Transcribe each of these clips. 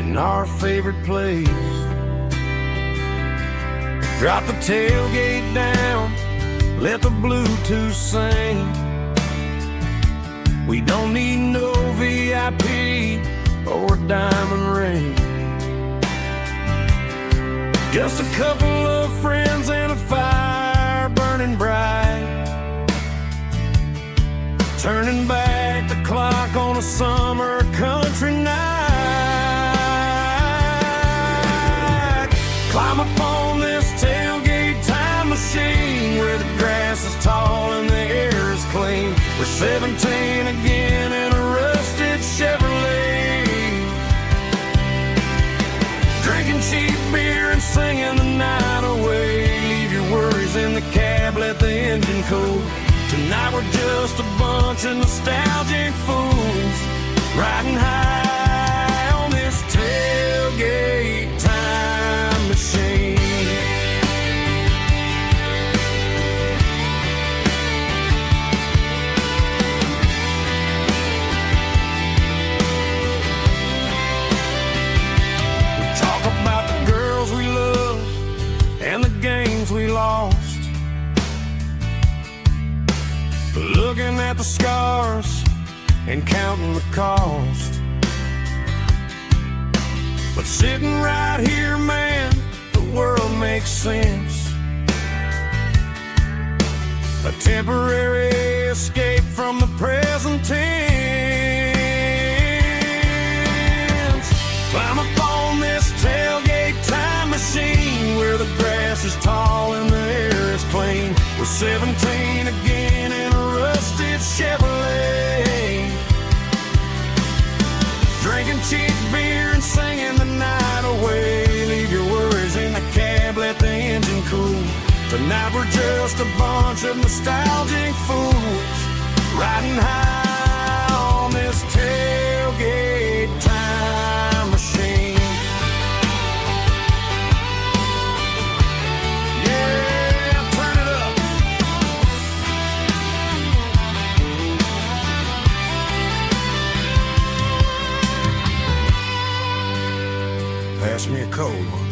in our favorite place. Drop the tailgate down, let the Bluetooth sing. We don't need no VIP or a diamond ring. Just a couple of friends and a fire burning bright, turning back the clock on a summer country night. Climb up on this tailgate time machine where the grass is tall and the air is clean. We're 17 again in a rusted Chevrolet, drinking cheap beer and singing the night away. Leave your worries in the cab, let the engine cool. Tonight we're just a bunch of nostalgic fools, riding high on this tailgate time machine. We talk about the girls we love and the games we lost, looking at the scars and counting the cost. But sitting right here, man, the world makes sense. A temporary escape from the present tense. Climb up on this tailgate time machine where the grass is tall and the air is clean. We're 17 again in a rusted Chevrolet, drinking cheap beer and singing the night away. Leave your worries in the cab, let the engine cool. Tonight we're just a bunch of nostalgic fools, riding high on this tailgate time machine. Pass me a cold one.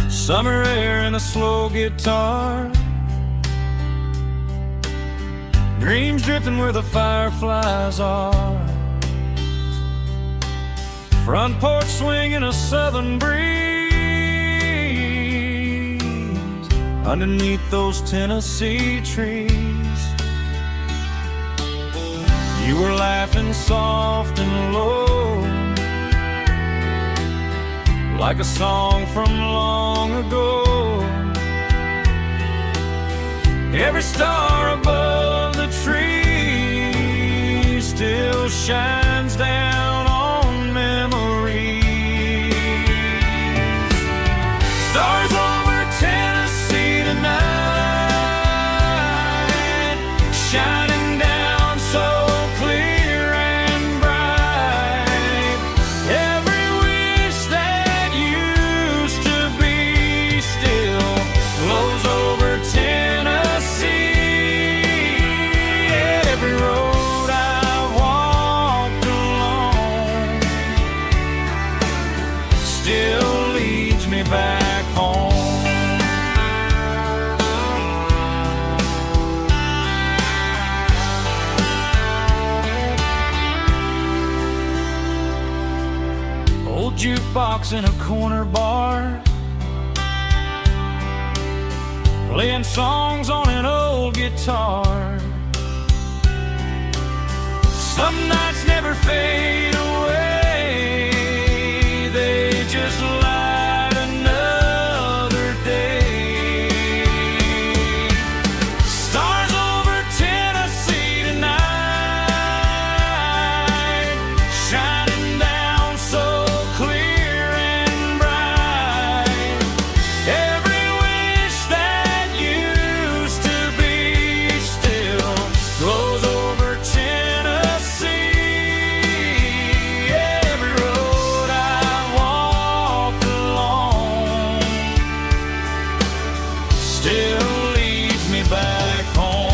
Summer air and a slow guitar, dreams drifting where the fireflies are. Front porch swinging a southern breeze underneath those Tennessee trees. You were laughing soft and low, like a song from long ago. Every star above the tree still shines down on memories. Stars over Tennessee tonight, shining down so clear and bright. Every wish that used to be still flows over Tennessee. Every road I've walked along still leads me back home. Old jukebox in a corner bar, playing songs on an old guitar. Some nights never fade away, they just light another day. Stars over Tennessee tonight, shining down so clear and bright. Every wish that still leads me back home.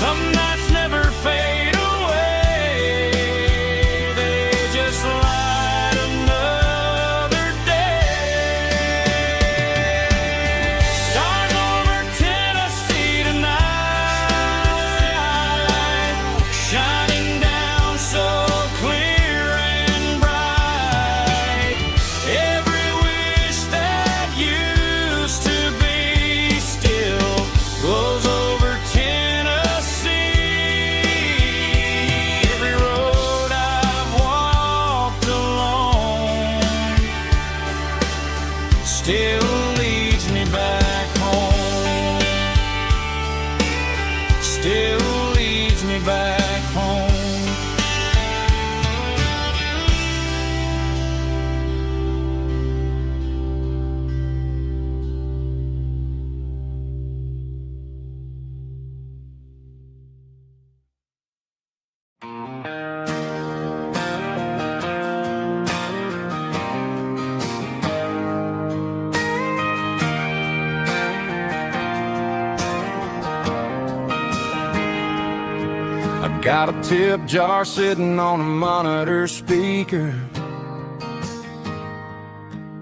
Some nights never fade away, they just light another day. Stars over Tennessee tonight, shining down so clear and bright. Every wish that used to be still glows over Tennessee. Every road I've walked alone still leads me back home. Still leads me back home. I got a tip jar sitting on a monitor speaker,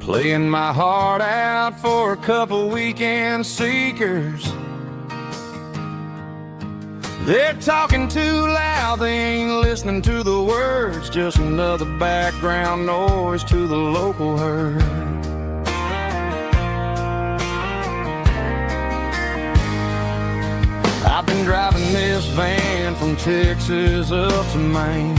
playing my heart out for a couple weekend seekers. They're talking too loud, they ain't listening to the words, just another background noise to the local herd. I've been driving this van from Texas up to Maine,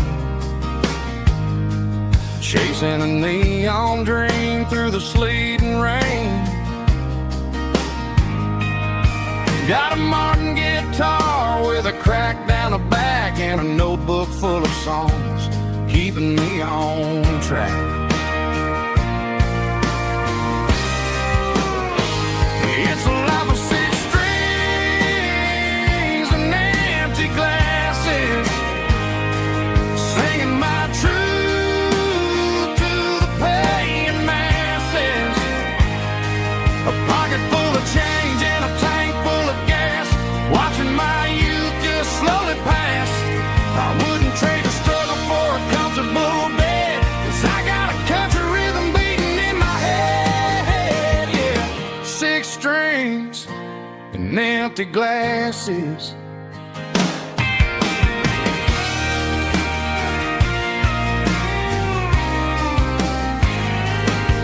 chasing a neon dream through the sleet and rain. Got a Martin guitar with a crack down the back and a notebook full of songs, keeping me on track. It's a life of six strings and empty glasses, singing my truth to the paying masses. A pocket full of change and a tank full of gas, watching my youth just slowly pass. I wouldn't trade the struggle for a comfortable bed, 'cause I got a country rhythm beating in my head, yeah. Six strings and empty glasses.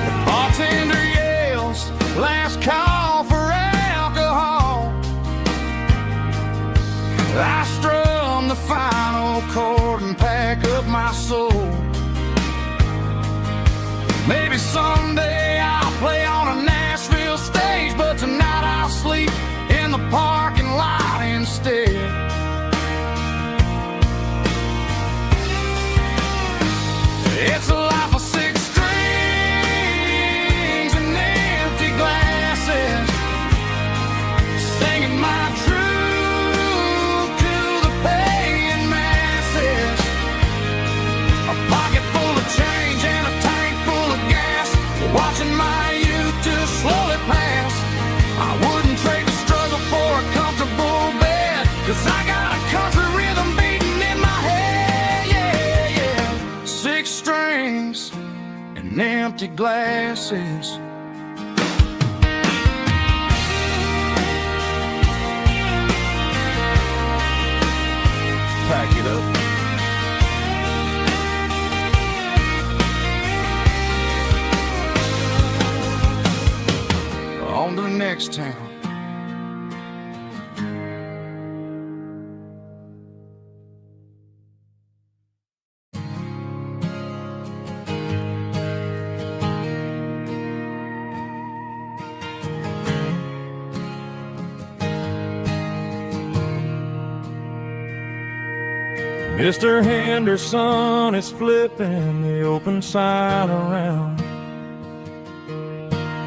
The bartender yells, last call for alcohol. I strum the final chord and pack up my soul. Maybe someday I'll play on a Nashville stage, but tonight I'll sleep in the parking lot instead. It's a life of six strings and empty glasses, singing my truth to the paying masses. A pocket full of change and a tank full of gas, watching my youth just slowly pass. I wouldn't trade the struggle for a comfortable bed, 'cause I got a country rhythm beating in my head, yeah, yeah. Six strings and empty glasses. Pack it up. On to the next town. Mr. Henderson is flipping the open sign around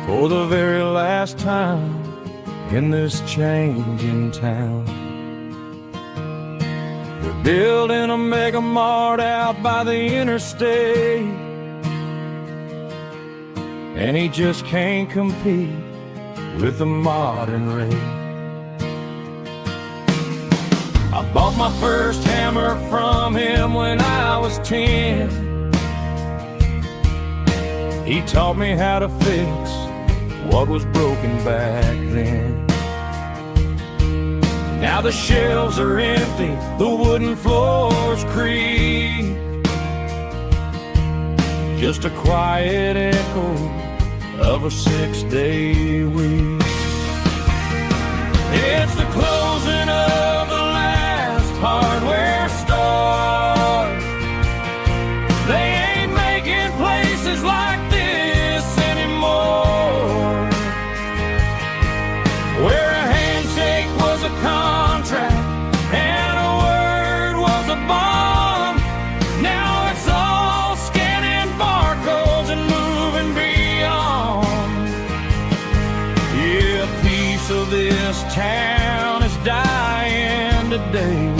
for the very last time in this changing town. They're building a mega mart out by the interstate, and he just can't compete with the modern rate. I bought my first hammer from him when I was 10. He taught me how to fix what was broken back then. Now the shelves are empty, the wooden floors creak, just a quiet echo of a 6-day week. It's the closing of the last hardware store. They ain't making places like this anymore, where a handshake was a contract and a word was a bond. Now it's all scanning barcodes and moving beyond. Yeah, a piece of this town is dying today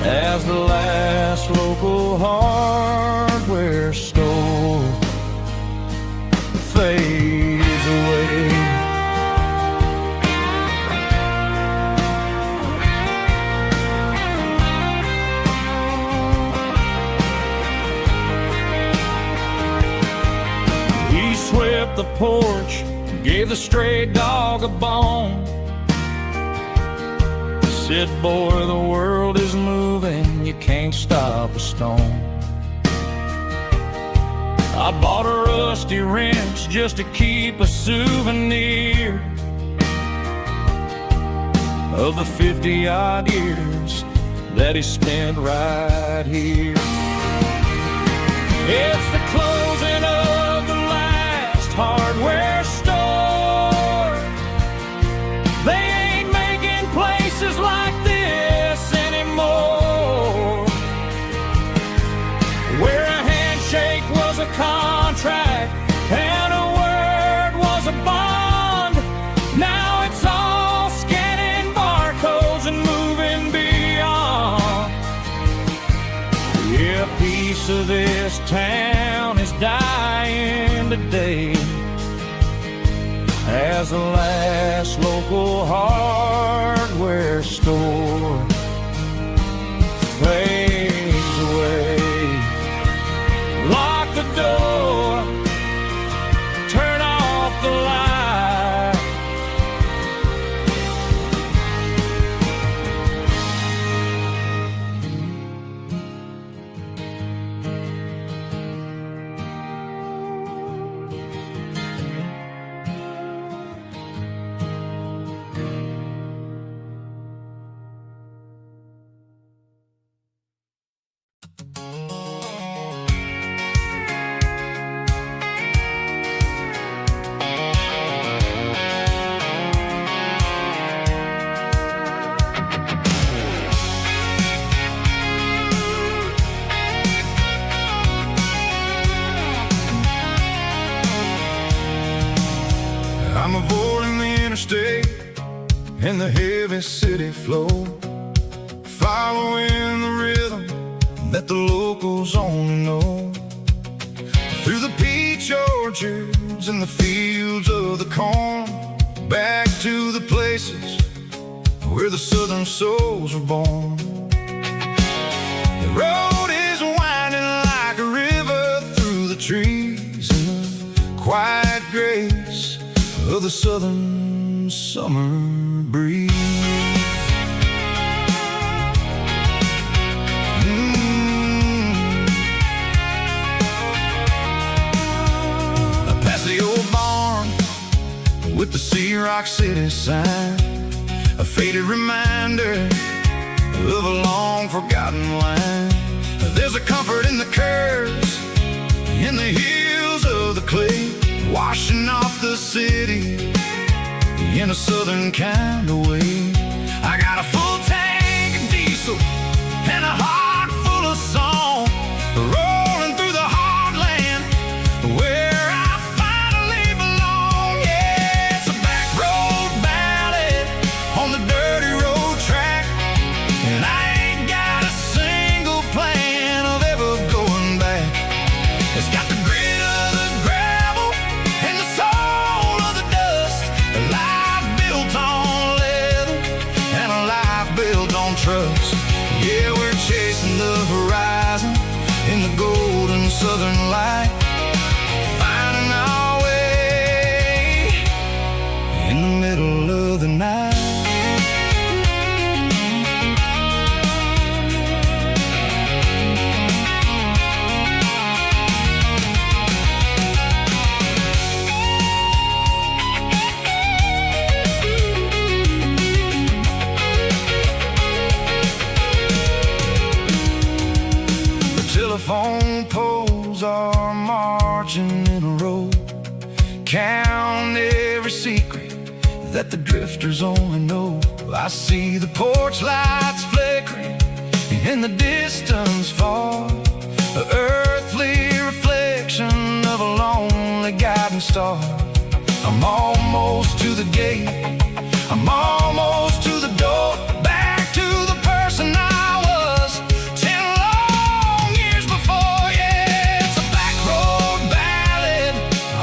as the last local hardware store fades away. He swept the porch, gave the stray dog a bone, said, boy, the world is moving, you can't stop a stone. I bought a rusty wrench just to keep a souvenir of the 50-odd years that he spent right here. It's the closing of the last hardware store. They ain't making places like this anymore, where a handshake was a contract and a word was a bond. Now it's all scanning barcodes and moving beyond. Yeah, a piece of this town is dying today as the last local hardware store fades away. Lock the door, turn off the light. I'm avoiding the interstate and the heavy city flow, following the rhythm that the locals only know. Through the peach orchards and the fields of the corn, back to the places where the southern souls were born. The road is winding like a river through the trees in the quiet grace of the southern summer breeze. I pass the old barn with the Sea Rock City sign, a faded reminder of a long forgotten line. There's a comfort in the curves, in the hills of the clay, washing off the city in a southern kind of way. I got a full tank of diesel and a heart full of song, rolling through the heartland where I finally belong. Yeah, it's a back road ballad on the dirty road track, and I trust. Yeah, we're chasing the horizon in the golden southern light, finding our way in the middle of the night. Telephone poles are marching in a row, count every secret that the drifters only know. I see the porch lights flickering in the distance far, an earthly reflection of a lonely guiding star. I'm almost to the gate, I'm almost to the door, back to the person I was 10 long years before. Yeah, it's a back road ballad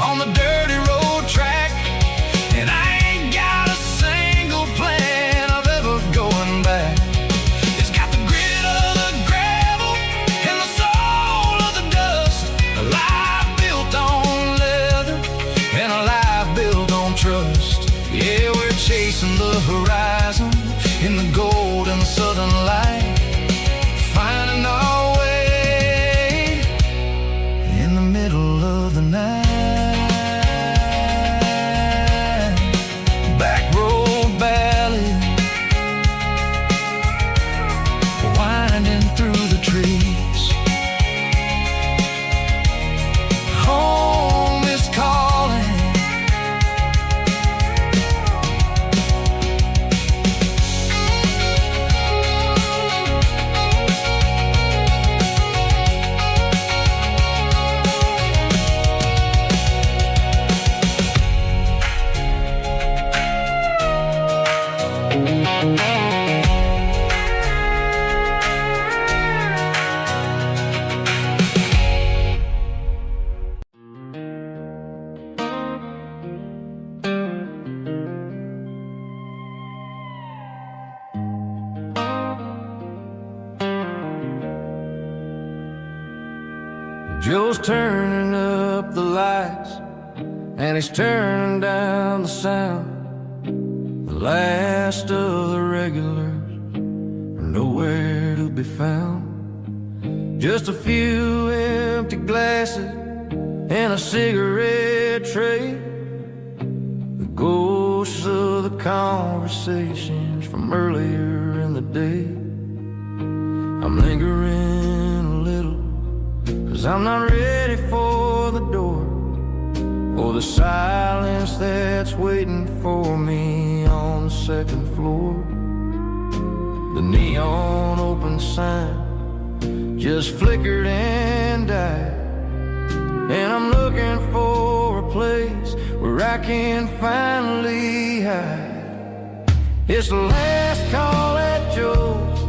on the dirty road track, and I ain't got a single plan of ever going back. It's got the grit of the gravel and the soul of the dust, a life built on leather and a life built on trust. Yeah, we're chasing the horizon in the golden southern light, finding our way in the middle of the night. Back road ballad, winding through the trees. Home is calling. Joe's turning up the lights, and he's turning down the sound. The last of the regulars are nowhere to be found. Just a few empty glasses and a cigarette tray, the ghosts of the conversations from earlier in the day. I'm lingering a little, 'cause I'm not ready for the door, or the silence that's waiting for me on the second floor. The neon open sign just flickered and died, and I'm looking for a place where I can finally hide. It's the last call at Joe's,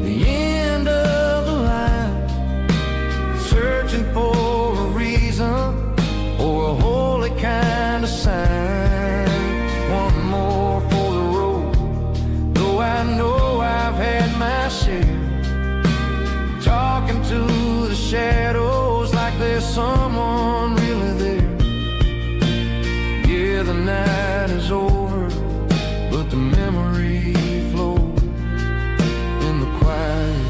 the end of the line, searching for a reason or a holy kind of sign. One more for the road, though I know I've had my share, talking to the shadows like there's someone really there. Yeah, the night is over, but the memory flows in the quiet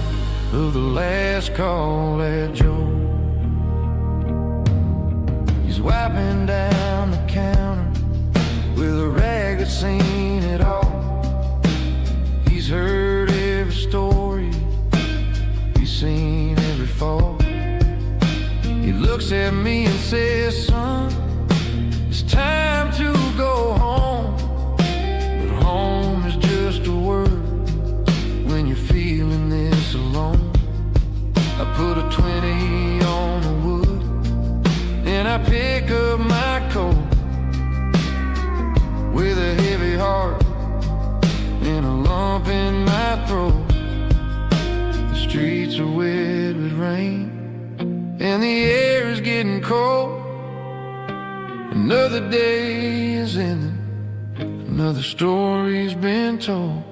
of the last call at Joe. He's wiping down the counter with a rag that's seen it all. He's heard every story, he's seen every fall. He looks at me and says, son, it's time to go home. But home is just a word when you're feeling this alone. I put a 20 on the wood, and I pick up my coat with a heavy heart and a lump in my throat. The streets are wet with rain, and the air is getting cold. Another day is ending, another story's been told.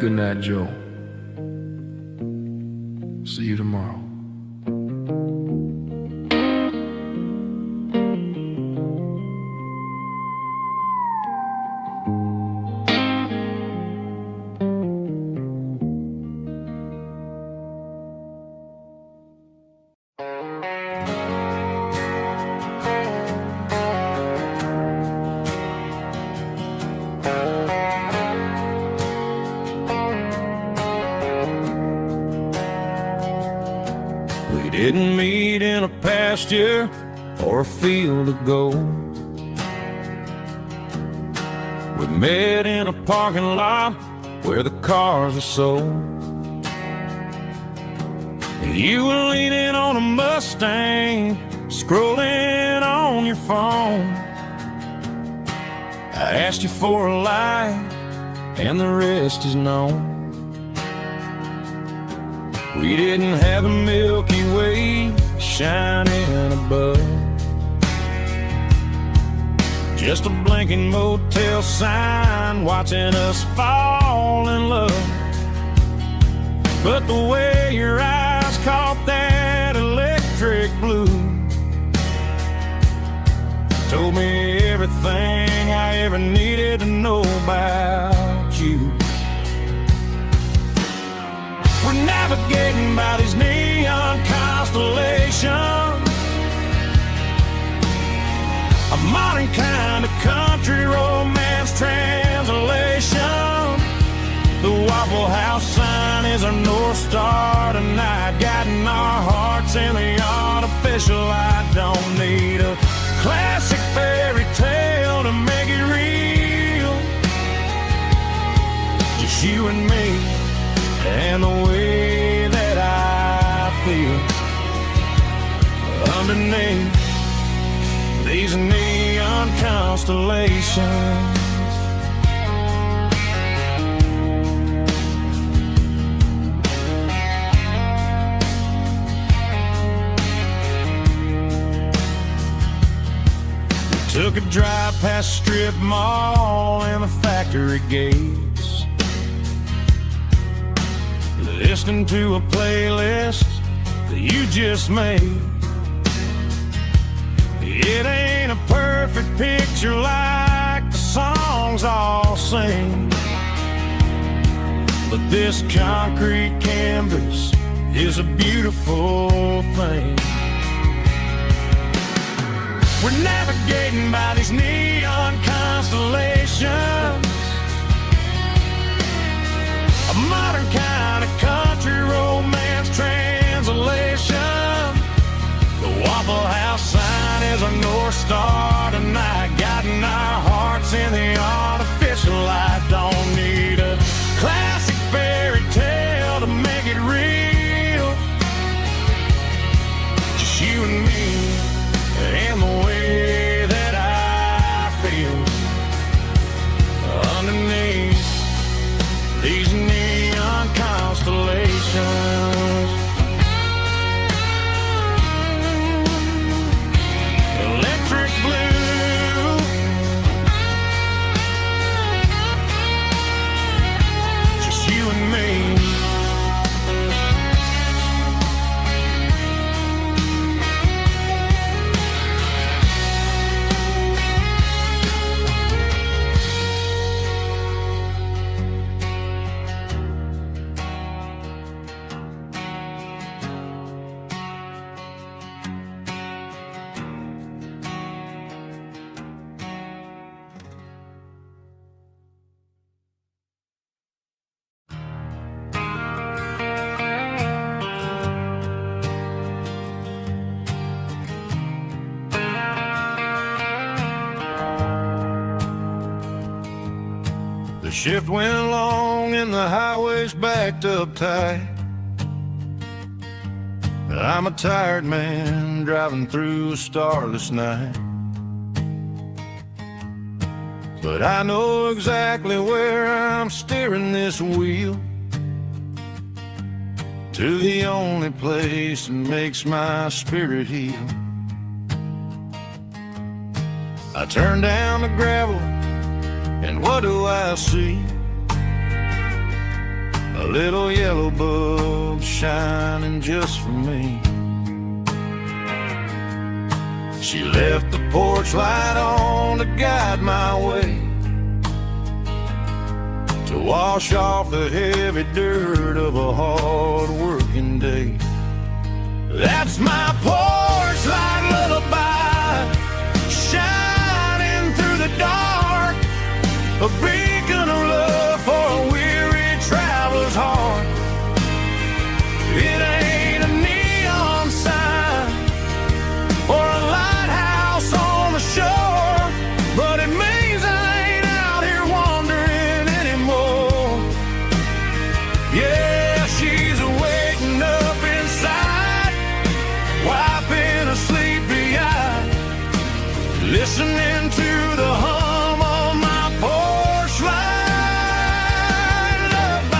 Good night, Joe. See you tomorrow. We didn't meet in a pasture or a field of gold. We met in a parking lot where the cars are sold. You were leaning on a Mustang, scrolling on your phone. I asked you for a light, and the rest is known. We didn't have a Milky Way shining above, just a blinking motel sign watching us fall in love. But the way your eyes caught that electric blue told me everything I ever needed to know about you. We're navigating by these neon constellations, a modern kind of country romance translation. The Waffle House sign is our North Star tonight, guiding our hearts in the artificial. I don't need a classic fairy tale to make it real, just you and me and the way that I feel underneath these neon constellations. Took a drive past Strip Mall and the factory gates, listening to a playlist that you just made. It ain't a perfect picture like the songs all sing, but this concrete canvas is a beautiful thing. We're navigating by these neon constellations, a modern kind of country romance translation. The Waffle House sign is our North Star tonight, guiding our hearts in the artificial light. Don't need a classic fairy tale to make it real, just you and me and the way that I feel underneath these neon constellations. Electric blue, just you and me. The shift went long and the highway's backed up tight. I'm a tired man driving through a starless night, but I know exactly where I'm steering this wheel, to the only place that makes my spirit heal. I turn down the gravel, and what do I see? a little yellow bulb shining just for me. She left the porch light on to guide my way, to wash off the heavy dirt of a hard-working day. That's my porch light lullaby, shining through the dark, a beacon of love for a weary traveler's heart. It ain't a neon sign or a lighthouse on the shore, but it means I ain't out here wandering anymore. Yeah, she's waking up inside, wiping a sleepy eye, listening to the hum of my porch light lullaby.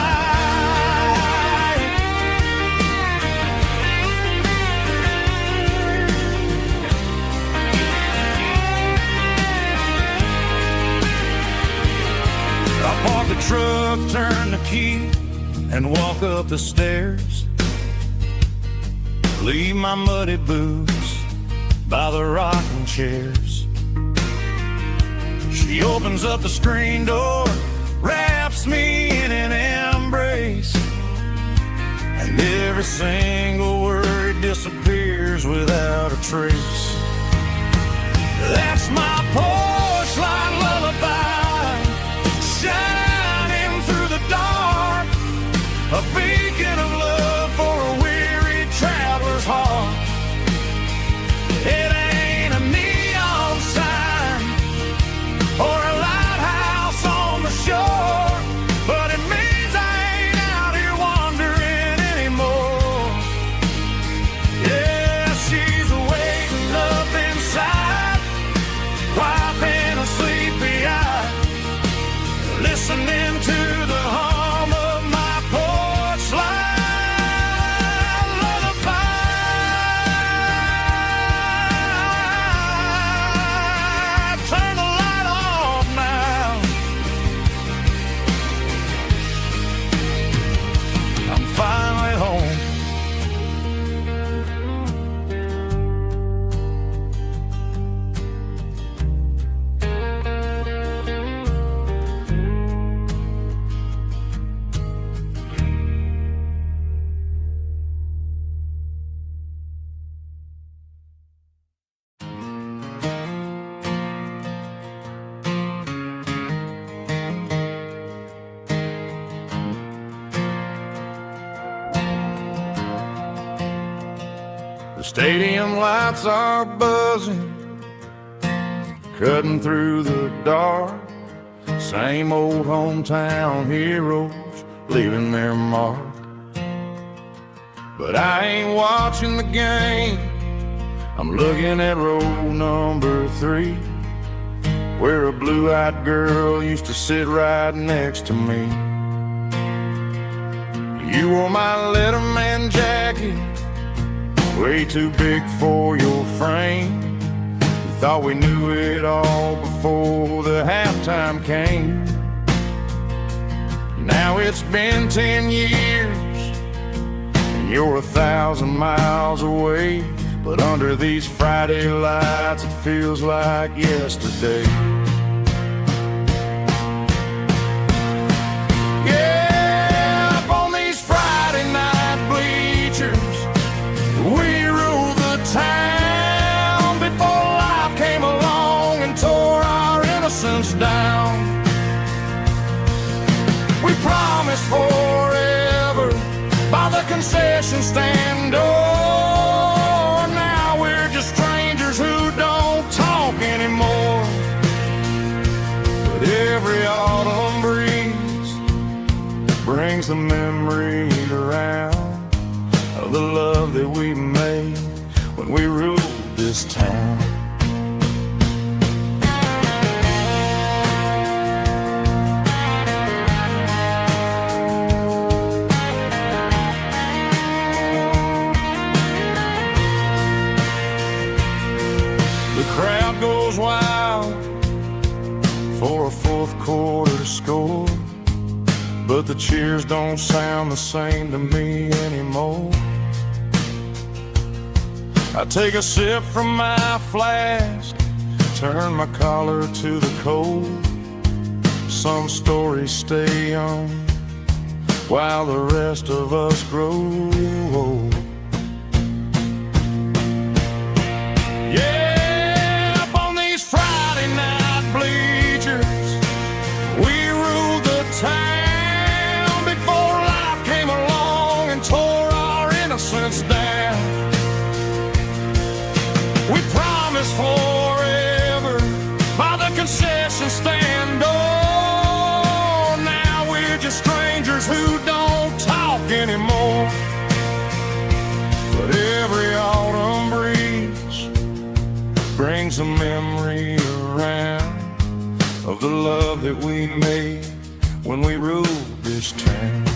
I park the truck, turn the key, and walk up the stairs. Leave my muddy boots by the rocking chairs. She opens up the screen door, wraps me in an embrace, and every single word disappears without a trace. That's my porch light lullaby, shining through the dark, a beacon of love for a weary traveler's heart. It ain't a neon sign or a lighthouse on the shore, but it means I ain't out here wandering anymore. Yeah, she's waking up inside, wiping a sleepy eye, listening to the hum of my porch light lullaby. Turn the light off now. I'm finally home. The stadium lights are buzzing, cutting through the dark. Same old hometown heroes leaving their mark. But I ain't watching the game, I'm looking at row number 3, where a blue-eyed girl used to sit right next to me. You wore my Letterman jacket, way too big for your frame. We thought we knew it all before the halftime came. Now it's been 10 years and you're 1,000 miles away, but under these Friday lights it feels like yesterday. Yeah, up on these Friday night bleachers, we ruled the town before life came along and tore our innocence down. We promised forever by the concession stand door. Now we're just strangers who don't talk anymore. But every autumn breeze brings the memories around of the love that we made when we ruled this town. The crowd goes wild for a fourth quarter score, but the cheers don't sound the same to me anymore. I take a sip from my flask, turn my collar to the cold. Some stories stay young while the rest of us grow old. Yeah, up on these Friday night bleachers, we ruled the town before life came along and tore our innocence down. We promised forever by the concession stand door. Now we're just strangers who don't talk anymore. But every autumn breeze brings a memory around of the love that we made when we ruled this town.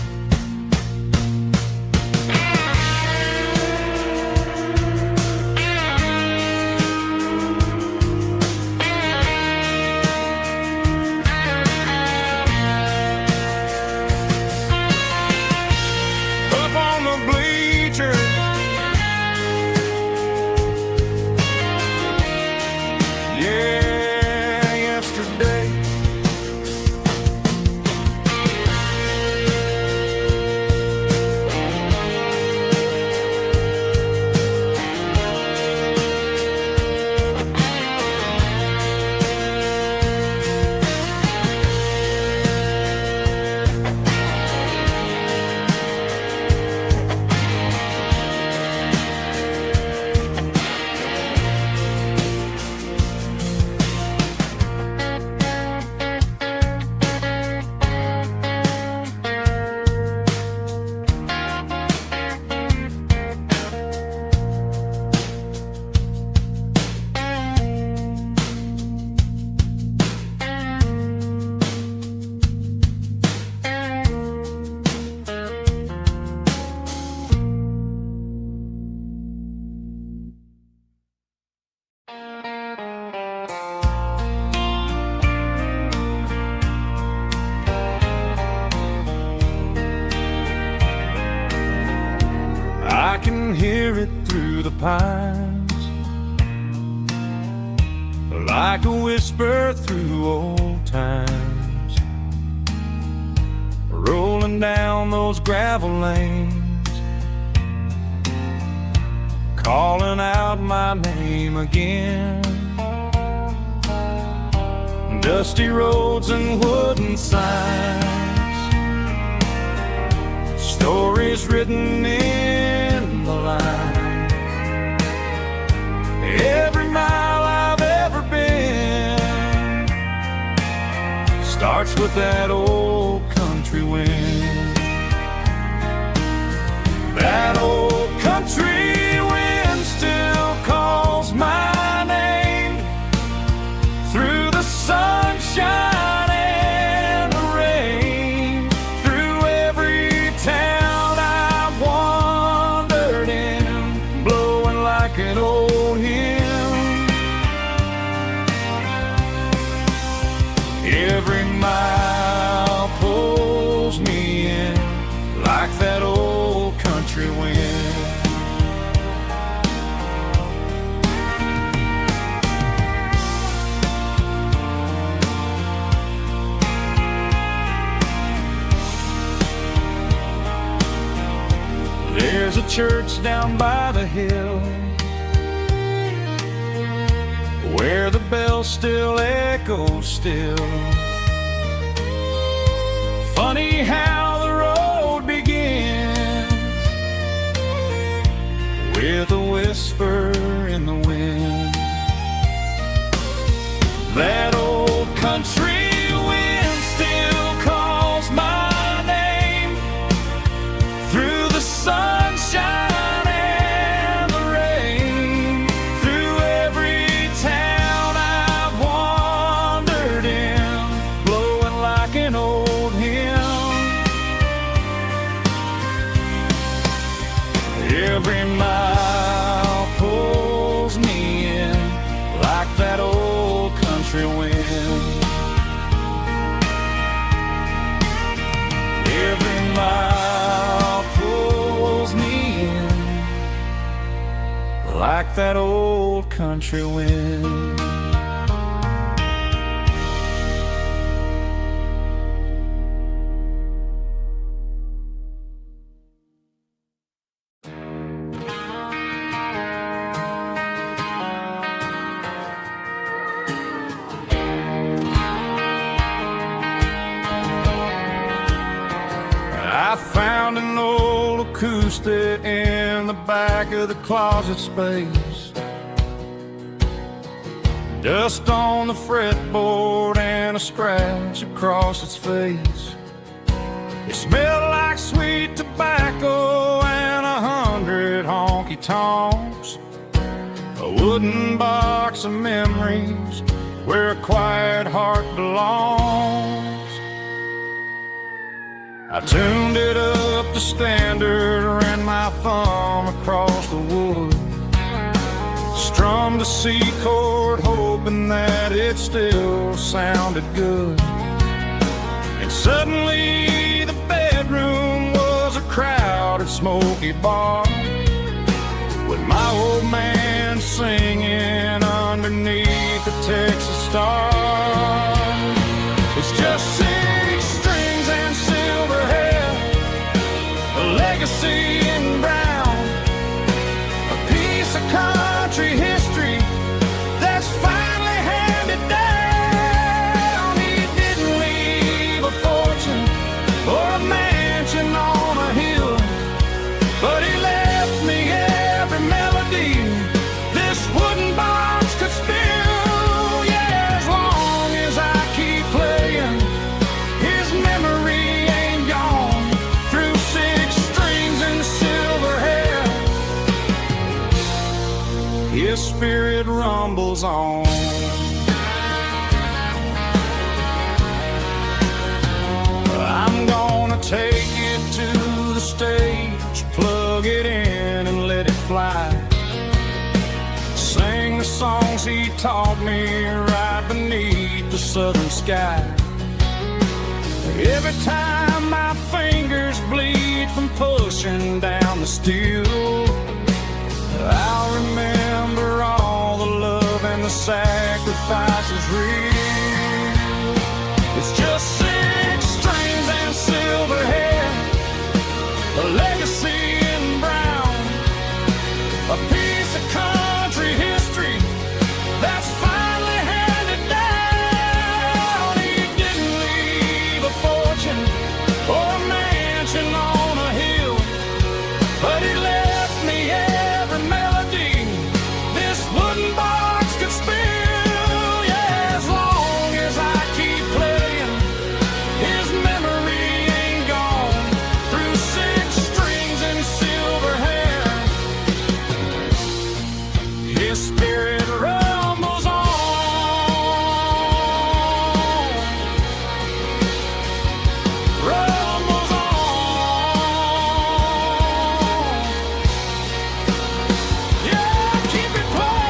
I can hear it through the pines, like a whisper through old times, rolling down those gravel lanes, calling out my name again. Dusty roads and wooden signs, stories written in the lines. Every mile I've ever been starts with that old country wind. That old country wind still calls my name through the sunshine and the rain, through every town I've wandered in, blowing like an old hymn. Every mile pulls me in like that old country wind. There's a church down by the hill where the bells still echo still. Funny how the road begins with a whisper in the wind. That old country wind still calls my name through the sunshine and the rain, through every town I've wandered in, blowing like an old hymn. Every mile pulls me in like that old country wind. like that old country wind. I found an old acoustic in the back of the closet space. Dust on the fretboard and a scratch across its face. It smelled like sweet tobacco and 100 honky-tonks. A wooden box of memories where a quiet heart belongs. I tuned it up to standard, ran my thumb across the wood, strummed a C chord hoping that it still sounded good. And suddenly the bedroom was a crowded smoky bar, with my old man singing underneath the Texas stars. It's just 6 strings and silver hair, a legacy in brown, a piece of country history that's finally handed down. He didn't leave a fortune or a mansion on a hill, but he left me every melody this wooden box could spill. Yeah, as long as I keep playing, his memory ain't gone. Through 6 strings and silver hair, his spirit rumbles on. I'm gonna take it to the stage, plug it in and let it fly. Sing the songs he taught me right beneath the southern sky. Every time my fingers bleed from pushing down the steel, I'll remember all the love and the sacrifices real. It's just 6 strings and silver hair, a legacy in brown, a piece of country history that's finally handed down. He didn't leave a fortune or a mansion on a hill, but he left me every melody this wooden box could spill. Yeah, as long as I keep playing, his memory ain't gone. Through 6 strings and silver hair, his spirit rumbles on. Rumbles on. Yeah, keep it playing.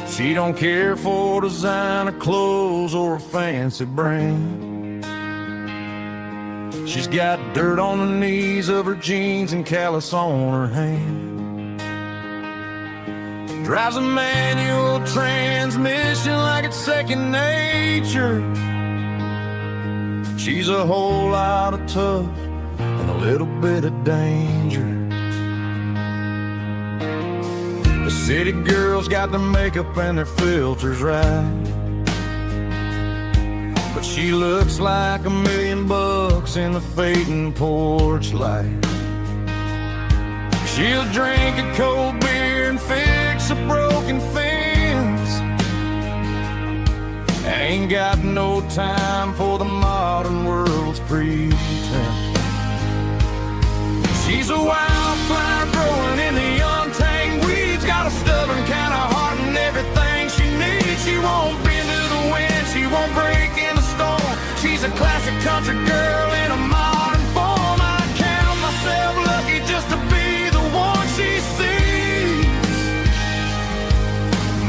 She don't care for designer clothes or a fancy brand. She's got dirt on the knees of her jeans and callus on her hand. Drives a manual transmission like it's second nature. She's a whole lot of tough and a little bit of danger. The city girls got their makeup and their filters right, but she looks like $1 million in the fading porch light. She'll drink a cold beer and fix a broken fence. Ain't got no time for the modern world's pretense. She's a wildflower growing in the untamed weeds, got a stubborn kind country girl in a modern form. I count myself lucky just to be the one she sees.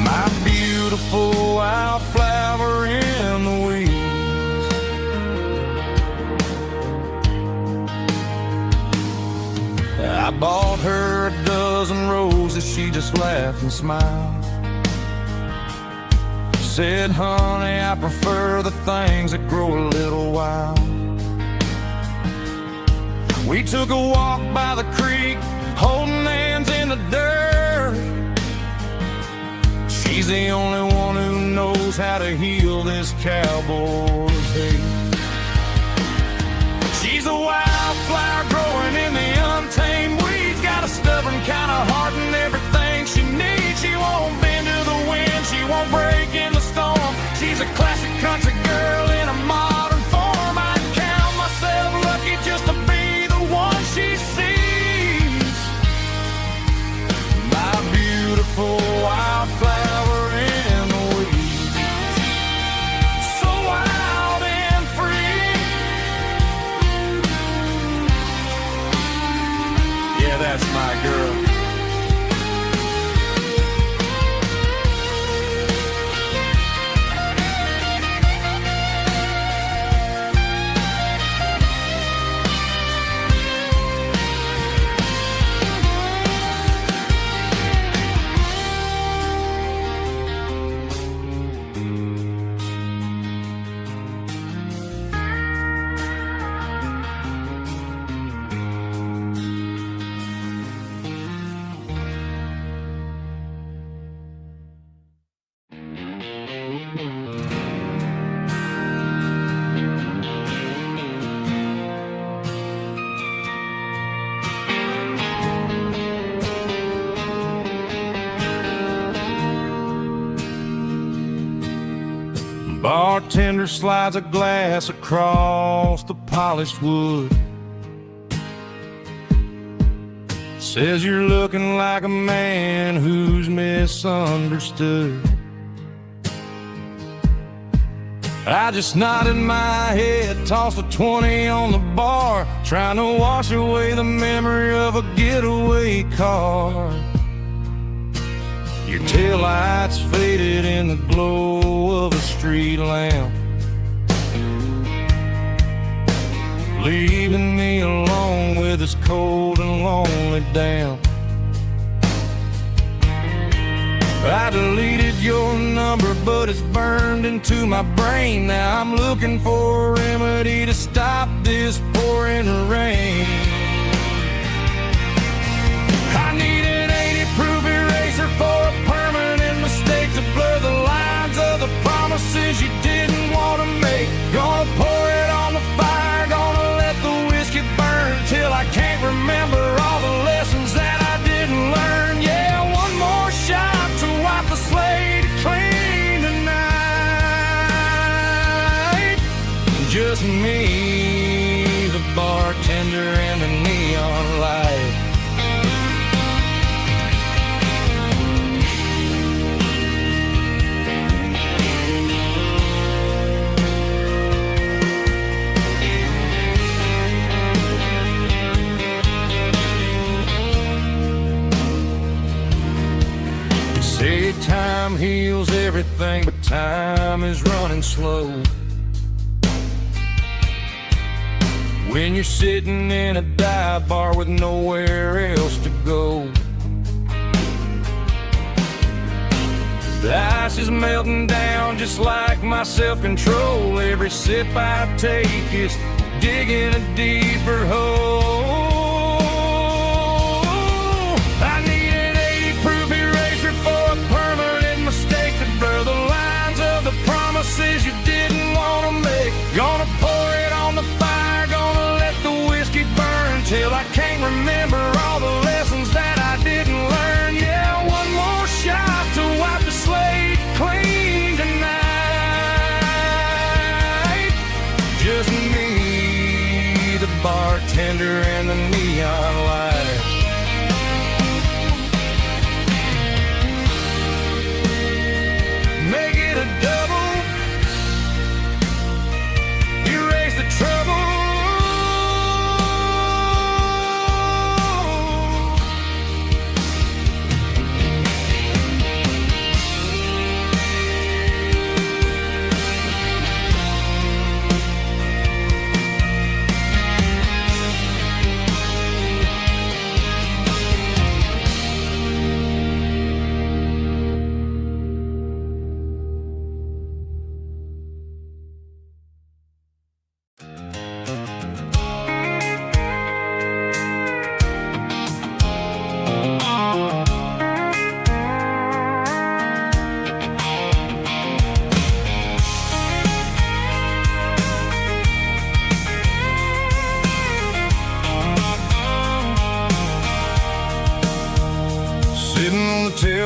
My beautiful wildflower in the weeds. I bought her a dozen roses, she just laughed and smiled. Said, honey, I prefer the things that grow a little wild. We took a walk by the creek, holding hands in the dirt. She's the only one who knows how to heal this cowboy's hate. She's a wildflower growing in the untamed weeds. Got a stubborn kind of heart and everything she needs. She won't bend to the wind, she won't break in the storm. She's a classic country girl in a modern form. I count myself lucky just to be the one she sees. My beautiful wildflower in the weeds. So wild and free. Yeah, that's my girl. Bartender slides a glass across the polished wood. Says you're looking like a man who's misunderstood. I just nodded my head, tossed a 20 on the bar, trying to wash away the memory of a getaway car. Your taillights faded in the glow of a street lamp, leaving me alone with this cold and lonely damp. I deleted your number, but it's burned into my brain. Now I'm looking for a remedy to stop this pouring rain. I need an 80-proof eraser for a permanent mistake, to blur the lines of the promises you didn't want to make. Gonna pour it on the fire, gonna let the whiskey burn till I can't remember all the lessons that I didn't learn. Yeah, one more shot to wipe the slate clean tonight. Just me, the bartender, and the neon light. Say time heals everything, but time is running slow. When you're sitting in a dive bar with nowhere else to go, the ice is melting down just like my self-control. Every sip I take is digging a deeper hole. I need an 80-proof eraser for a permanent mistake, to blur the lines of the promises you didn't want to make. Gonna pour it on the fire, gonna let the whiskey burn till I can't remember all the lessons that I didn't learn. Yeah, one more shot to wipe the slate clean tonight. Just me, the bartender,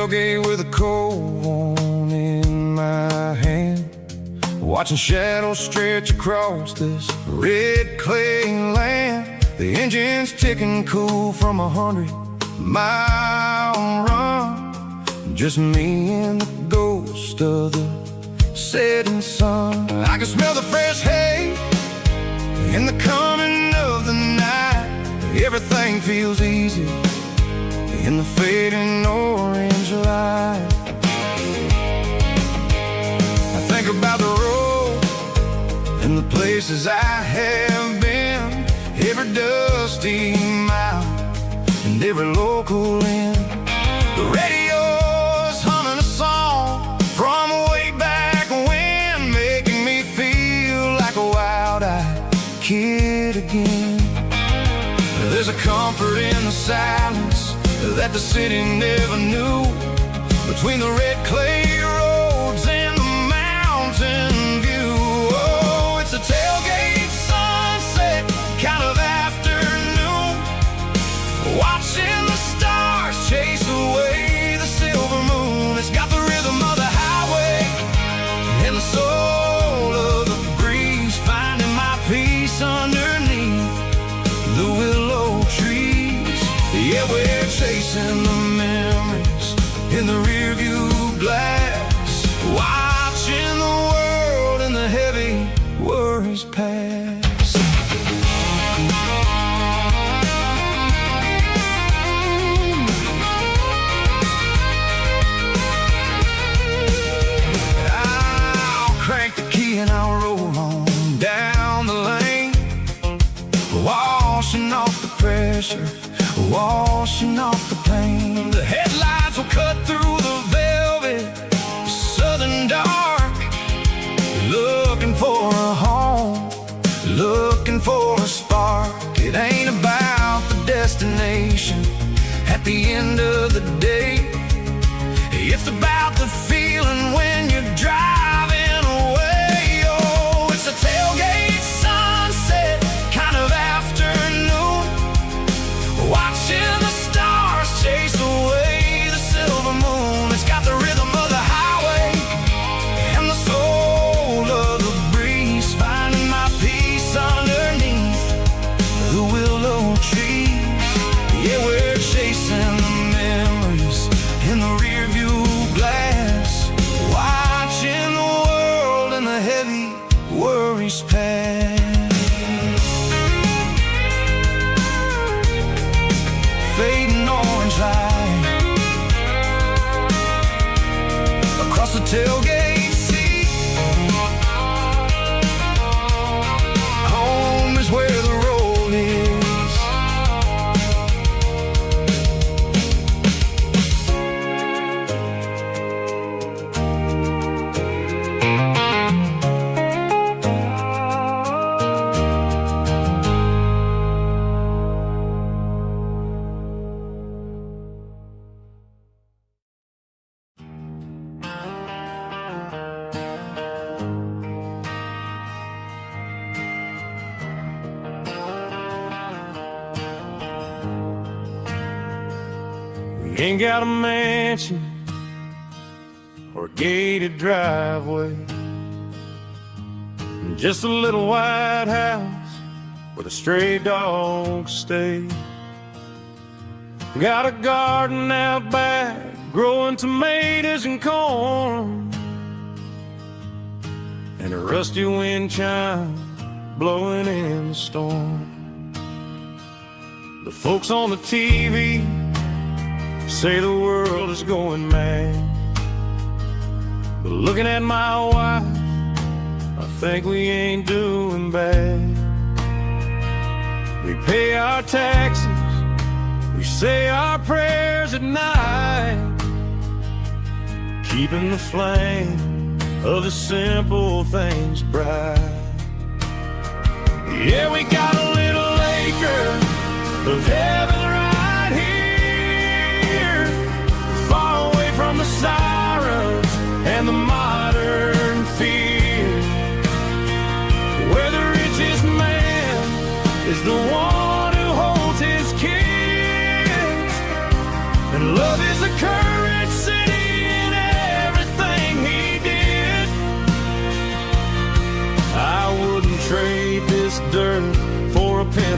tailgate with a cold one in my hand, watching shadows stretch across this red clay land. The engine's ticking cool from 100-mile run. Just me and the ghost of the setting sun. I can smell the fresh hay in the coming of the night. Everything feels easy in the fading orange light. I think about the road and the places I have been, every dusty mile and every local inn. The radio's humming a song from way back when, making me feel like a wild-eyed kid again. There's a comfort in the silence that the city never knew, between the red clay roads and the mountain view. Oh, it's a tailgate sunset kind of afternoon, watching the stars chase away the silver moon. It's got the rhythm of the highway and the soul of the breeze, finding my peace underneath the willow trees. Yeah, we're chasing the memories in the rearview glass, watching the world and the heavy worries pass. I'll crank the key and I'll roll on down the lane, washing off the pressure, washing off the pain. The headlights will cut through the velvet southern dark, looking for a home, looking for a spark. It ain't about the destination at the end of the day, it's about the feeling when you're driving away. Oh, it's a tailgate sunset kind of afternoon, watching the stars chase away the silver moon. It's got the rhythm of the highway and the soul of the breeze, finding my peace underneath the willow trees. Yeah, we're chasing the memories in the rearview glass, watching the world and the heavy worries pass. Fading orange light across the tailgate seat. Home is where the road is. Ain't got a mansion or a gated driveway, just a little white house where the stray dogs stay. Got a garden out back growing tomatoes and corn, and a rusty wind chime blowing in the storm. The folks on the TV say the world is going mad, but looking at my wife, I think we ain't doing bad. We pay our taxes, we say our prayers at night, keeping the flame of the simple things bright. Yeah, we got a little acre of heaven right here, far away from the sirens and the modern fear, where the richest man is the one who holds his kids, and love is the courage seen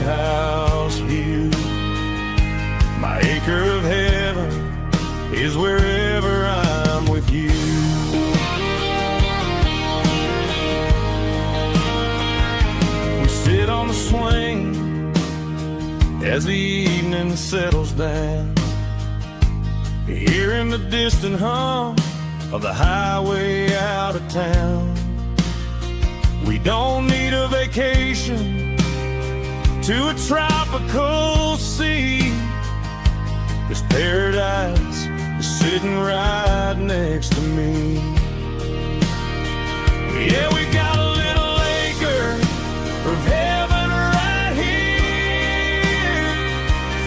penthouse view. My acre of heaven is wherever I'm with you. We sit on the swing as the evening settles down, hearing the distant hum of the highway out of town. We don't need a vacation to a tropical sea, 'cause paradise is sitting right next to me. Yeah, we got a little acre of heaven right here,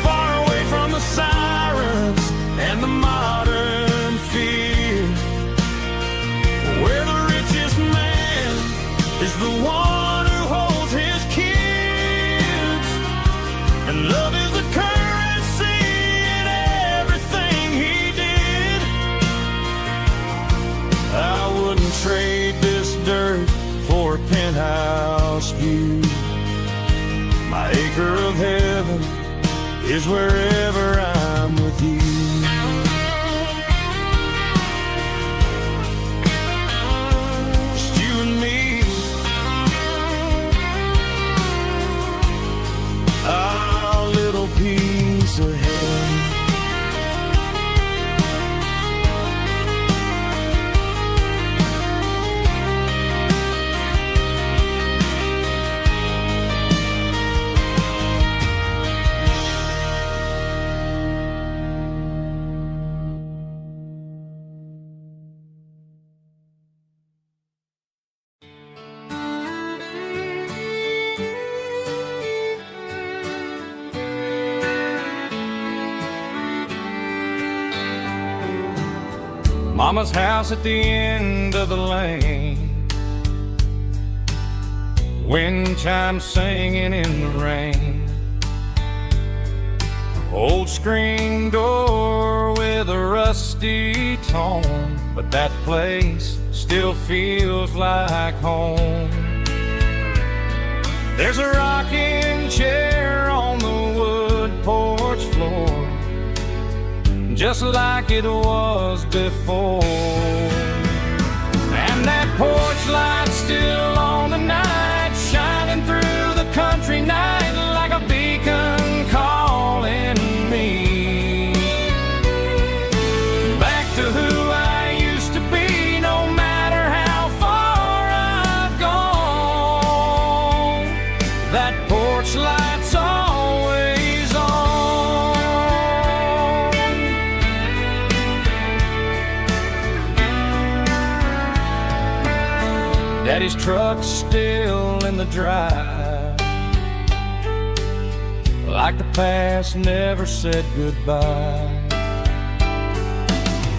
far away from the sirens and the modern fear, where the richest man is the one who holds his kids, and love is the currency in everything he did. I wouldn't trade this dirt for a penthouse view. My acre of heaven is wherever I'm with you. Just you and me, our little piece of heaven. Mama's house at the end of the lane, wind chimes singing in the rain, old screen door with a rusty tone, but that place still feels like home. There's a rocking chair on the wood porch floor, just like it was before, and that porch light's still on tonight, shining through the country night like a beacon calling me back to who I used to be. No matter how far I've gone, that porch light's always on. Daddy's truck's still in the drive, like the past never said goodbye.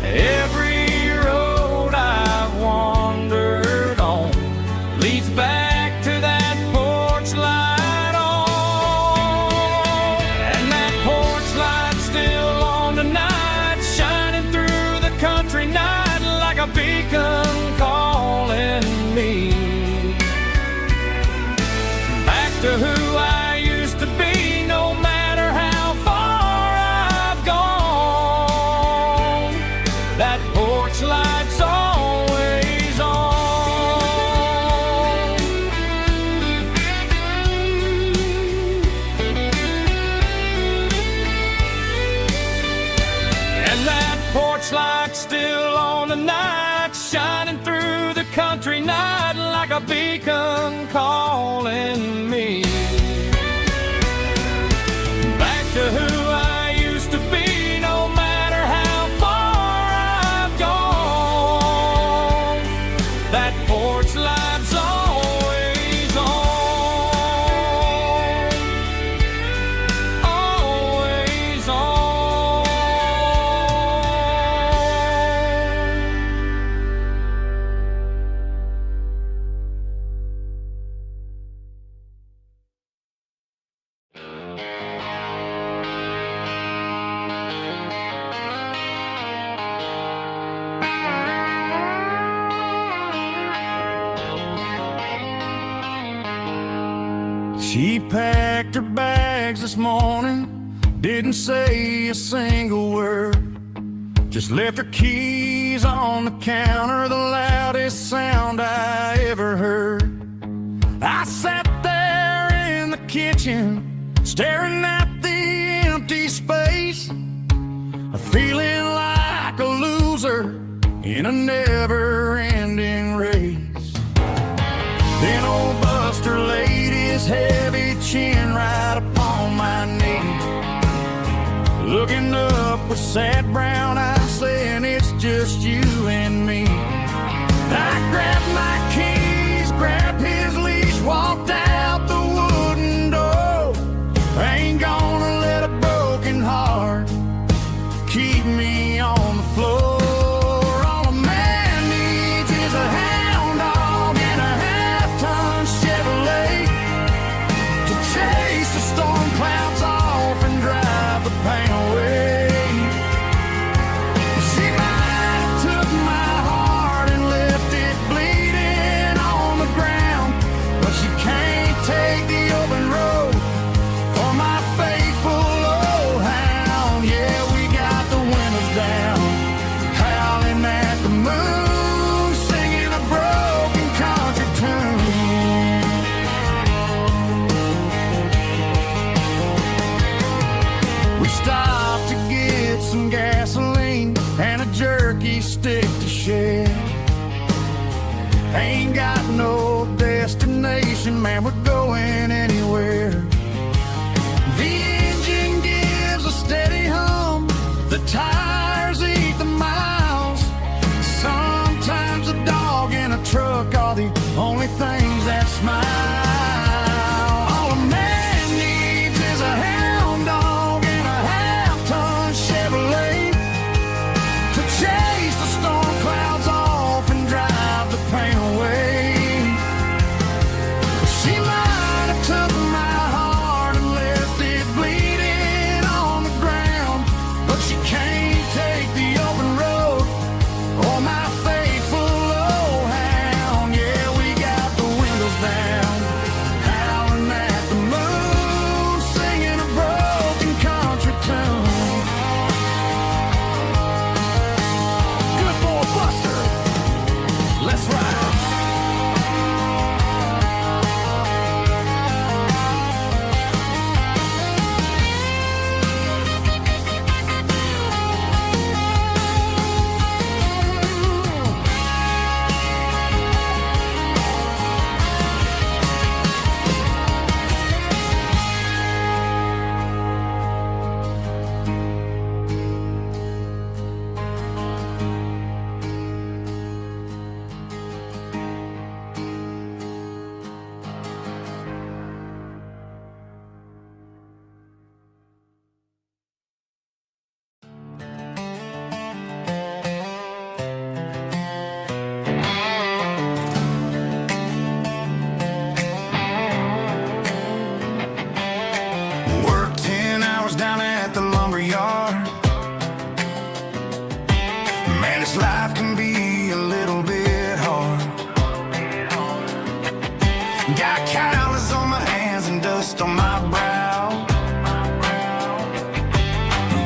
Every road I've wandered on leads back to that porch light on, and that porch light's still on tonight, shining through the country night like a beacon calling me back to who I used to be. No matter how far I've gone, that porch light's always on. And that porch light's still on tonight, shining through the country night like a beacon calling me back to who I used to be. No matter how far I've gone, that porch light's always on, always on. She packed her bags this morning, didn't say a single word, just left her keys on the counter, the loudest sound I ever heard. I sat there in the kitchen, staring at the empty space, feeling like a loser in a never-ending race. Then old Buster laid his heavy chin right upon my knee, looking up with sad brown eyes, saying it's just you and me. I grabbed my keys, grabbed his leash, walked out the wooden door. I ain't gonna let a broken heart keep me on the floor. All a man needs is a hound dog and a half-ton Chevrolet to chase the storm clouds off and drive the pain away. She might have took my heart and left it bleeding on the ground, but she can't take the open road or my faithful old hound. Yeah, we got the windows down, howling at the moon, singing a broken country tune. We stopped to get some gasoline and a jerky stick to share. Ain't got no destination, man, we're going anywhere. The engine gives a steady hum, the tires eat the miles. Sometimes a dog in a truck are the only things that smile. All a man needs is a hound dog and a half-ton Chevrolet to chase the storm clouds off and drive the pain away. She might have took my heart and left it bleeding on the ground, but she can't take the open road or my faithful old hound. Yeah, we got the windows down, howling at the moon, singing a broken country tune. Good boy Buster, let's ride. Worked 10 hours down at the lumber yard. Man, this life can be a little bit hard. Got calluses on my hands and dust on my brow,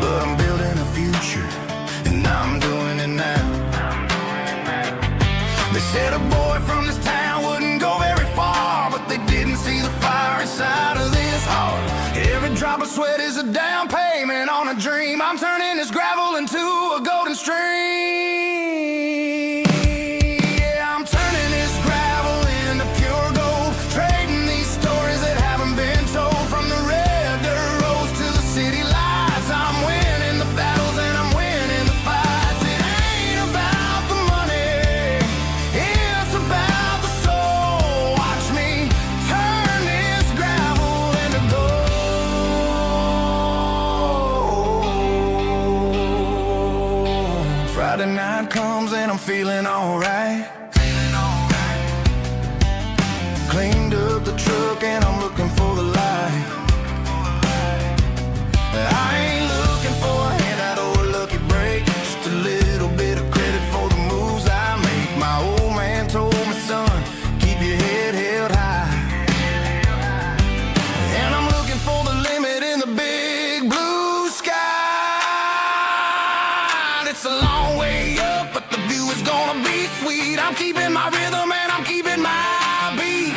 but I'm building a future and I'm doing it now. They said a boy from this town wouldn't go very far, but they didn't see the fire inside of this heart. Every drop of sweat is a down payment on a dream. I'm turning this gravel into a golden stream. Yeah, I'm turning this gravel into pure gold, trading these stories that haven't been told. From the red dirt roads to the city lights, I'm winning the battles and I'm winning the fights. It ain't about the money, it's about the soul. Watch me turn this gravel into gold. Friday night comes and I'm feeling alright. Cleaned up the truck and I'm looking for the light. I ain't looking for a handout or a lucky break, just a little bit of credit for the moves I make. My old man told me, son, keep your head held high. I'm keeping my rhythm and I'm keeping my beat.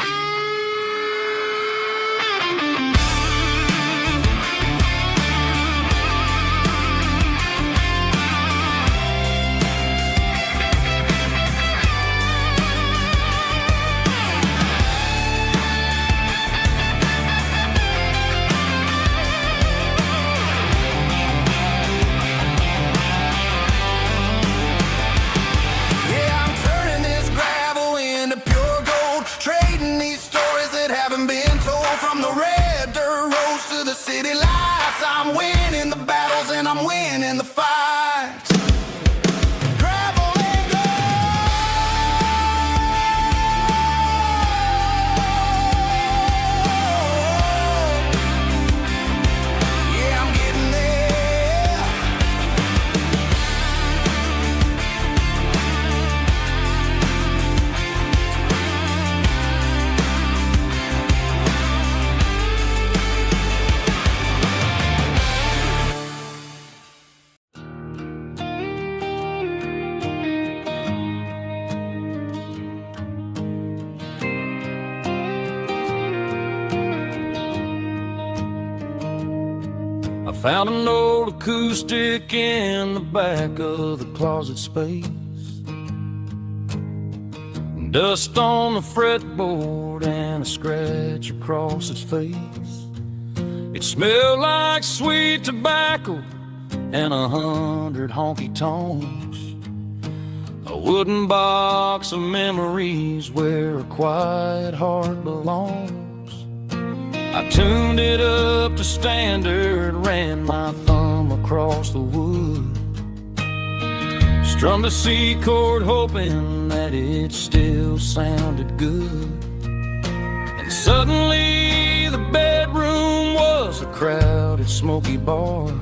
City lights, I'm winning the battles and I'm winning the fights. Gravel and gold. Yeah, I'm getting there. Found an old acoustic in the back of the closet space. Dust on the fretboard and a scratch across its face. It smelled like sweet tobacco and 100 honky-tonks. A wooden box of memories where a quiet heart belongs. I tuned it up to standard, ran my thumb across the wood, strummed a C chord hoping that it still sounded good. And suddenly the bedroom was a crowded smoky bar,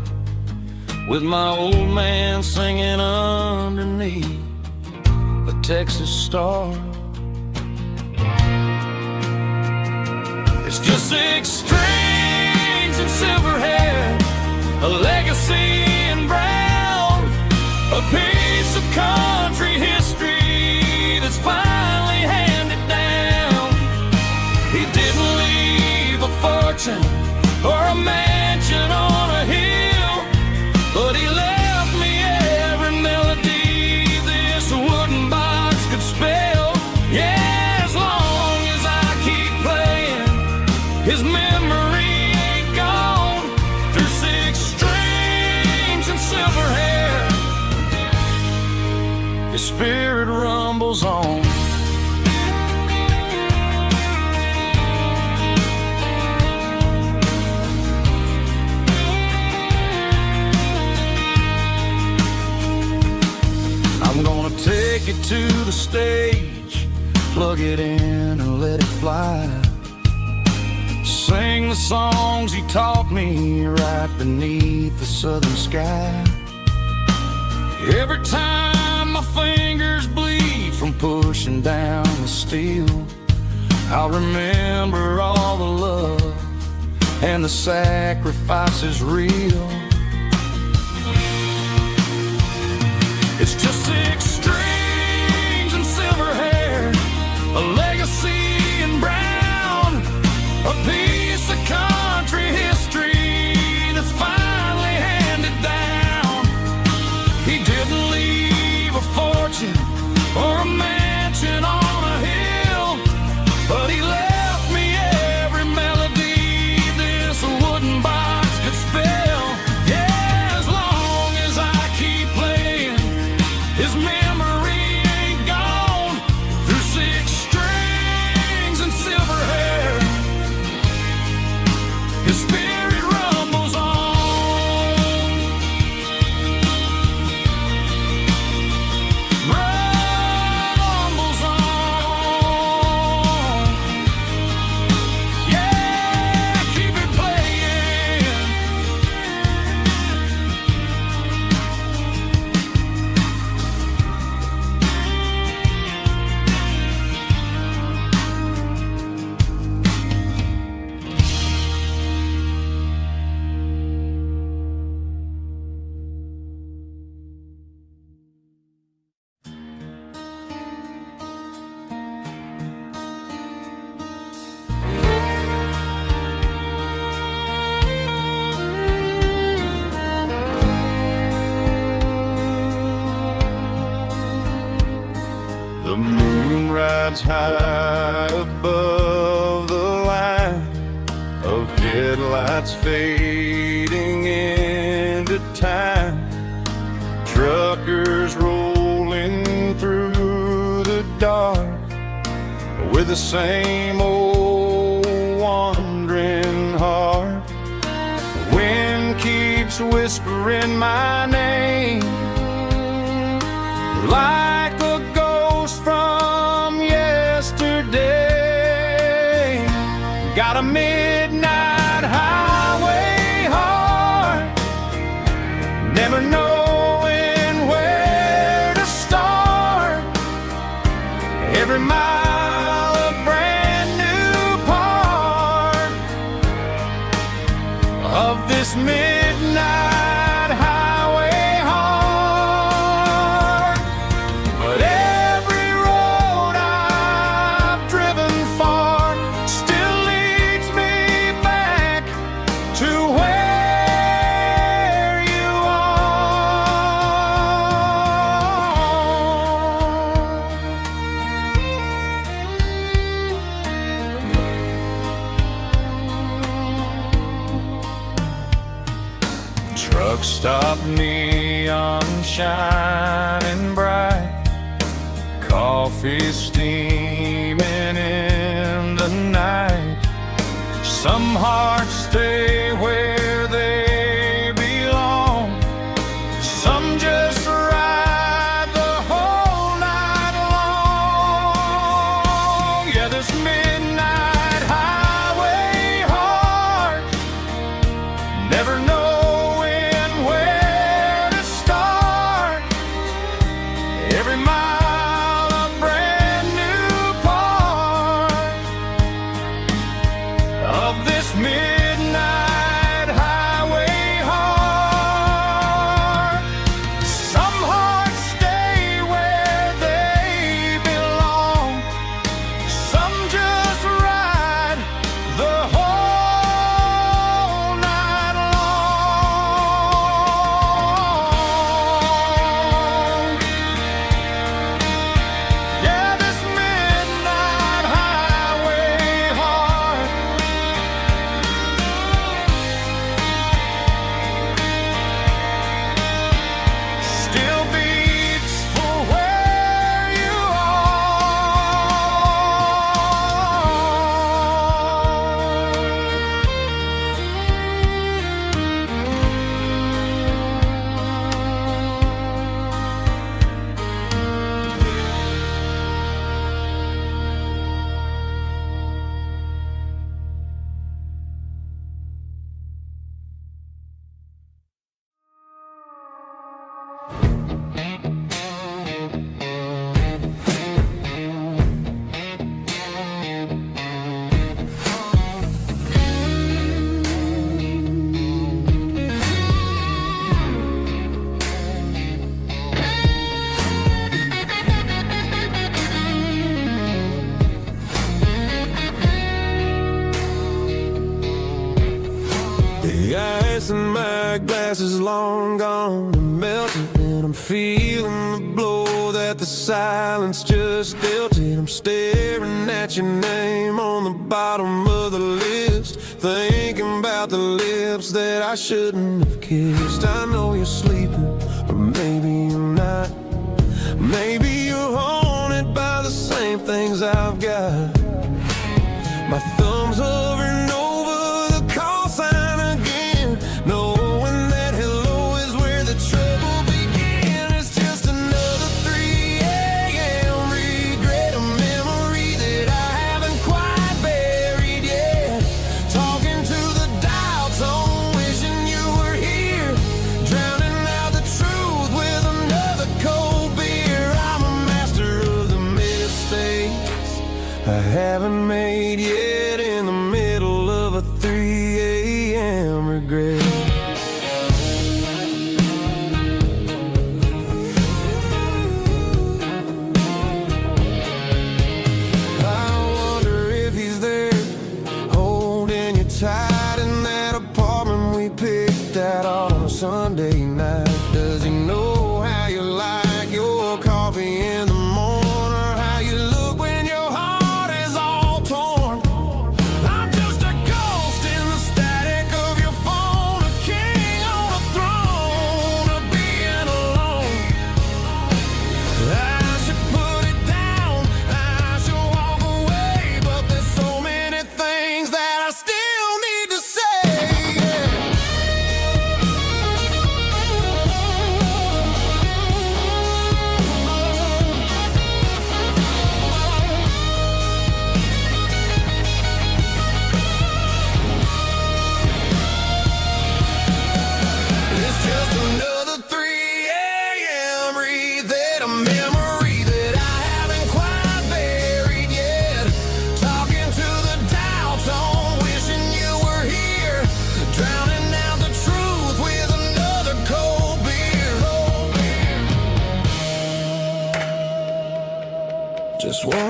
with my old man singing underneath a Texas star. It's just 6 strings and silver hair, a legacy in brown, a piece of country history that's finally handed down. He didn't leave a fortune or a mansion on a hill, but he left me every melody this wooden box could spell. Yeah. His memory ain't gone through 6 strings and silver hair. His spirit rumbles on. I'm gonna take it to the stage, plug it in and let it fly. Sing the songs he taught me right beneath the southern sky. Every time my fingers bleed from pushing down the steel, I'll remember all the love and the sacrifices real. It's just 6 strings and silver hair, a legacy in brown, a piece of country history that's finally handed down. He didn't leave a fortune or a mansion on a hill, but he left me every melody this wooden box could spell. moon rides high above the line of headlights fading into time. Truckers rolling through the dark with the same old wandering heart. The wind keeps whispering my name like a ghost from yesterday. Got a midnight highway heart, never knowing where to start. Every mile a brand new part of this midnight highway heart. But every road I've driven far still leads me back to where you are. Truck stop, neon shining bright, coffee steaming in the night. Some hearts stay where they belong, some just ride the whole night long. Yeah, this midnight highway heart, never knowing where to start. Every mile a brand new part of this midnight highway heart. Some hearts stay where they belong, some just ride the whole night long. Yeah, this midnight highway heart still beats for where you The ice in my glass is long gone and melted, and I'm feeling the blow that the silence just dealt it. I'm staring at your name on the bottom of the list, thinking about the lips that I shouldn't have kissed. I know you're sleeping, but maybe you're not. Maybe you're haunted by the same things I've got. My thumb's hovering over the call sign again, knowing that hello is where the trouble began. It's just another 3 a.m. regret, a memory that I haven't quite buried yet. Talking to the dial tone, wishing you were here, drowning out the truth with another cold beer. I'm a master of the mistakes I haven't made yet, in the middle of a 3 a.m. regret. I wonder if he's there, holding you tight in that apartment we picked out on a Sunday night. Does he know how you like your coffee in the morning, or how you look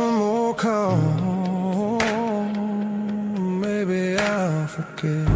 one more call, maybe I'll forget.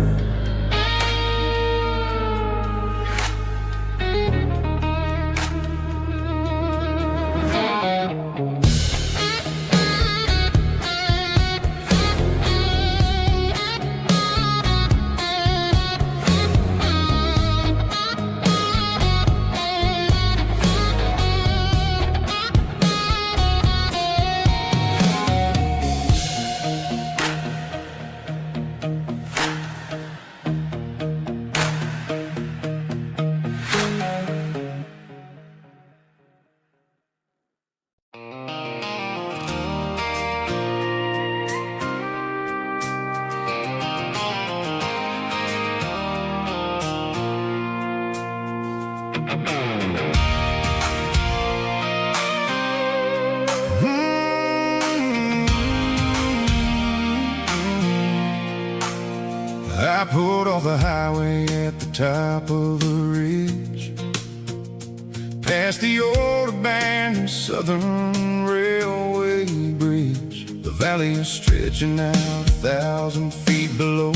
I pulled off the highway at the top of a ridge, past the old abandoned Southern Railway bridge. The valley is stretching out 1,000 feet below,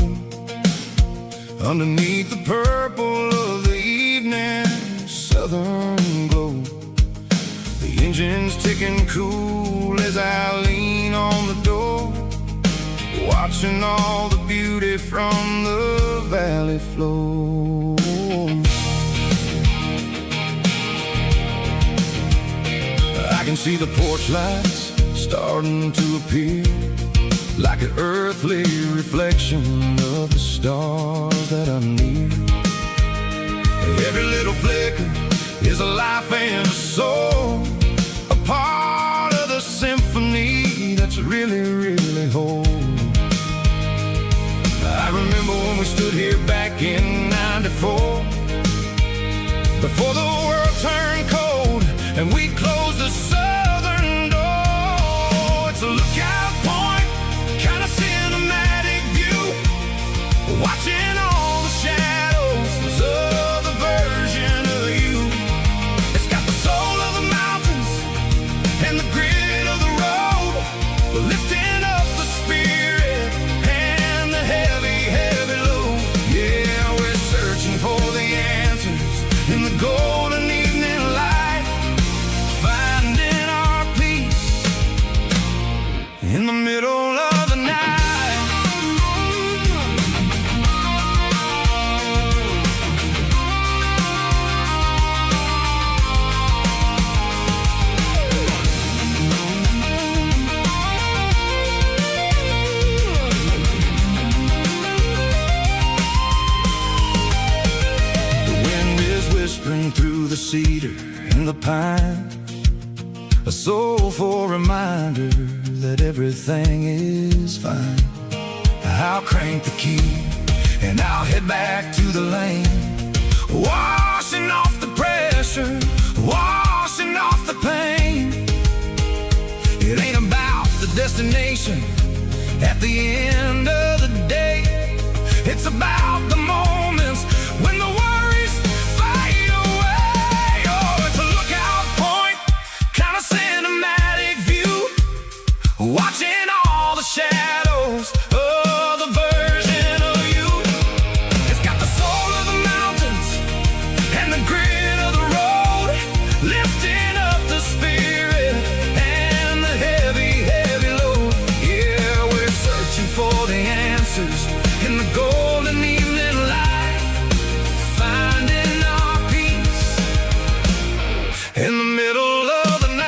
underneath the purple of the evening southern glow. The engine's ticking cool as I lean on the door, watching all the beauty from the valley flow. I can see the porch lights starting to appear, like an earthly reflection of the stars that are near. Every little flicker is a life and a soul, a part of the symphony that's really, really whole. I remember when we stood here back in '94, before the world turned cold and we closed the southern door. It's a lookout point, kind of cinematic view, watching all the shadows of the version of you. It's got the soul of the mountains and the grit of the road, lifting up the spirit and the heavy, heavy load. Yeah, we're searching for the answers in the golden evening light, finding our peace in the middle of the night. Whispering through the cedar and the pine, a soulful reminder that everything is fine. I'll crank the key and I'll head back to the lane, washing off the pressure, washing off the pain. It ain't about the destination at the end of the day, it's about the moments when the worries fade away. Oh, it's a lookout point, kind of cinematic view, watching all the shadows of the version of you. It's got the soul of the mountains and the grit of the road, lifting up the spirit and the heavy, heavy load. Yeah, we're searching for the answers in the golden evening light, finding our peace in the middle of the night.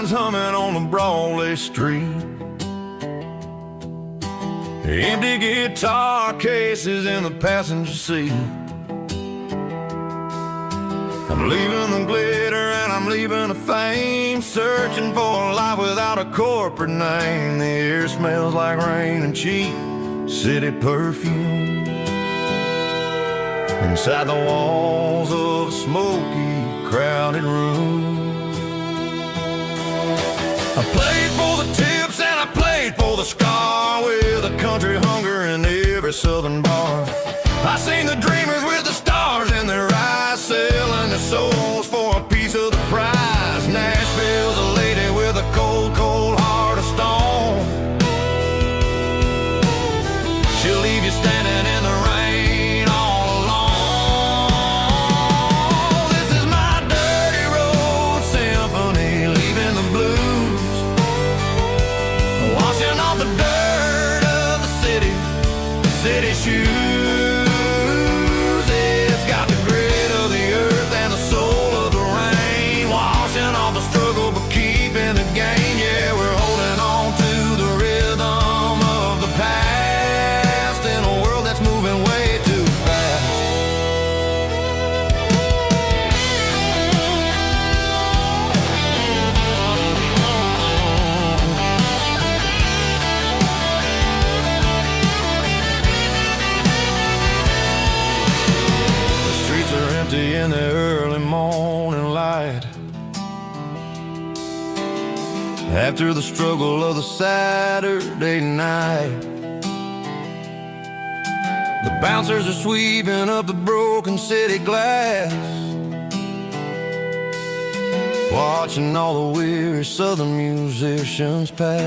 winds humming on the Broadway street. Empty guitar cases in the passenger seat. I'm leaving the glitter and I'm leaving the fame, searching for a life without a corporate name. The air smells like rain and cheap city perfume. Inside the walls of a smoky, crowded room. I played for the tips and I played for the scar, with a country hunger in every southern bar. I seen the dreamers with the stars in their eyes, selling their souls for a piece of the prize. Nashville's a lady with a cold, cold heart of stone. She'll leave you standing in the rain all alone. This is my dirty road symphony, leaving the blues, washing off the dirt of the city shoes. It's got the grit of the earth and the soul of the rain, washing off the struggle but keeping the gain. Yeah, we're holding on to the rhythm of the past in a world that's moving way too fast. The streets are empty in the early morning light, after the struggle of the Saturday night. The bouncers are sweeping up the broken city glass, watching all the weary southern musicians pass.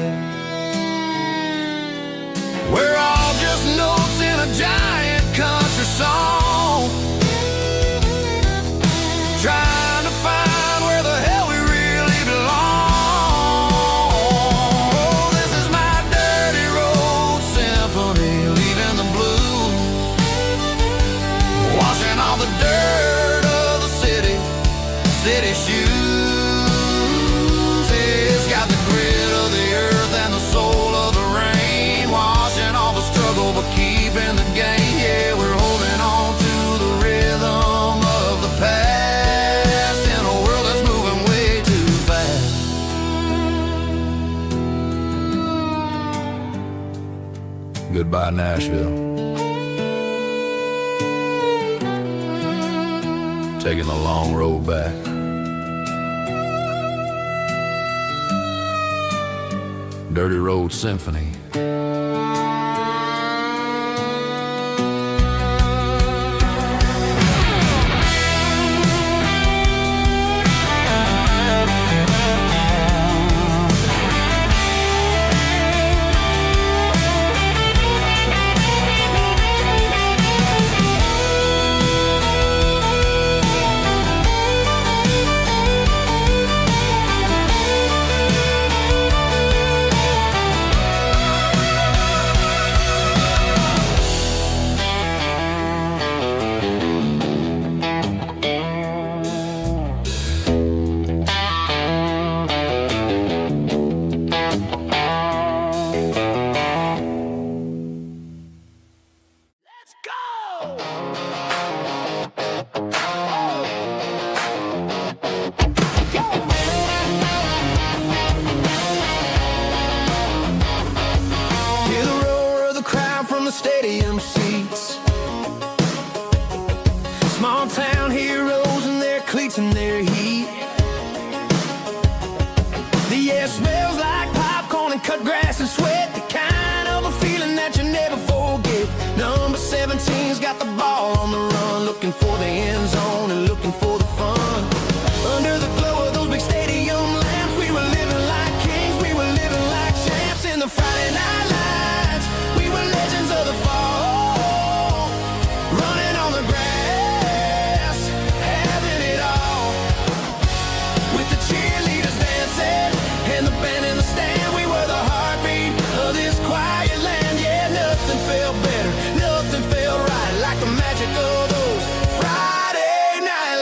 We're all just notes in a giant country song, trying to find where the hell we really belong. Oh, this is my dirty road symphony, leaving the blues, washing all the dirt of the city shoes. It's got the grit of the earth and the soul of the rain, washing all the struggle but keeping the gain. Yeah, we're holding on to the rhythm of the past in a world that's moving way too fast. Goodbye, Nashville. Taking the long road back. Dirty Road Symphony. Stadium seats, small town heroes in their cleats and their heat. The air smells like popcorn and cut grass and sweat, the kind of a feeling that you never forget. Number 17's got the ball on the run, looking for the end zone and looking for the fun. Under the glow of those big stadium lamps, we were living like kings, we were living like champs in the Friday night lights. We were legends of the fall, running on the grass, having it all. With the cheerleaders dancing and the band in the stand, we were the heartbeat of this quiet land. Yeah, nothing felt better, nothing felt right like the magic of those Friday night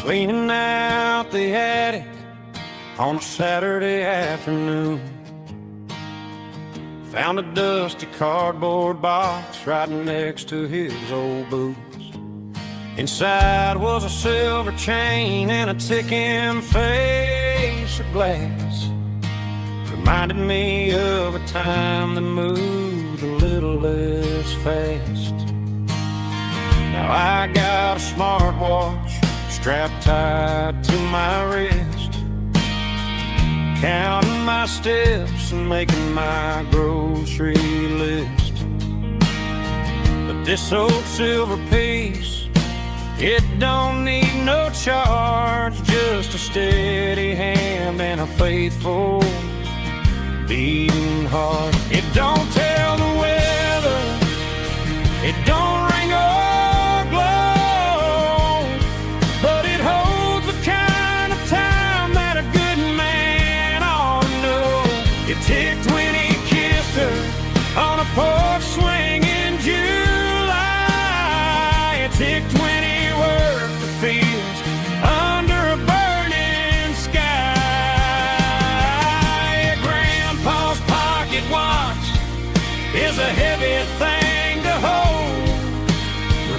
cleaning out the attic on a Saturday afternoon. Found a dusty cardboard box right next to his old boots. Inside was a silver chain and a ticking face of glass. Reminded me of a time that moved a little less fast. Now I got a smartwatch strapped tight to my wrist, counting my steps and making my grocery list. But this old silver piece, it don't need no charge, just a steady hand and a faithful beating heart. It don't tell the weather, it don't ring or glow, but it holds the kind of time that a good man ought to know. It ticked when he kissed her on a porch swing in July. It ticked when he worked the fields under a burning sky. Grandpa's pocket watch is a heavy thing to hold,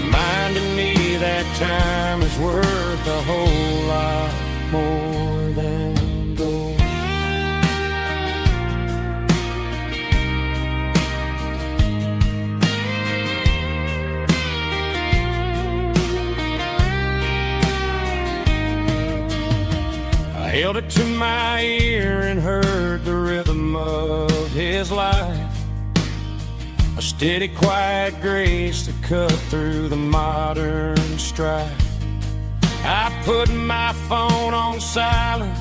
reminding me that time is worth a whole lot more than gold. I held it to my ear and heard the rhythm of his life, a steady, quiet grace that cut through the modern strife. I put my phone on silent,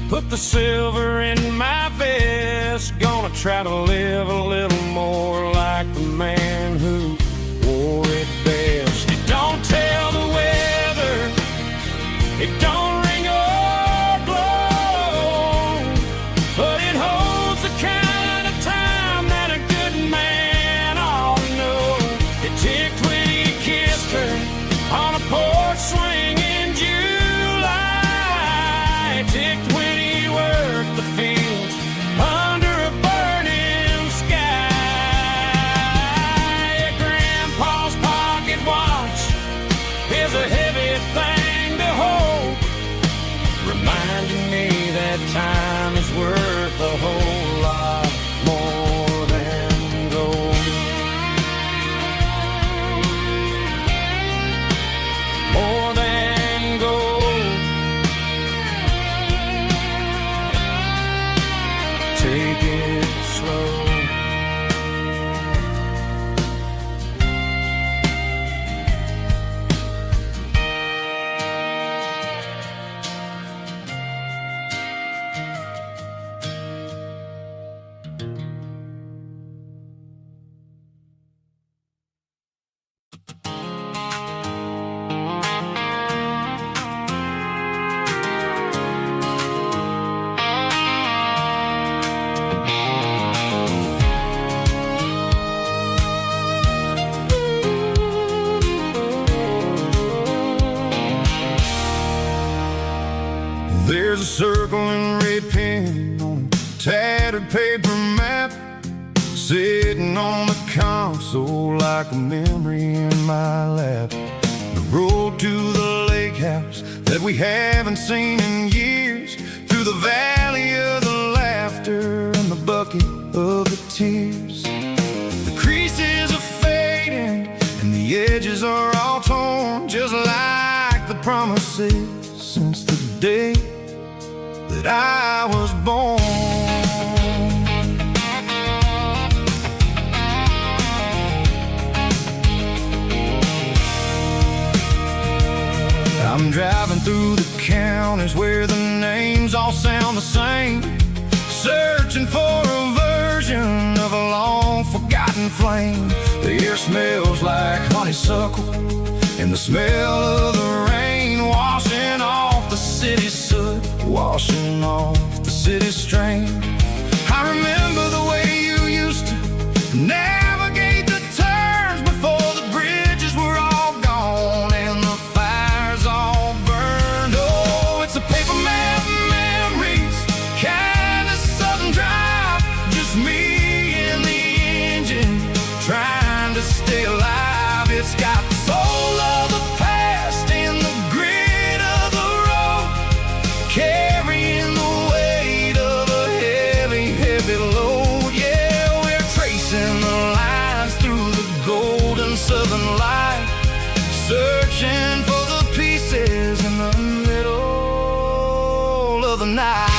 put the silver in my vest. Gonna try to live a little more like the man who wore it best. It don't tell the weather, it don't ring or blow, but it holds the kind of time that a good man ought to know. It ticked when he kissed her on a porch swing in July. It ticked when he worked the fields under a burning sky. Grandpa's pocket watch is a heavy thing to hold, reminding me that time is worth a whole lot more than gold. More than gold. Take it slow. There's a circle and red pen on a tattered paper map, sitting on the console like a memory in my lap. The road to the lake house that we haven't seen in years, through the valley of the laughter and the bucket of the tears. The creases are fading and the edges are all torn, just like the promises since the day that I was born. I'm driving through the counties where the names all sound the same, searching for a version of a long forgotten flame. The air smells like honeysuckle and the smell of the rain washing off the city soot, washing off the city strain. I remember the way you used to navigate the turns before the bridges were all gone and the fires all burned of the night.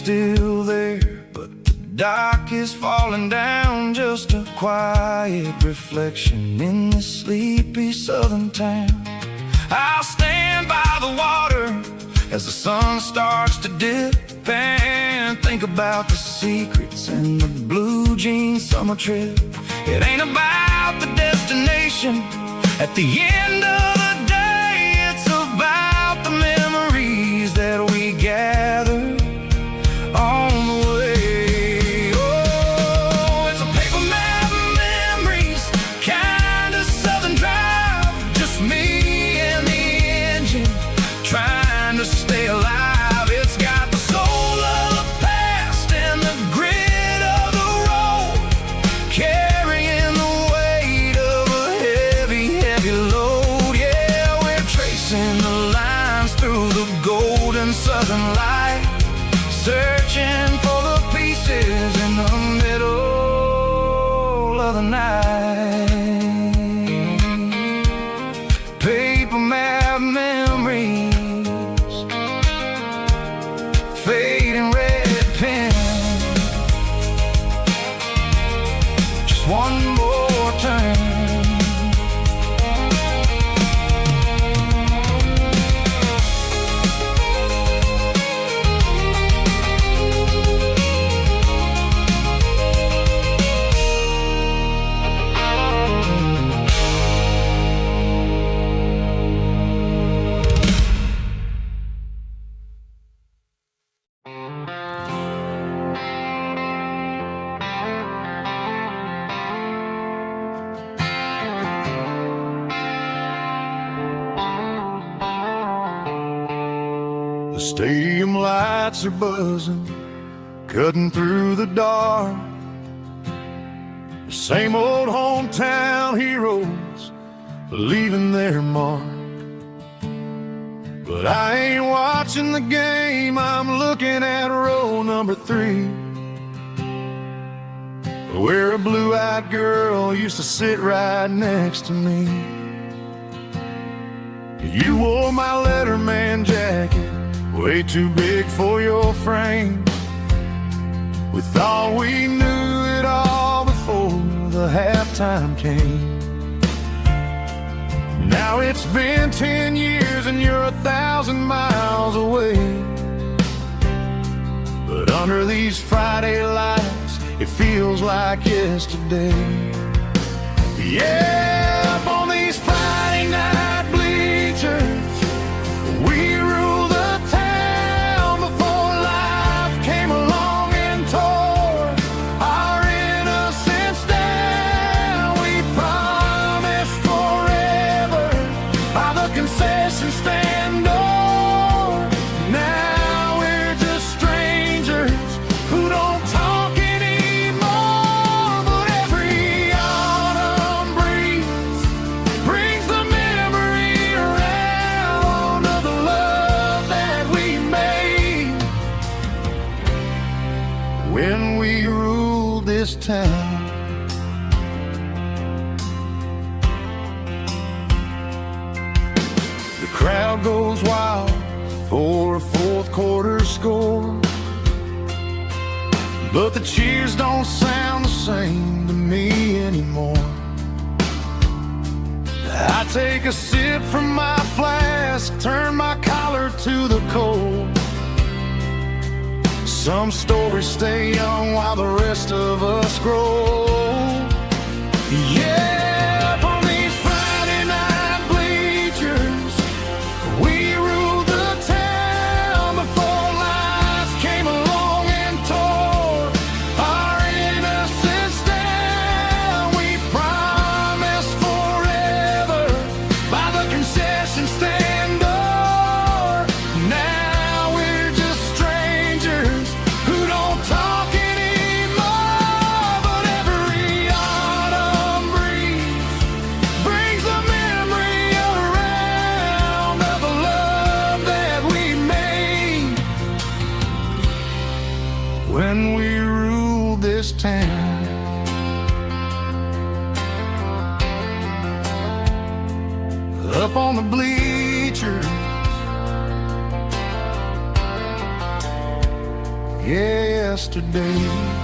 Still there, but the dock is falling down, just a quiet reflection in this sleepy southern town. I'll stand by the water as the sun starts to dip and think about the secrets and the blue jean summer trip. It ain't about the destination at the end of the day, it's about the memories that we gather on the way. Oh, it's a paper map of memories, kind of southern drive, just me and the engine trying to stay alive. It's got the soul of the past and the grit of the road, carrying the weight of a heavy, heavy load. Yeah, we're tracing the lines through the golden southern light, searching for the pieces in the middle of the night. Paper map memories, fading red pen, just one more turn. The stadium lights are buzzing, cutting through the dark. The same old hometown heroes leaving their mark. But I ain't watching the game, I'm looking at row number 3, where a blue-eyed girl used to sit right next to me. You wore my Letterman jacket, way too big for your frame. We thought we knew it all before the halftime came. Now it's been 10 years and you're 1,000 miles away. But under these Friday lights, it feels like yesterday. Yeah, up on these Friday night bleachers, we rule the town before life came along and tore our innocence down. We promised forever by the concession stand door. Now we're just strangers who don't talk anymore. But every autumn breeze brings the memory around of the love that we made when we ruled this town. The crowd goes wild for a fourth quarter score, but the cheers don't sound the same to me anymore. I take a sip from my flask, turn my collar to the cold. Some stories stay young while the rest of us grow. Yeah, up on these Friday night bleachers, we ruled the town before life came along and tore our innocence down. We promised forever by the concession stand door. Now we're just strangers who don't talk anymore. But every up on the bleachers. Yesterday,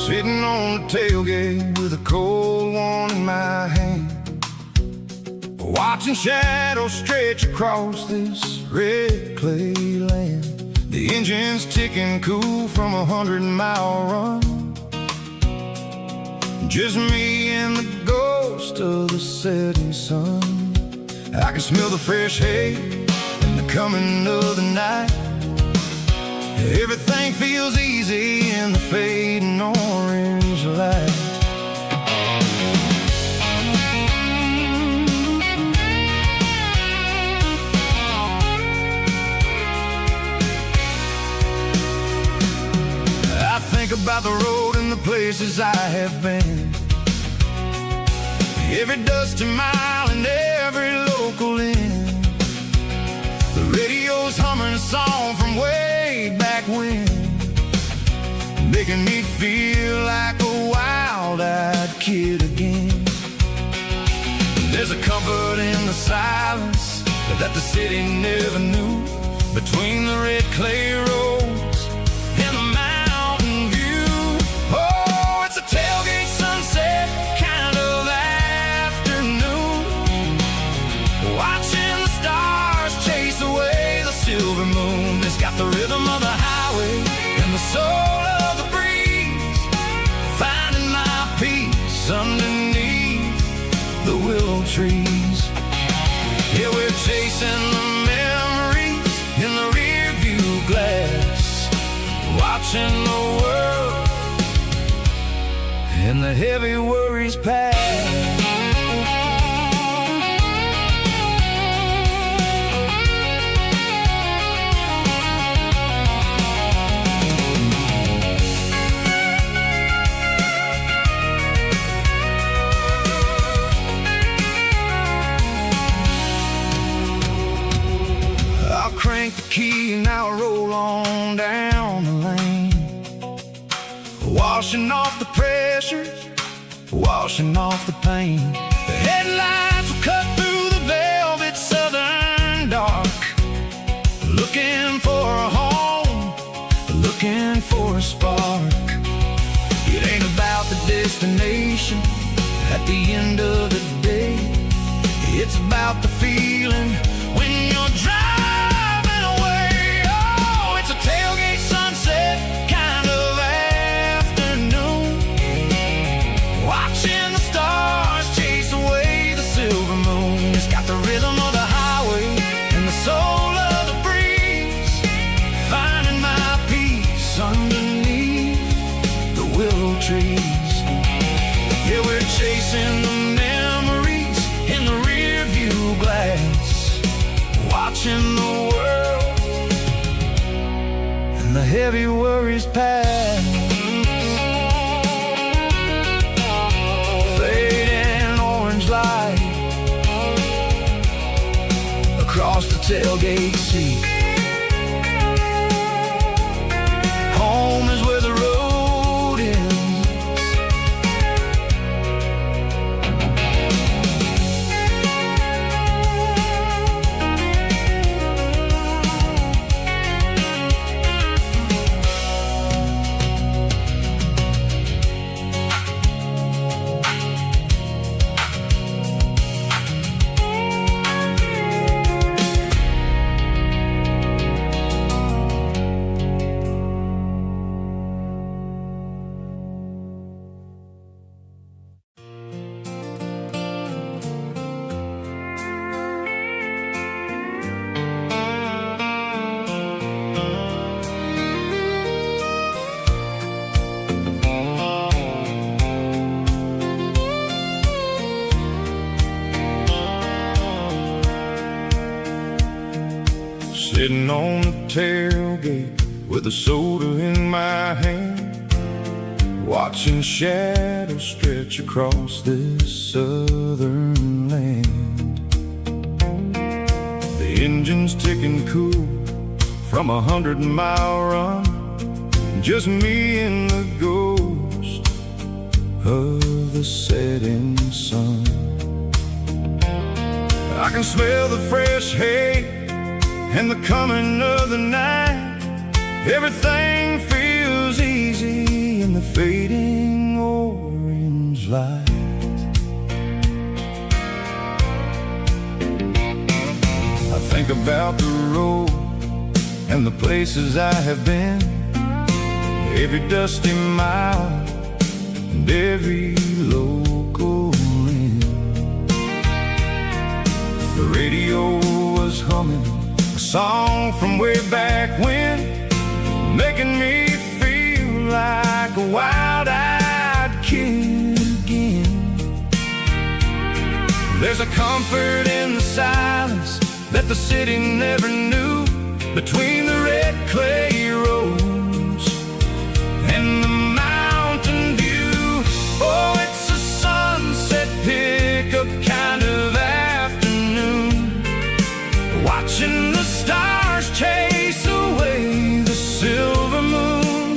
sitting on the tailgate with a cold one in my hand, watching shadows stretch across this red clay land. The engine's ticking cool from a 100-mile run. Just me and the ghost of the setting sun. I can smell the fresh hay and the coming of the night. Everything feels easy in the fading orange light. I think about the road and the places I have been, every dusty mile and every local inn. The radio's humming a song from way back when, making me feel like a wild-eyed kid again. There's a comfort in the silence that the city never knew, between the red clay roads and the mountain view. Oh, it's a tailgate sunset kind of afternoon, watching the stars chase away the silver moon. It's got the rhythm of the highway and the soul of the breeze, finding my peace underneath the willow trees. Yeah, we're chasing the memories in the rear view glass, watching the world and the heavy worries pass. Crank the key and I'll roll on down the lane, washing off the pressure, washing off the pain. The headlights will cut through the velvet southern dark, looking for a home, looking for a spark. It ain't about the destination at the end of the day, it's about the feeling when you're driving. Tailgate sunset kind of afternoon, watching the stars chase away the silver moon. It's got the rhythm of the highway and the soul of the breeze, finding my peace underneath the willow trees. Yeah, we're chasing the memories in the rear view glass, watching the world and the heavy worries pass. Fading orange light across the tailgate seat. Home is where the road ends. Sitting on the tailgate with a soda in my hand, watching shadows stretch across this southern land. The engine's ticking cool from 100-mile run, just me and the ghost of the setting sun. I can smell the fresh hay and the coming of the night. Everything feels easy in the fading orange light. I think about the road and the places I have been, every dusty mile and every local inn. The radio was humming a song from way back when, making me feel like a wild-eyed kid again. There's a comfort in the silence that the city never knew, between the red clay roads and the mountain view. Oh, it's a sunset pickup kind of afternoon, watching the stars chase away the silver moon.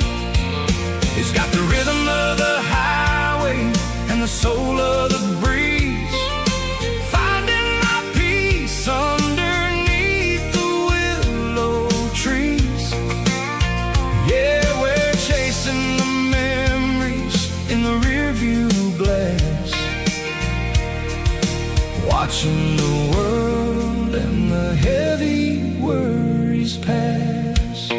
It's got the rhythm of the highway and the soul of the breeze, finding my peace underneath the willow trees. Yeah, we're chasing the memories in the rearview glass, watching the world and the heavy worries pass.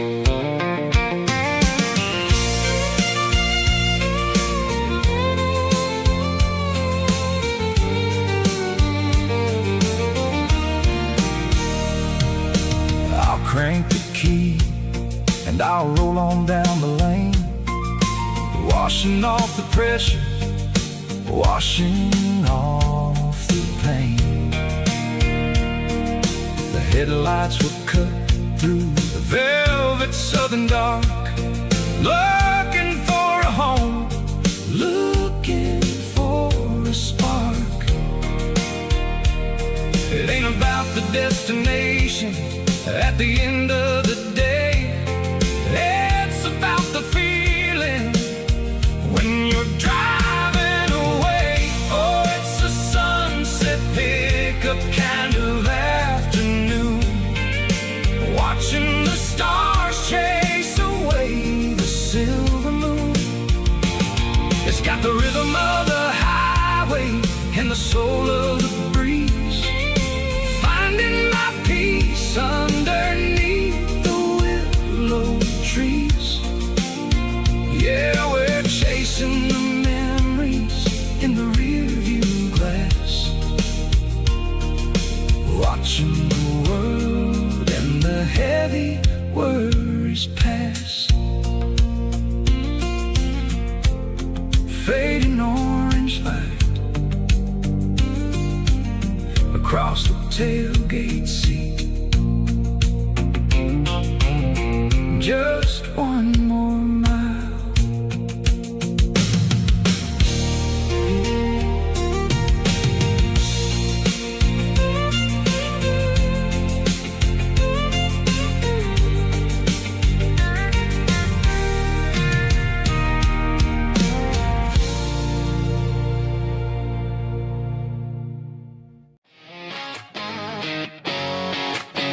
I'll crank the key and I'll roll on down the lane, washing off the pressure, washing off the pain. The headlights will cut through the velvet southern dark, looking for a home, looking for a spark. It ain't about the destination at the end of the day, it's about the feeling when you're driving away. Oh, it's a sunset pickup kind of afternoon, watching the stars chase away the silver moon. It's got the rhythm of the highway and the soul of the breeze, finding my peace underneath the willow trees. Yeah, we're chasing the memories in the rearview glass, watching the world and the heavy worries pass. Fading orange light across the tailgate seat. Just one more mile.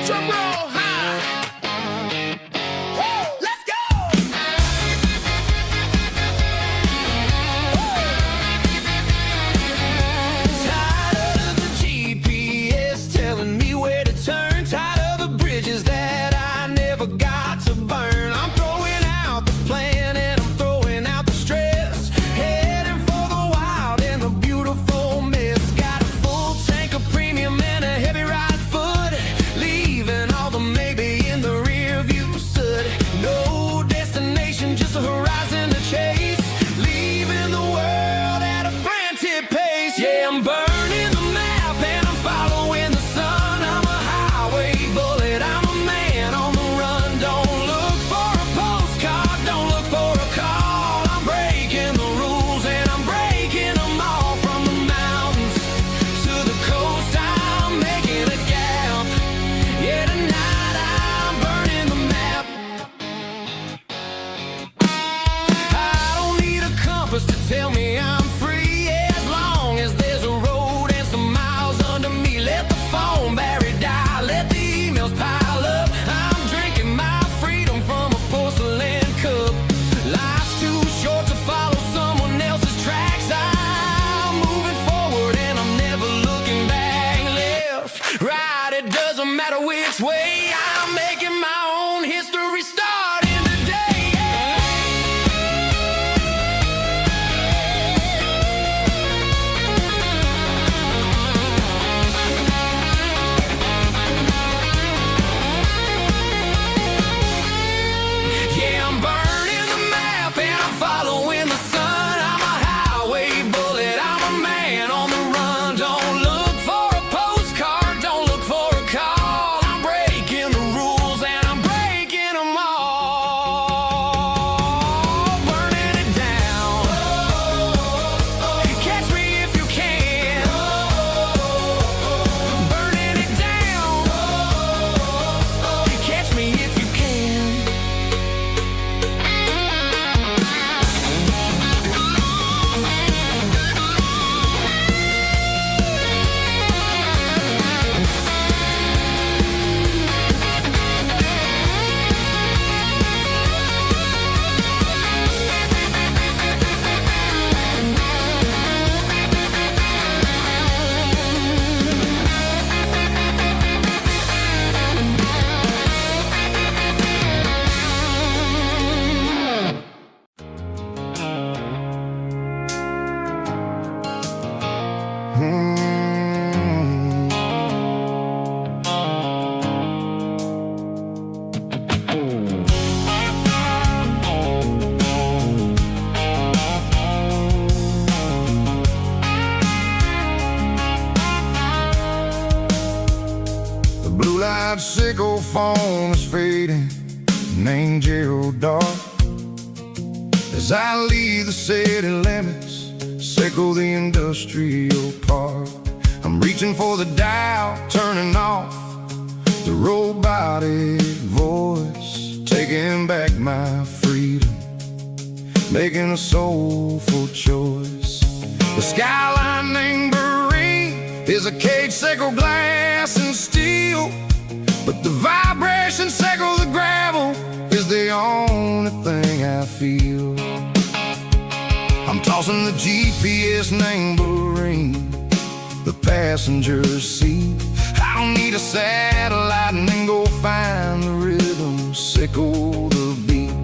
Drum roll high. Woo, let's go. Tired of the GPS telling me where to turn, tired of the bridges that I never got to burn. I'm throwing out the plan and I'm throwing out the stress, heading for the wild and the beautiful mess. Got a full tank of premium and a heavy right foot, leaving next way. I'm making my own history starting today. Yeah, I'm burning the map and I'm following the sun. I'm a highway bullet, I'm a man on the run. Don't look for a postcard, don't look for a call. I'm breaking the rules and I'm breaking them all. Burning it down. Catch me if you can. Burning it down. Catch me if you can. The blue-light sickle phone is fading, name Geralkyo. As I leave the city limits, sickle the industrial park. I'm reaching for the dial, turning off the robotic voice, taking back my freedom, making a soulful choice. The skyline named Bryan is a cage sickle, glass and steel, but the vibration sickle, the gravel, is the only thing I feel. I'm tossing the GPS named Bryan, the passenger seat. I don't need a satellite and then go find the rhythm, sickle the beat.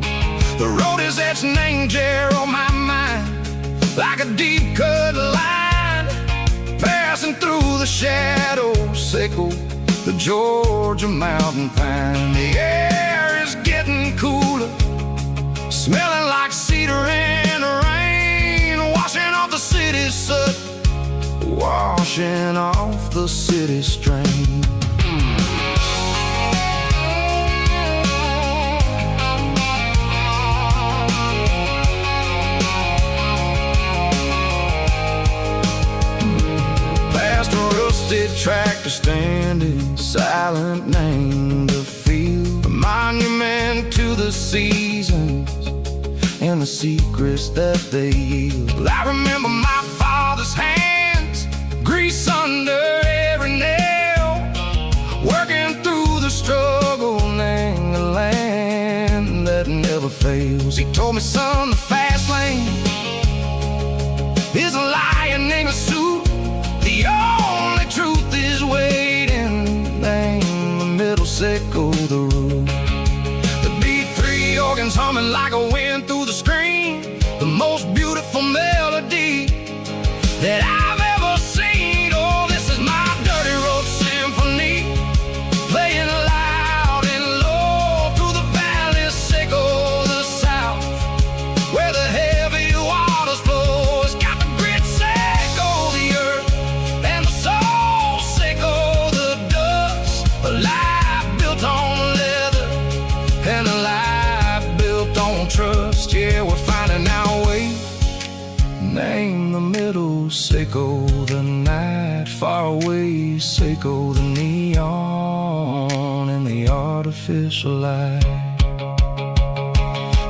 The road is etched named Gerald on my mind, like a deep cut line, passing through the shadows, sickle the Georgia mountain pine. The air is getting cooler, smelling like cedar and rain, washing off the city soot, washing off the city strain. Past a rusted tractor standing silent, named the field, a monument to the seasons and the secrets that they yield. I remember my father's hands, grease under every nail, working through the struggle, named the land that never fails. He told me, son, the fast lane is a lion in a suit. The only truth is waiting, name the middle, sickle the root. The B3 organs humming like a wind through the screen, the most beautiful melody that I've ever seen. Oh, this is my dirty road symphony, playing loud and low through the valley, sickle the south, where the heavy waters flow. It's got the grit, sickle the earth, and the soul, sickle the dust. A life built on leather and a life built on trust. Yeah, we're finding our way, name the middle, sickle the night, far away, sickle the neon and the artificial light.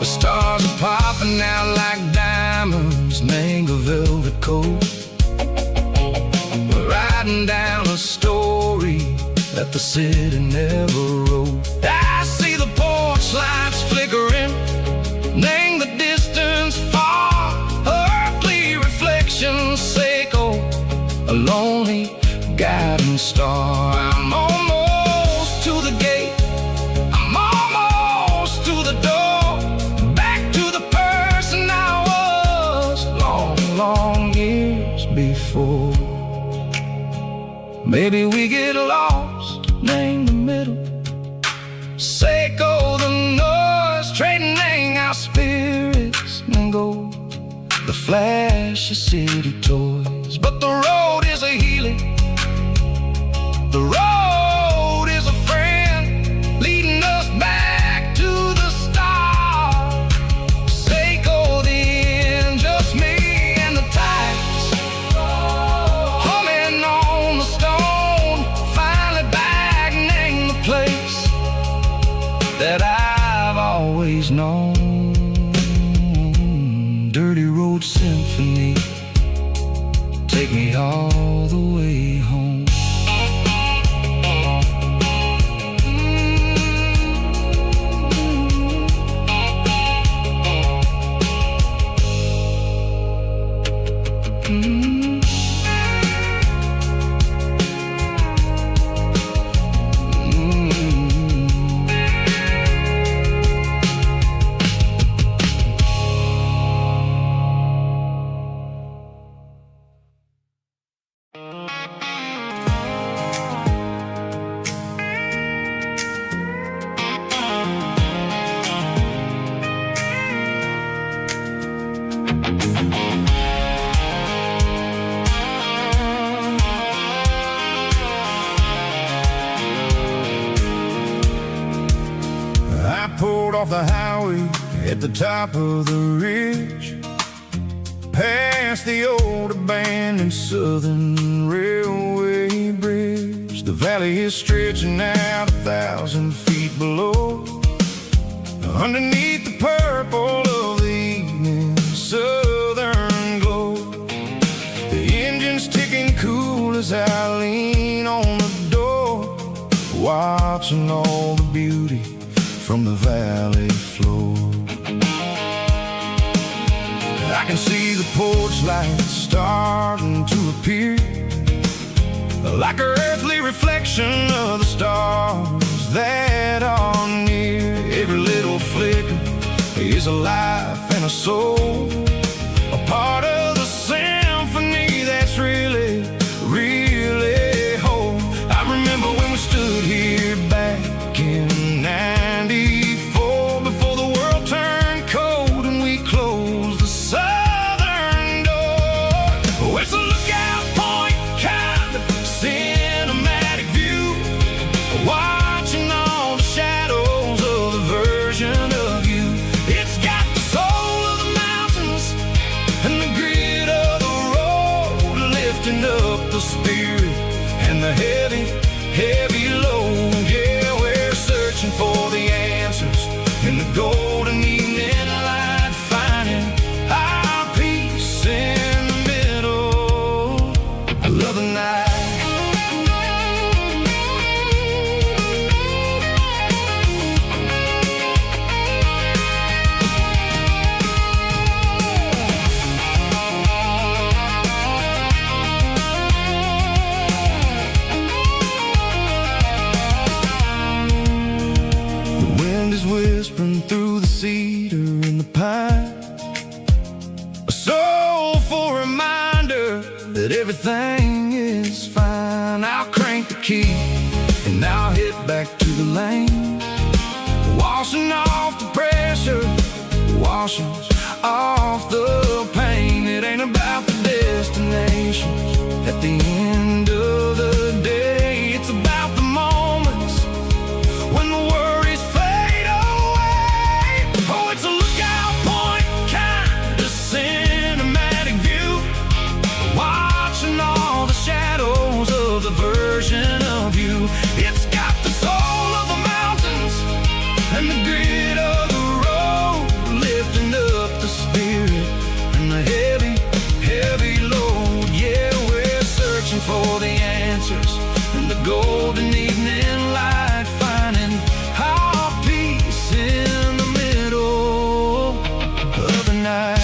The stars are popping out like diamonds, mango velvet coat. We're riding down a story that the city never wrote. I see the porch lights flickering, name the distance far, earthly reflections, sickle a lonely guiding star. I'm almost to the Maybe we get lost, name the middle. Seiko the noise, trading our spirits and gold. The flash of city toys, but the road is a healing. The road is a friend, leading us back to the start. Seiko the end, just me and the tides, humming on the stone. Finally back, name the place that I've always known. Dirty Road Symphony, take me all the way home. Pulled off the highway at the top of the ridge, past the old abandoned Southern Railway bridge. The valley is stretching out 1,000 feet below, underneath the purple of the evening southern glow. The engine's ticking cool as I lean on the door, watching all the beauty from the valley floor. I can see the porch lights starting to appear, like an earthly reflection of the stars that are near. Every little flicker is a life and a soul, a part of the symphony that's really, really whole. I remember when we stood here back in '94, before the world turned cold and we closed the southern door. Oh, it's a lookout point, kind of cinematic view, watching all the shadows of the version of you. It's got the soul of the mountains and the grit of the road, lifting up the spirit and the heavy, heavy load. Yeah, we're searching for the answers in the golden evening light, finding our peace in the middle of the night. The wind is whispering through the cedar and the pine, a soulful reminder that everything is fine. I'll crank the key and I'll head back to the lane, washing off the pressure, washing off the pain. It ain't about the destinations at the end of the day, it's about the moments when the worries fade away. Oh, it's a lookout point, kind of cinematic view, watching all the shadows of the version of you. It's got the soul of the mountains and the grit of the road, lifting up the spirit and the heavy, heavy load. Yeah, we're searching for the answers in the golden evening light, finding our peace in the middle of the night.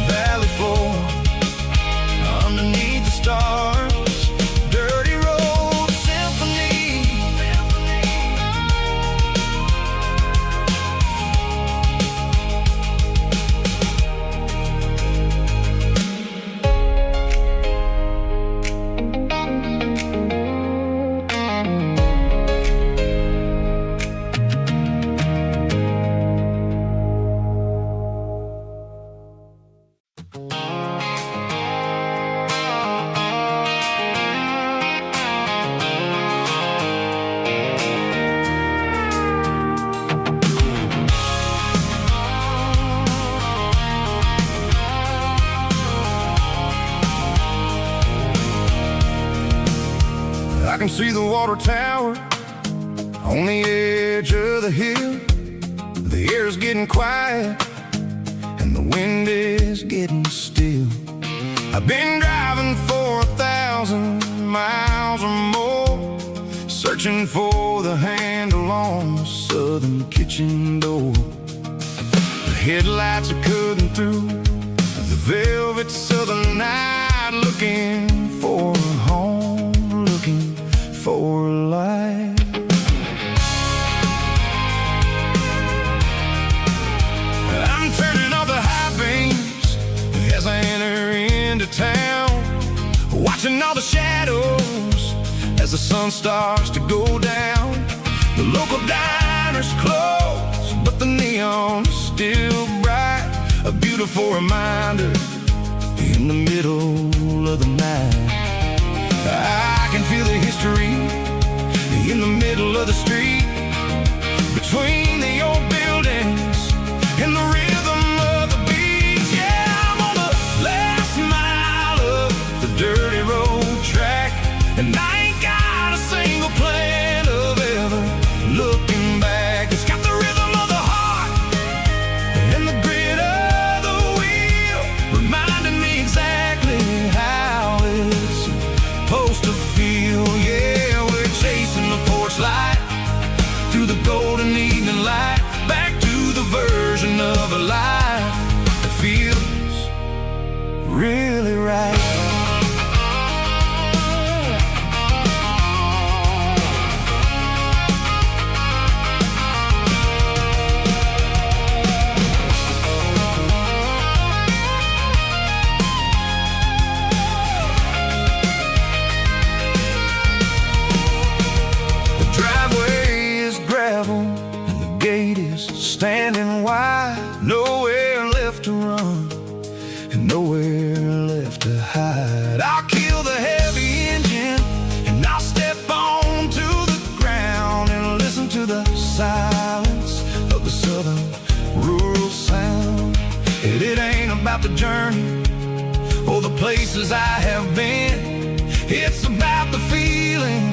Valley floor, underneath the stars, dirty road symphony. I can see the water tower on the edge of the hill. The air's getting quiet and the wind is getting still. I've been driving for 1,000 miles or more, searching for the handle on the southern kitchen door. The headlights are cutting through the velvet southern night, looking for a home, looking for a life. I'm turning off the high beams as I enter into town, watching all the shadows as the sun starts to go down. The local diner's closed, but the neon's still bright, a beautiful reminder in the middle of the night. I can feel the history in the middle of the street, between the old buildings and the rhythm of the beats. Yeah, I'm on the last mile of the dirty road track, and I ain't got a single plan of ever looking back. It's got the rhythm of the heart and the grit of the wheel, reminding me exactly how it's supposed to feel. Yeah, we're chasing the porch light through the golden evening light, back to the version of a life that feels really right. Standing wide, nowhere left to run and nowhere left to hide. I'll kill the heavy engine and I'll step onto the ground and listen to the silence of the southern rural sound. It ain't about the journey or the places I have been, it's about the feeling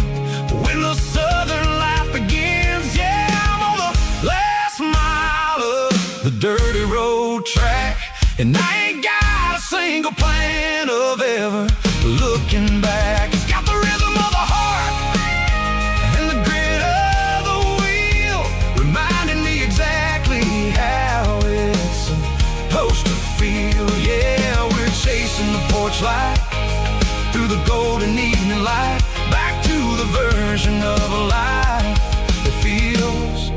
when the southern life begins. Yeah, I'm on the last mile of the dirty road track, and I ain't got a single plan of ever looking back. It's got the rhythm of the heart and the grit of the wheel, reminding me exactly how it's supposed to feel. Yeah, we're chasing the porch light through the golden evening light, back to the version of a life that feels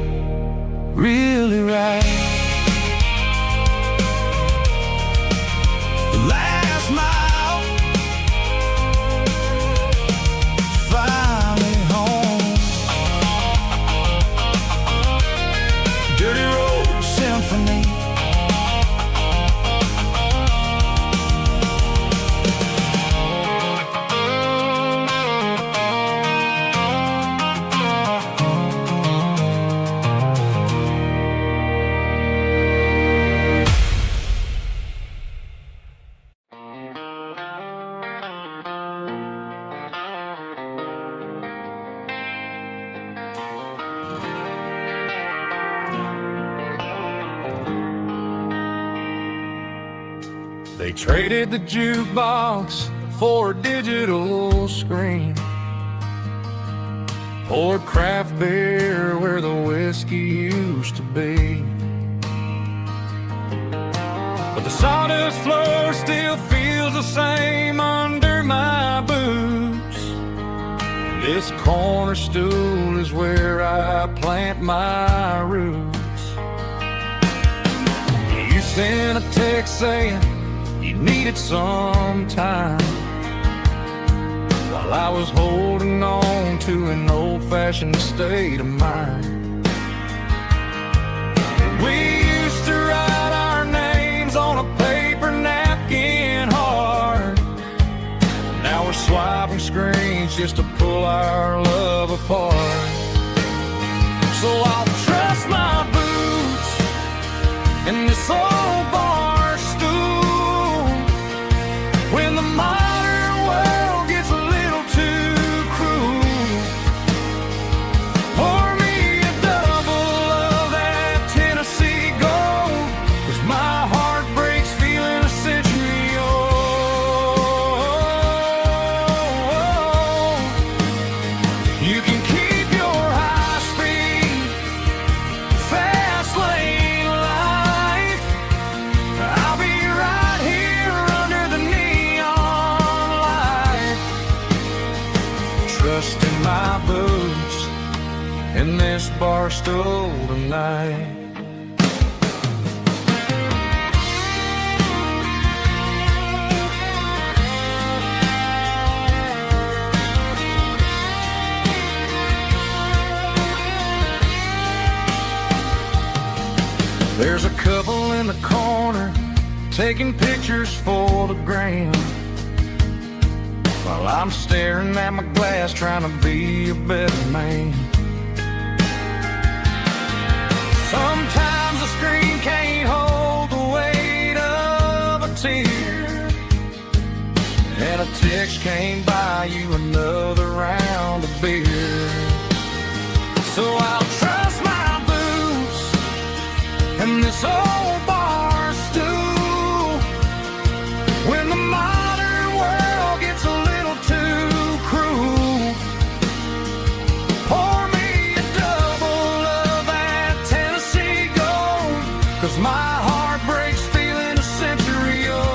really right. Last mile, finally home. Dirty road symphony. They traded the jukebox for a digital screen, poured craft beer where the whiskey used to be. But the sawdust floor still feels the same under my boots. This corner stool is where I plant my roots. You sent a text saying you needed some time, while I was holding on to an old-fashioned state of mind. We used to write our names on a paper napkin hard. Now we're swiping screens just to pull our love apart. So I'll trust my boots and this old bar stool when the modern world gets a little too cruel. this bar stool tonight. There's a couple in the corner taking pictures for the gram, while I'm staring at my glass trying to be a better man. Sometimes the screen can't hold the weight of a tear, and a text can't buy you another round of beer. So I'll trust my boots and this old bar stool when the modern world gets a little too cruel. Pour me a double of that Tennessee Gold, 'cause my heart breaks feeling a century old.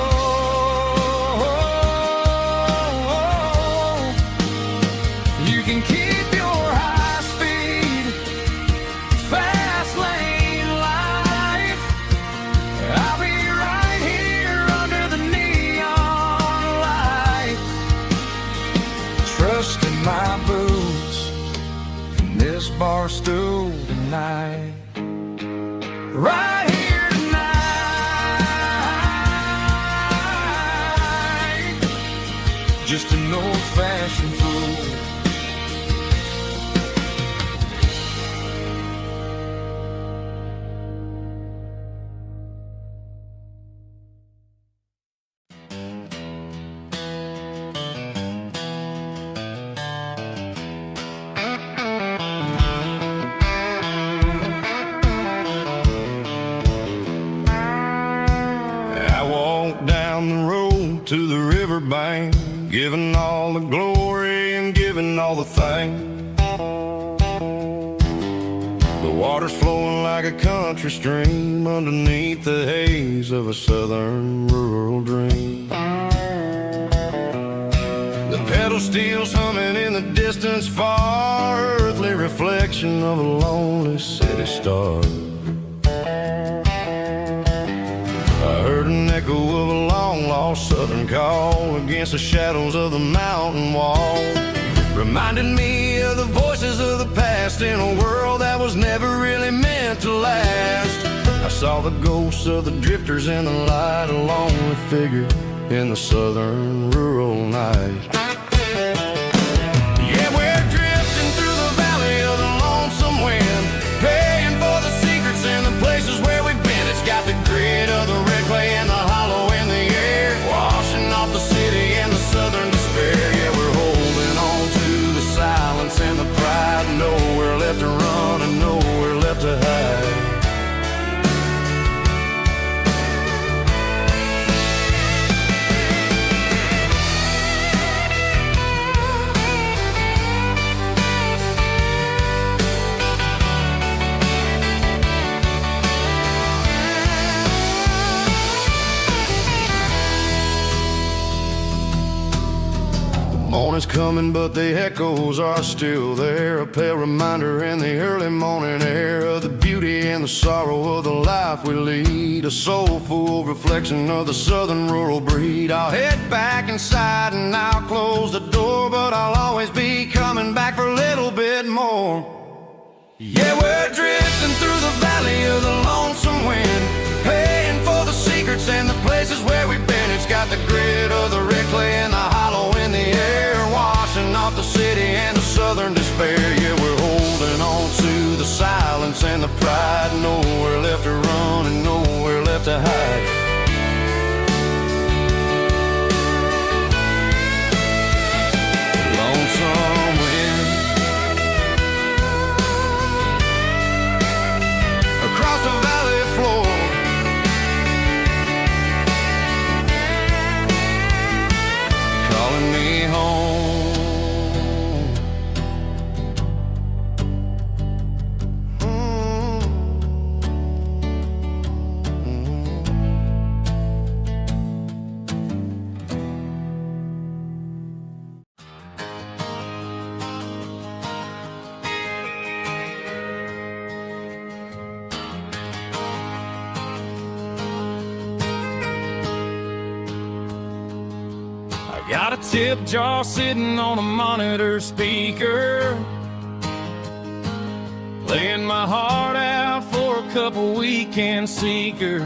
You can keep your high speed, fast lane life. I'll be right here under the neon light, trusting my boots in this bar stool tonight. Right here tonight, just an old-fashioned fool. I walked down the road to the riverbank, giving all the glory and giving all the thanks. The water's flowing like a country stream underneath the haze of a southern rural dream. The pedal steel's humming in the distance far, earthly reflection of a lonely city star. I heard an echo of a long-lost southern call against the shadows of the mountain wall, reminding me of the voices of the past in a world that was never really meant to last. I saw the ghosts of the drifters in the light, a lonely figure in the southern rural night. Yeah, we're drifting through the valley of the lonesome wind, paying for the secrets and the places where we've been. It's got the grit of the red clay and the hollow in the air, washing off the city and the southern despair. Yeah, we're holding on to the silence and the pride, nowhere left to run and nowhere left to hide. Morning's coming, but the echoes are still there, a pale reminder in the early morning air of the beauty and the sorrow of the life we lead, a soulful reflection of the southern rural breed. I'll head back inside and I'll close the door, but I'll always be coming back for a little bit more. Yeah, we're drifting through the valley of the lonesome wind, paying for the secrets and the places where we've been. It's got the grit of the red clay and the hollow in the air, washing off the city and the southern despair. Yeah, we're holding on to the silence and the pride, nowhere left to run and nowhere left to hide. Lonesome wind across the valley floor, Got a tip jar sitting on a monitor speaker, laying my heart out for a couple weekend seekers.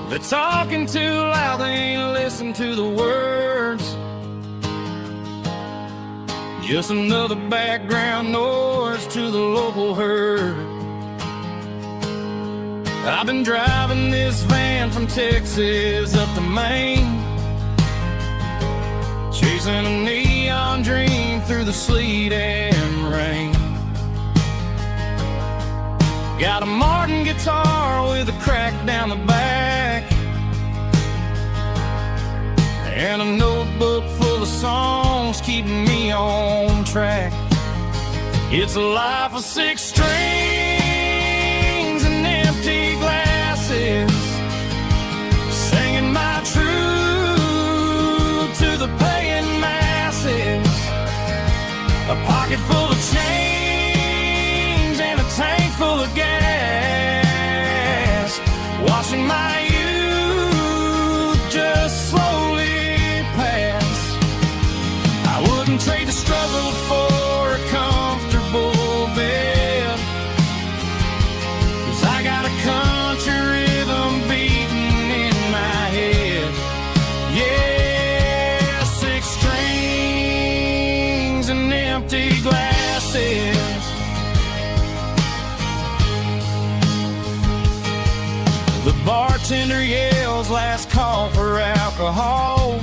They're talking too loud, they ain't listen to the words. Just another background noise to the local herd. I've been driving this van from Texas up to Maine, chasing a neon dream through the sleet and rain. Got a Martin guitar with a crack down the back, and a notebook full of songs keeping me on track. It's a life of 6 strings and empty glasses, singing my truth to the paying masses. A pocket full of change and a tank full of gas, watching my youth just slowly pass. I wouldn't trade the struggle for a comfortable bed, 'cause I got a country rhythm beating in my head. Yeah, 6 strings and empty glasses. The bartender yells last call for alcohol.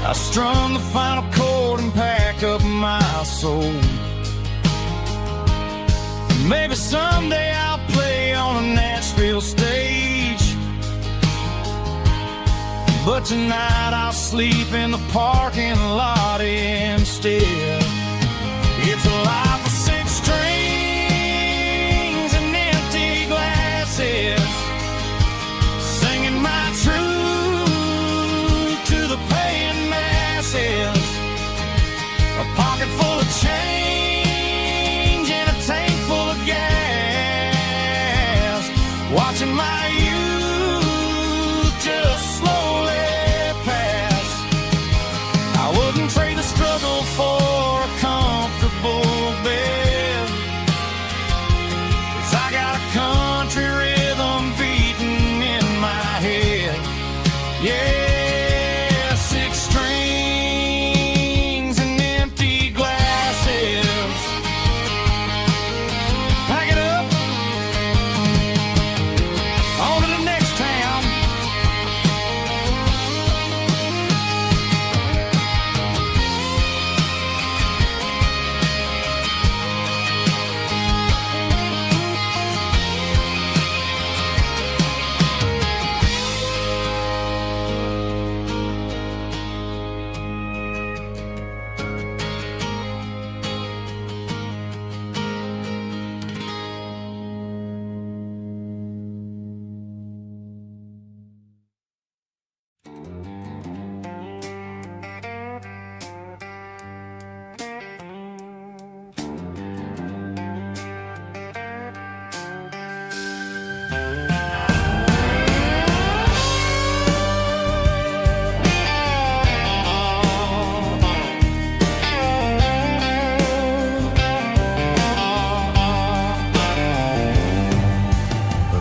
I strum the final chord and pack up my soul. Maybe someday I'll play on a Nashville stage, but tonight I'll sleep in the parking lot instead. It's a life of 6 strings and empty glasses, singing my truth to the paying masses. A pocket full of change and a tank full of gas, watching my youth just slowly pass. I wouldn't trade the struggle for a comfortable bed, 'cause I got a country rhythm beating in my head. Yeah, 6 strings and empty glasses. Pack it up, on to the next town.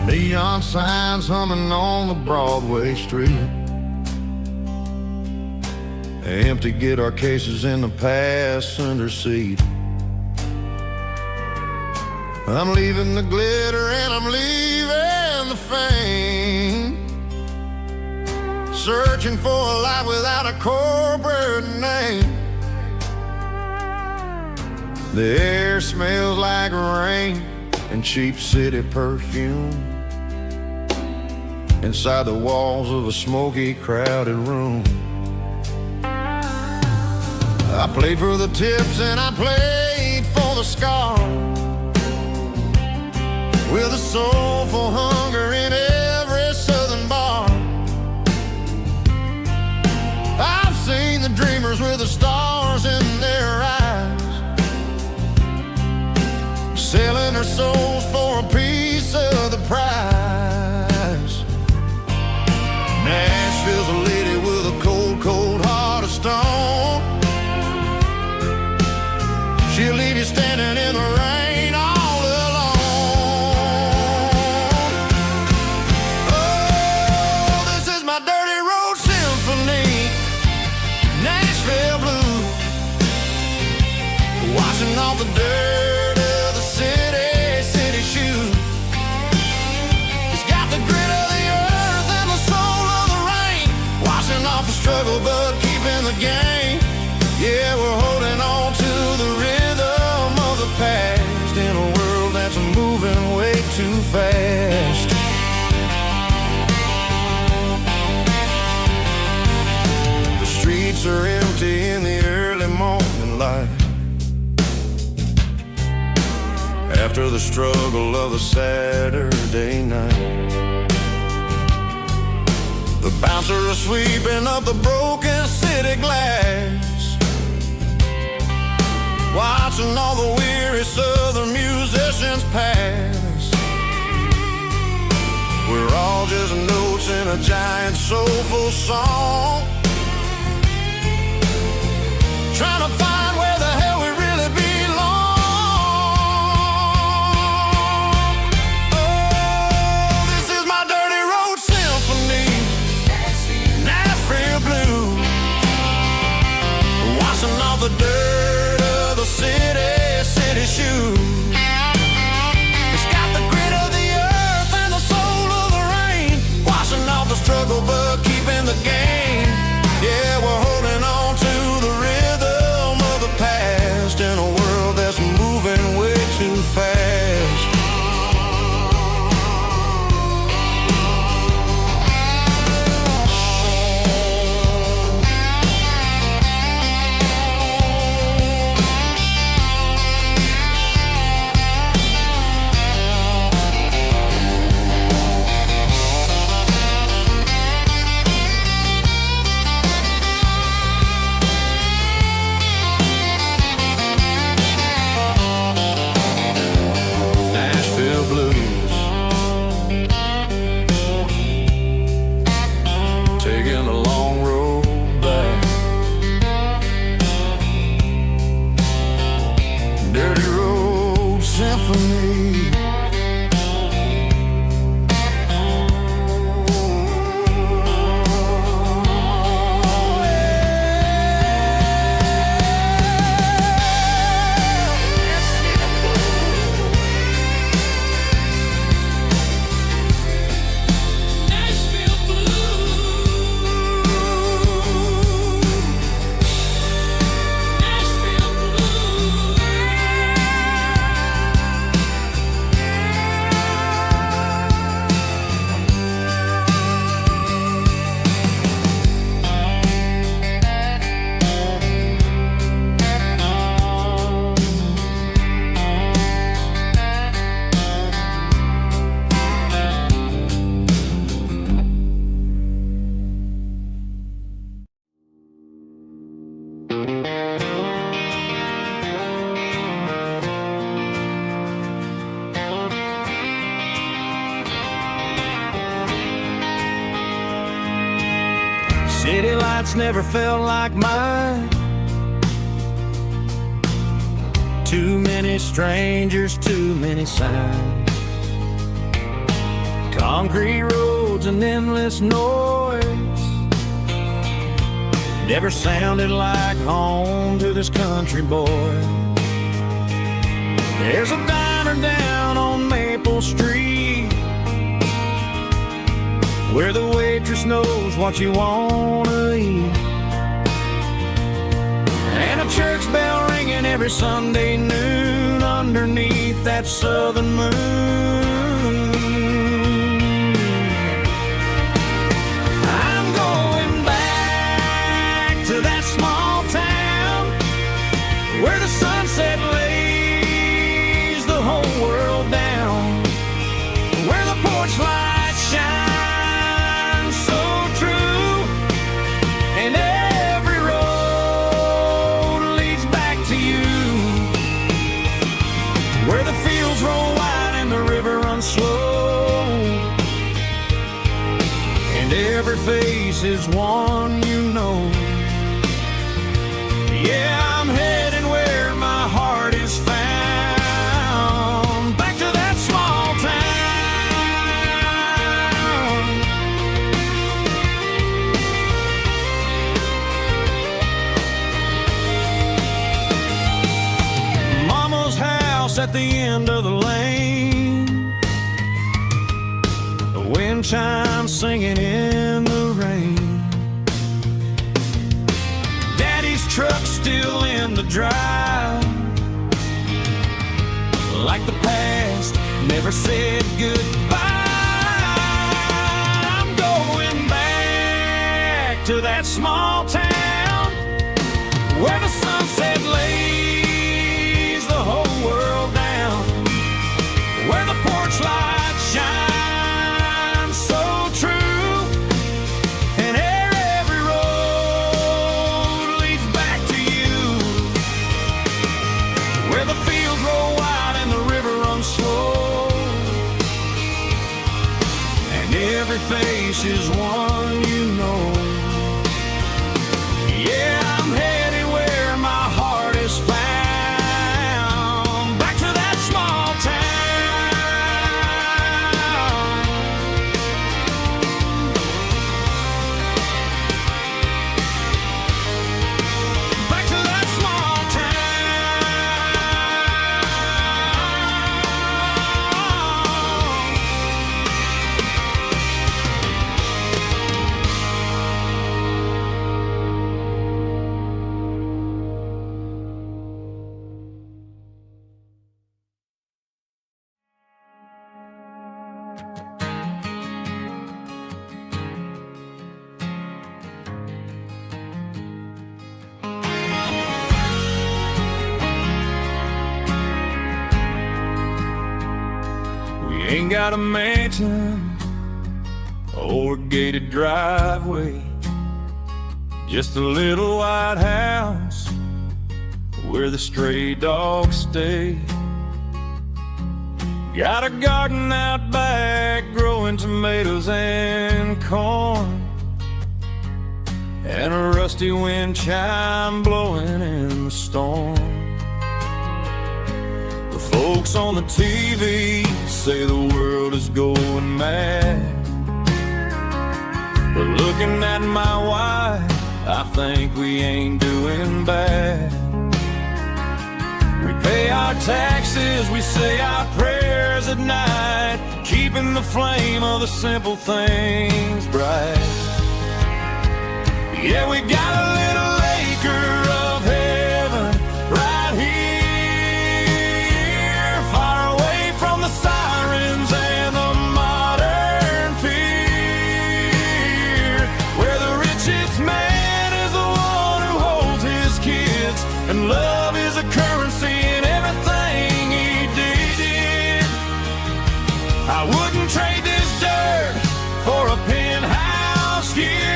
Neon signs humming on the Broadway street, empty guitar cases in the passenger seat. I'm leaving the glitter and I'm leaving the fame, searching for a life without a corporate name. The air smells like rain and cheap city perfume inside the walls of a smoky, crowded room. I played for the tips and I played for the scars, with a soulful hunger in every southern bar. I've seen the dreamers with the stars in their eyes, selling their souls for a piece of the prize. struggle, but keeping the game. Yeah, we're holding on to the rhythm of the past in a world that's moving way too fast. The streets are empty in the early morning light, after the struggle of the Saturday night. The bouncer is sweeping up the broken city glass, watching all the weary southern musicians pass. We're all just notes in a giant soulful song, trying to find where the hell we really belong. Oh, this is my dirty road symphony, Nashville blues, washing off the dirt of the city shoes. It's got the grit of the earth and the soul of the rain, washing off the struggle but keeping the game. Yeah, we're holding on to the rhythm of the past in a world that's moving way too fast. City lights never felt like mine. Too many strangers, too many signs. Concrete roads and endless noise never sounded like home to this country boy. There's a diner down on Maple Street where the waitress knows what you wanna eat, and a church bell ringing every Sunday noon underneath that southern moon. I'm going back to that small town where the sunset lays the whole world down, where the porch lights shine slow, and every face is one you know. Yeah, I'm heading where my heart is found, back to that small town. Mama's house at the end of the lane, wind chimes singing in the rain. drive. Like the past never said goodbye. I'm going back to that small town where the sunset lays the whole world down, where the porch light shines so true, and every road leads back to you, where the fields roll wide and the river runs slow, and every face is one you know. Yeah, I'm headed where my heart is found, back to that small town, back to that small ain't got a mansion or a gated driveway, just a little white house where the stray dogs stay. Got a garden out back growing tomatoes and corn, and a rusty wind chime blowing in the storm. The folks on the TV say the world is going mad, but looking at my wife, I think we ain't doing bad. We pay our taxes, we say our prayers at night, keeping the flame of the simple things bright. Yeah, we got a little acre of heaven right here, far away from the sirens and the modern fear, where the richest man is the one who holds his kids, and love is a currency in everything he did. I wouldn't trade this dirt for a penthouse view.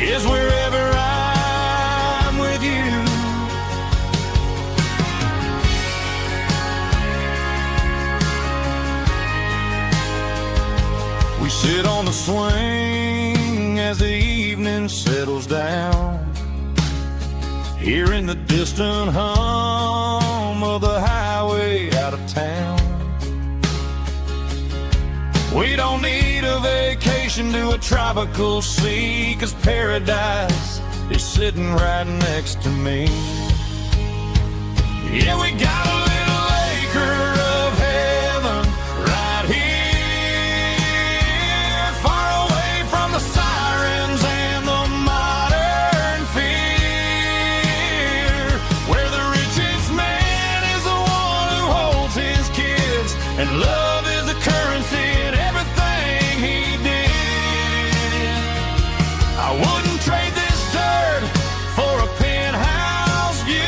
Is wherever I'm with you. We sit on the swing as the evening settles down, hearing the distant hum of the highway out of town. We don't need a vacation to a tropical sea, 'cause paradise is sitting right next to me. Yeah, we got a little acre of heaven right here, far away from the sirens and the modern fear, where the richest man is the one who holds his kids, and love is a currency in everything he did. I wouldn't trade this dirt for a penthouse view.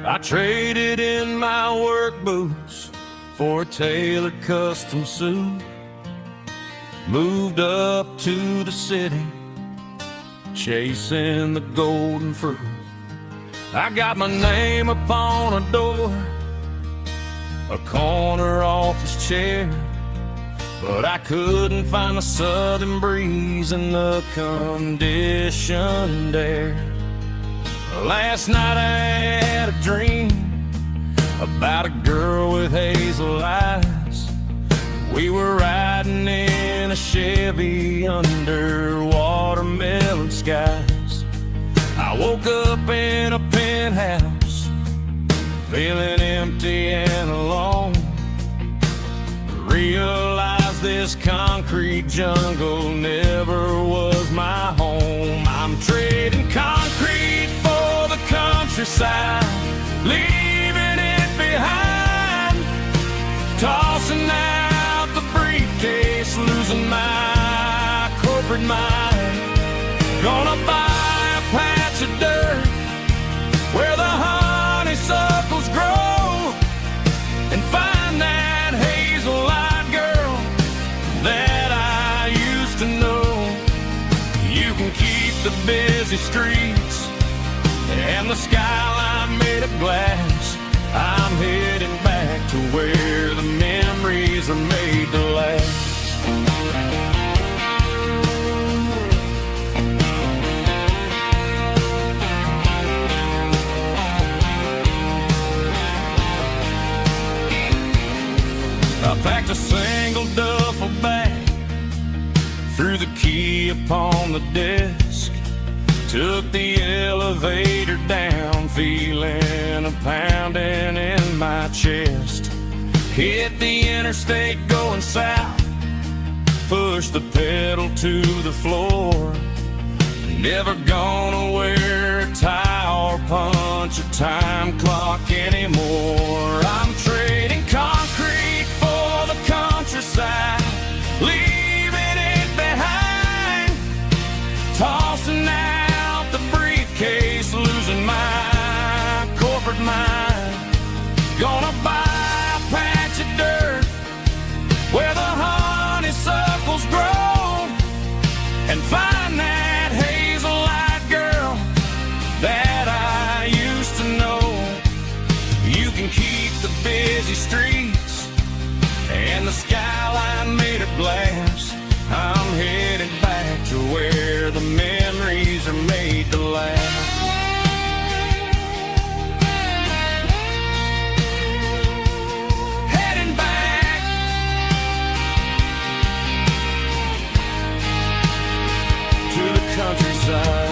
I traded in my work boots for a tailored custom suit. Moved up to the city, chasing the golden fruit. I got my name upon a door, a corner office chair, but I couldn't find the southern breeze in the conditioned air. Last night I had a dream about a girl with hazel eyes. We were riding in a Chevy under watermelon skies. I woke up in a penthouse, feeling empty and alone. Realized this concrete jungle never was my home. I'm trading concrete for the countryside, leaving it behind, tossing out the briefcase, losing my corporate mind. Gonna buy a patch of dirt where the honeysuckles grow and find that hazel-eyed girl that I used to know. You can keep the busy streets and the skyline made of glass. I'm heading back to where the memories are made to last. I packed a single duffel bag, threw the key upon the desk, took the elevator down, feeling a pounding in my chest. Hit the interstate going south, pushed the pedal to the floor. Never gonna wear a tie or punch a time clock anymore. I'm trading concrete for the countryside, leaving it behind, tossing out the briefcase, losing my corporate mind. Gonna buy a patch of dirt where the honeysuckles grow and find that hazel-eyed girl that I used to know. You can keep the busy streets and the skyline made of glass. I'm headed back to where the memories are made to last. Heading back to the countryside.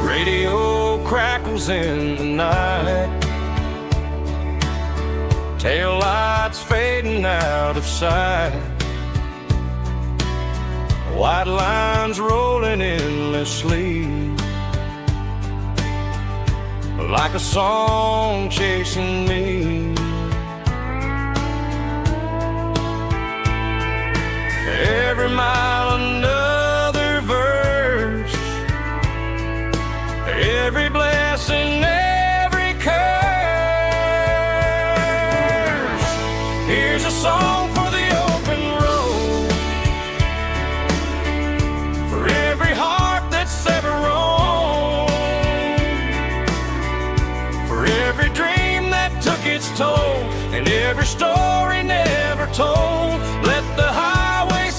Radio crackles in the night, tail lights fading out of sight, white lines rolling endlessly, like a song chasing me. Every mile another verse, every blessing, every curse. Here's a song for the open road, for every heart that's ever roamed, for every dream that took its toll, and every story never told. Let the highway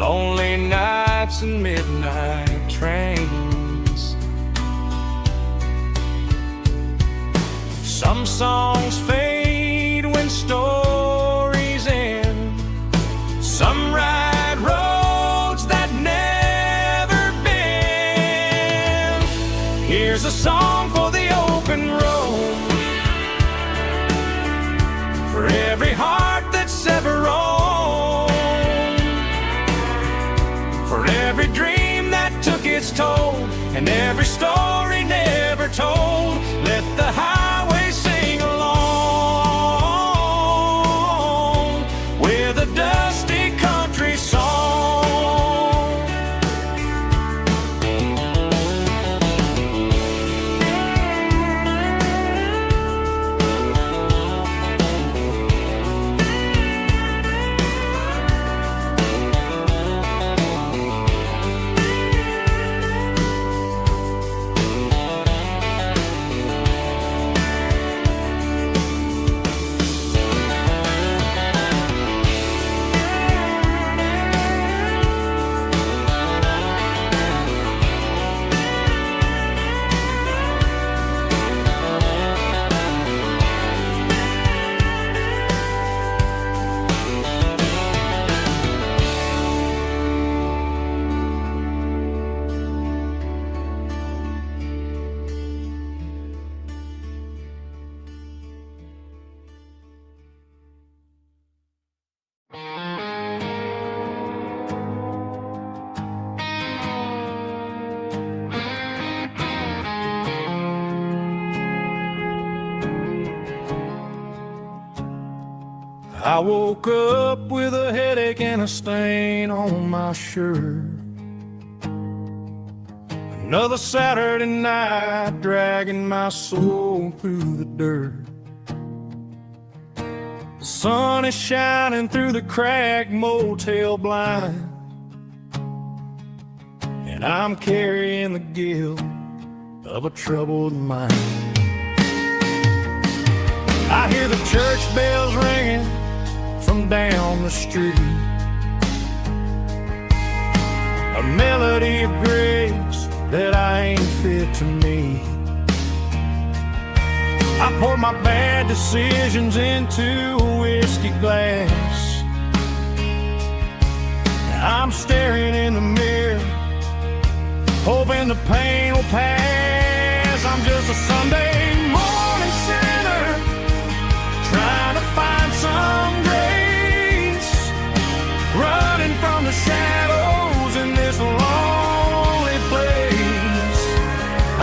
lonely nights and midnight trains. Some songs fade when stories end. Some ride roads that never bend. Here's a song for the open road, for every heart that's ever roamed, for every dream that took its toll, and every story never told. Let the highway sing along with a dusty country song. I woke up with a headache and a stain on my shirt. Another Saturday night dragging my soul through the dirt. The sun is shining through the cracked motel blind, and I'm carrying the guilt of a troubled mind. I hear the church bells ringing from down the street, a melody of grace that I ain't fit to meet. I pour my bad decisions into a whiskey glass. I'm staring in the mirror, hoping the pain will pass. I'm just a Sunday morning sinner, trying to find some grace, running from the shadows in this lonely place.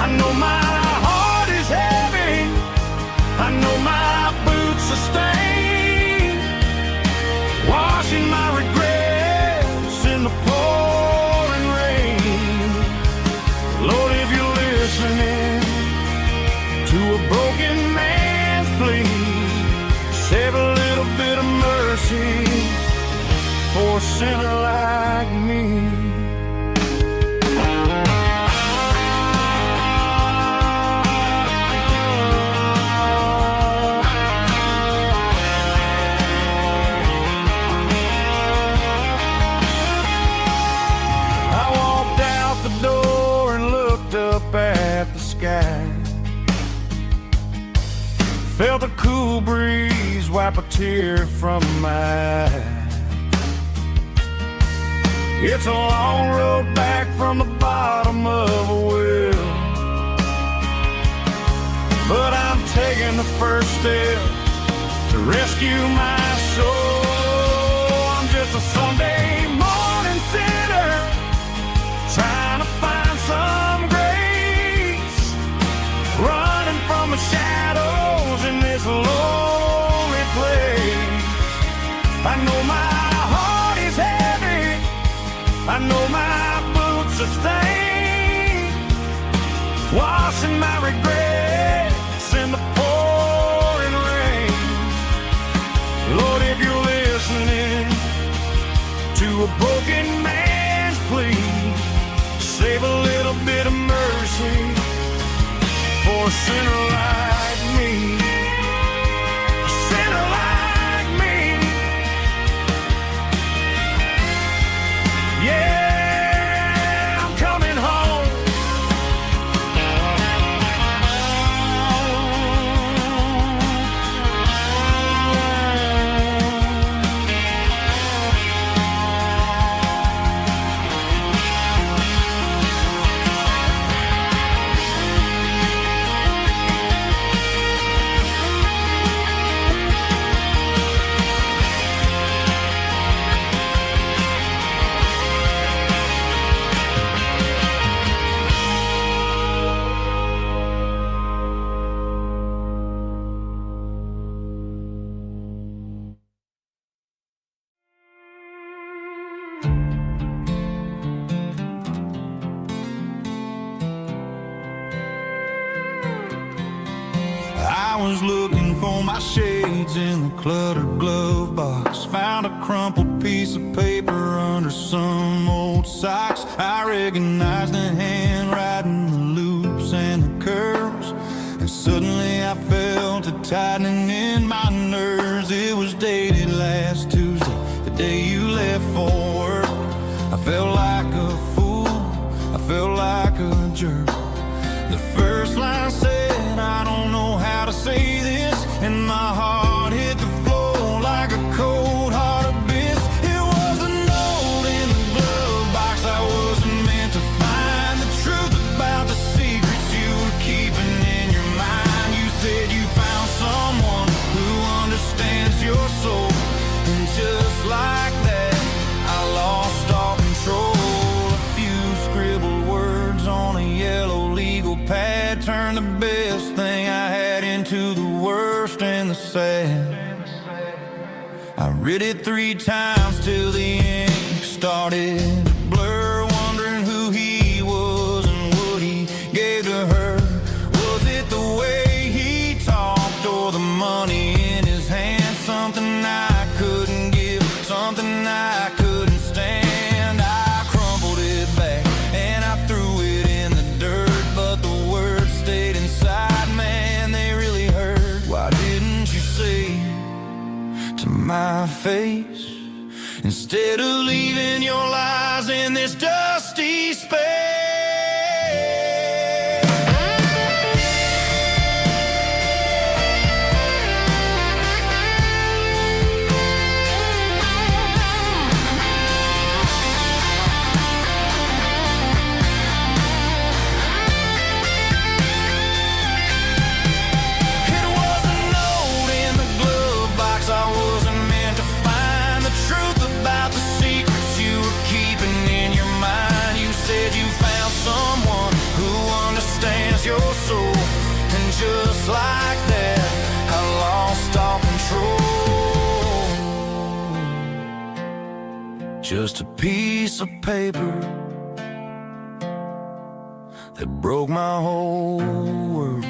I know my heart is heavy, I know my boots are stained, washing my regrets in the pouring rain. Lord, if you're listening to a broken man's plea, save a little bit of mercy for a sinner like me. I walked out the door and looked up at the sky, felt a cool breeze wipe a tear from my eye. It's a long road back from the bottom of a well, but I'm taking the first step to rescue my soul. I'm just a Sunday morning sinner, trying to find some grace, running from the shadows in this lonely place. I know my heart is heavy, I know my boots are stained, washing my regrets in the pouring rain. Lord, if you're listening to a broken man's plea, save a little bit of mercy for a sinner like me. A sinner like me. was looking for my shades in the cluttered glove box. Found a crumpled piece of paper under some old socks. I recognized the handwriting, the loops and the curves, and suddenly I felt a tightening in my nerves. It was dated last Tuesday, the day you left for work. I felt like a fool, I felt like a jerk. The first line said, I don't know how to say this, and my heart hit the floor like a cold heart abyss. It was a note in the glove box. I wasn't meant to find the truth about the secrets you were keeping in your mind. You said you found someone who understands your soul, and just like that, I lost all control. A few scribbled words on a yellow legal pad turned the best thing I had into the worst and the sad. I read it 3 times till the ink started to blur, wondering who he was and what he gave to her. Was it the way he talked or the money in his hand? Something I couldn't give, something I couldn't stand. I crumpled it back and I threw it in the dirt, but the words stayed inside, man, they really hurt. Why didn't you say to my face, instead of leaving your lies in this dusty space? Your soul, and just like that, I lost all control. Just a piece of paper that broke my whole world.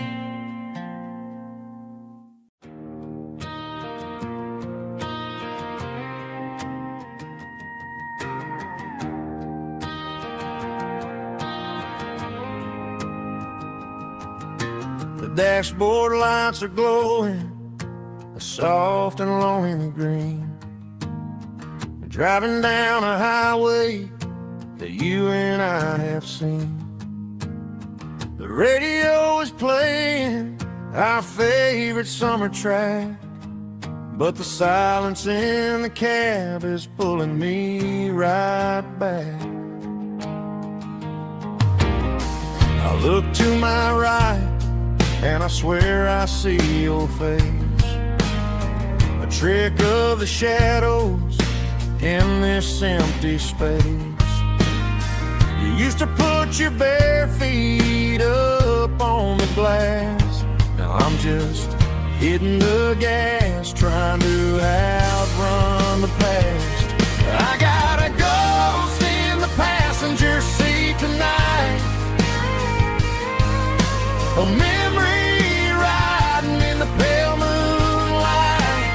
The dashboard lights are glowing, a soft and lonely green. Driving down a highway that you and I have seen. The radio is playing our favorite summer track, but the silence in the cab is pulling me right back. I look to my right and I swear I see your face, a trick of the shadows in this empty space. You used to put your bare feet up on the glass. Now I'm just hitting the gas, trying to outrun the past. I got a ghost in the passenger seat tonight, a memory riding in the pale moonlight.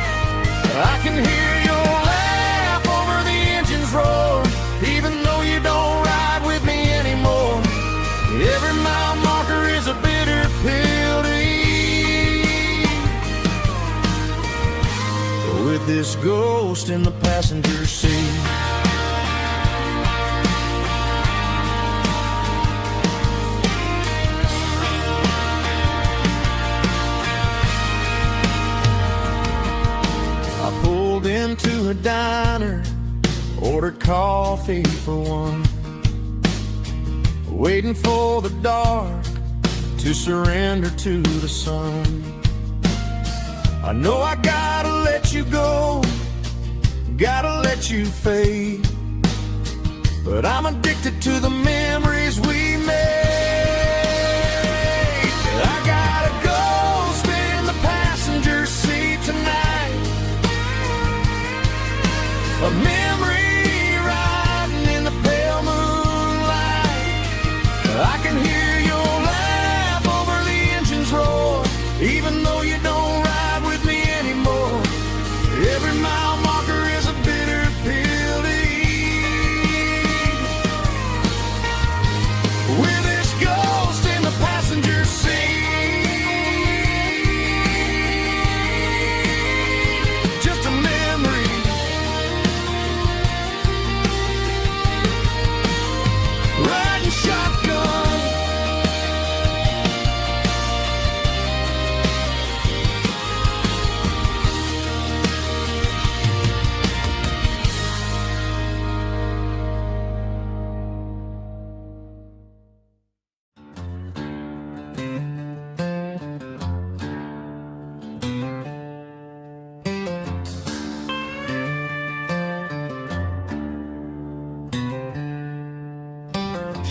I can hear your laugh over the engine's roar, even though you don't ride with me anymore. Every mile marker is a bitter pill to eat. With this ghost in the passenger seat, into a diner, ordered coffee for one, waiting for the dark to surrender to the sun. I know I gotta let you go, gotta let you fade, but I'm addicted to the memories we made. I got a ghost in the passenger seat tonight, a memory riding in the pale moonlight. I can hear your laugh over the engine's roar, even though you don't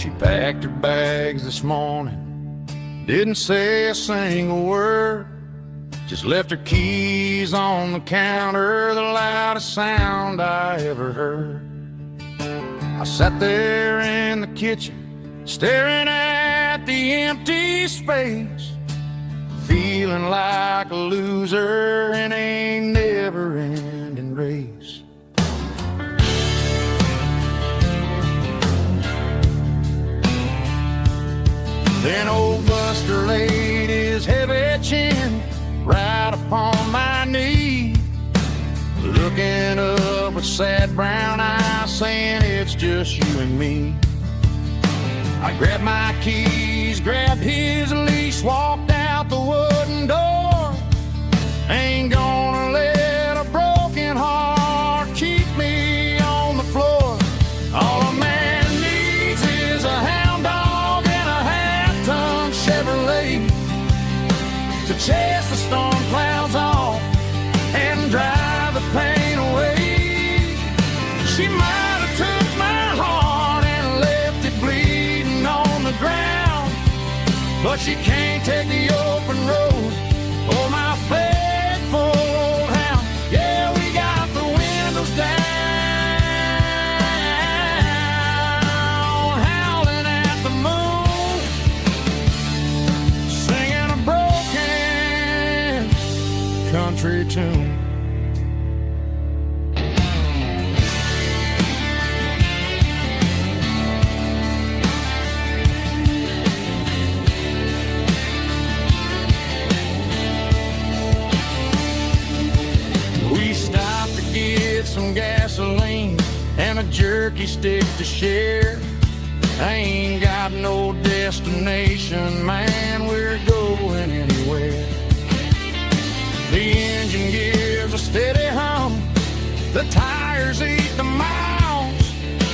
She packed her bags this morning, didn't say a single word, just left her keys on the counter, the loudest sound I ever heard. I sat there in the kitchen, staring at the empty space, feeling like a loser in a never-ending race. Then old Buster laid his heavy chin right upon my knee, looking up with sad brown eyes, saying it's just you and me. I grabbed my keys, grabbed his leash, walked out the wooden door. Ain't gonna let a broken heart keep me on the floor. All a man needs is a hound dog and a half-ton Chevrolet to chase the storm clouds off and drive the pain away. She might have took my heart and left it bleeding on the ground, but she can't take the open road or my faithful old hound. Yeah, we got the windows down, howling at the moon, singing a broken country tune. Some gasoline and a jerky stick to share. I ain't got no destination, man, we're going anywhere. The engine gives a steady hum, the tires eat the miles.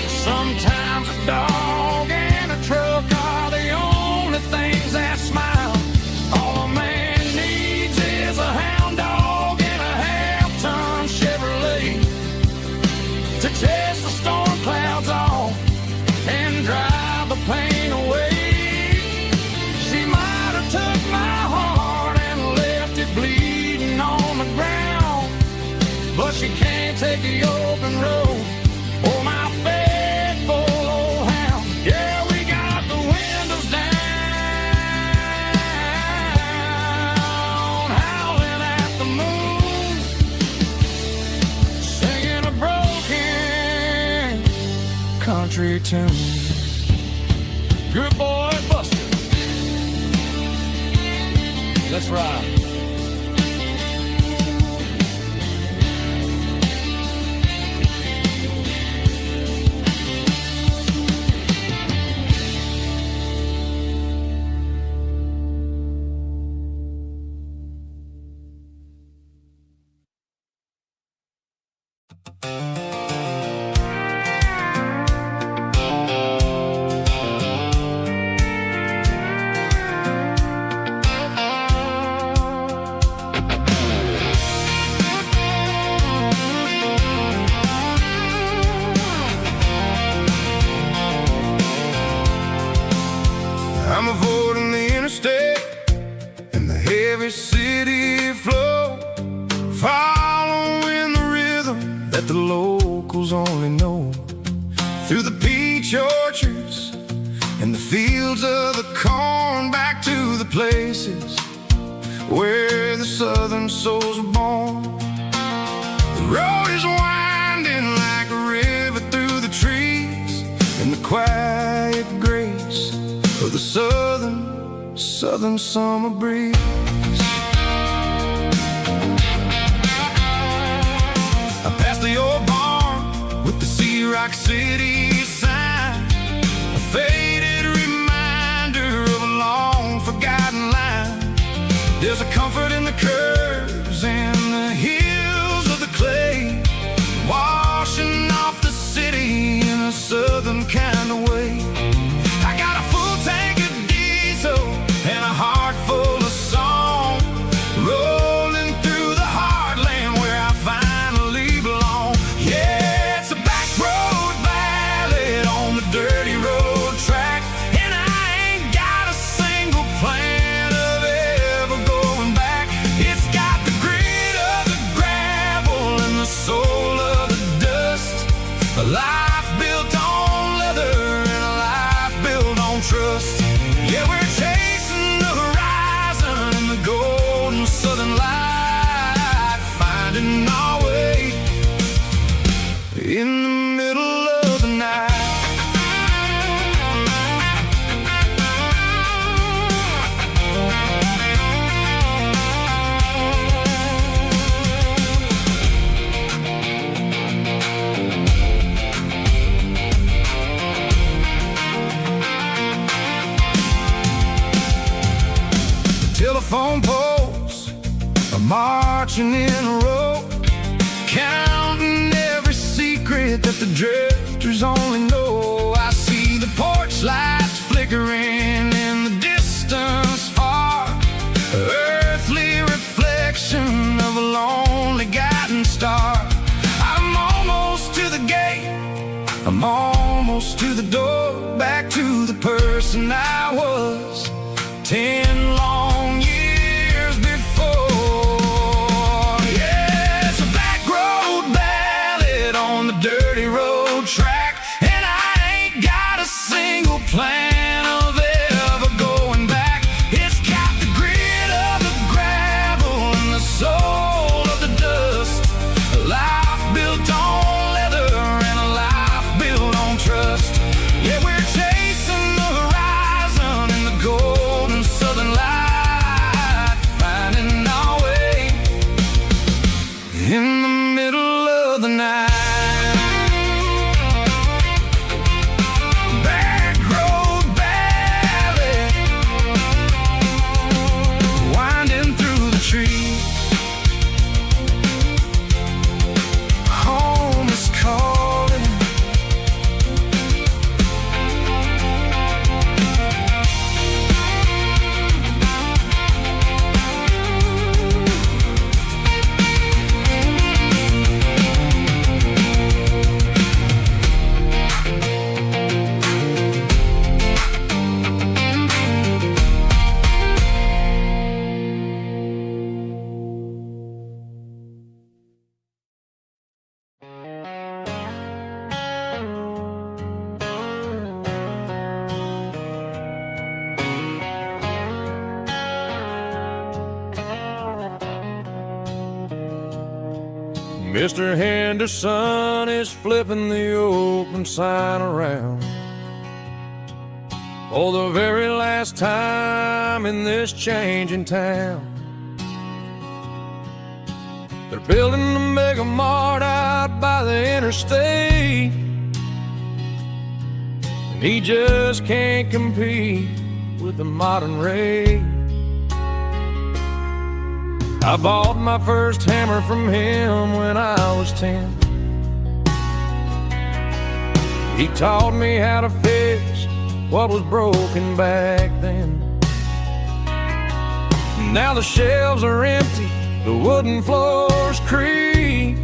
Sometimes a dog and a truck are the only things that smile. All a man needs is a hound dog and a half-ton Chevrolet to chase the storm clouds off and drive the pain away. She might have took my heart and left it bleeding on the ground, but she can't take the open road or my faithful old hound. Yeah, we got the windows down, howling at the moon, singing a broken country tune. Good boy, Buster. Let's ride. I'm avoiding the interstate and the heavy city flow, following the rhythm that the locals only know. Through the peach orchards and the fields of the corn, back to the places where the southern souls were born. The road is winding like a river through the trees in the quiet grace of the southern summer breeze. I passed the old barn with the Rock City sign, a faded reminder of a long forgotten line. There's a comfort in the curves and the hills of the clay, washing off the city in a southern kind of way. I got a full tank of diesel and a heart full of song, rolling through the heartland where I finally belong. Yeah, it's a back road ballad on the dirty road track, marching in a row, counting every secret that the drifters only know. I see the porch lights flickering in the distance far, earthly reflection of a lonely guiding star. I'm almost to the gate, I'm almost to the door, back to the person I was 10 long years before. Yeah, it's a back road ballad on the dirty road track, and I ain't got a single plan of ever going back. It's got the grit of the gravel and the soul of the dust, a life built on leather and a life built on trust. Yeah, we're chasing the horizon in the golden southern light, finding our way in the middle of the night. Back road ballad, winding through the trees. Home is calling. Mr. Henderson is flipping the open sign around for the very last time in this changing town. They're building a mega mart out by the interstate, and he just can't compete with the modern rate. I bought my first hammer from him when I was 10. He taught me how to fix what was broken back then. Now the shelves are empty, the wooden floors creak,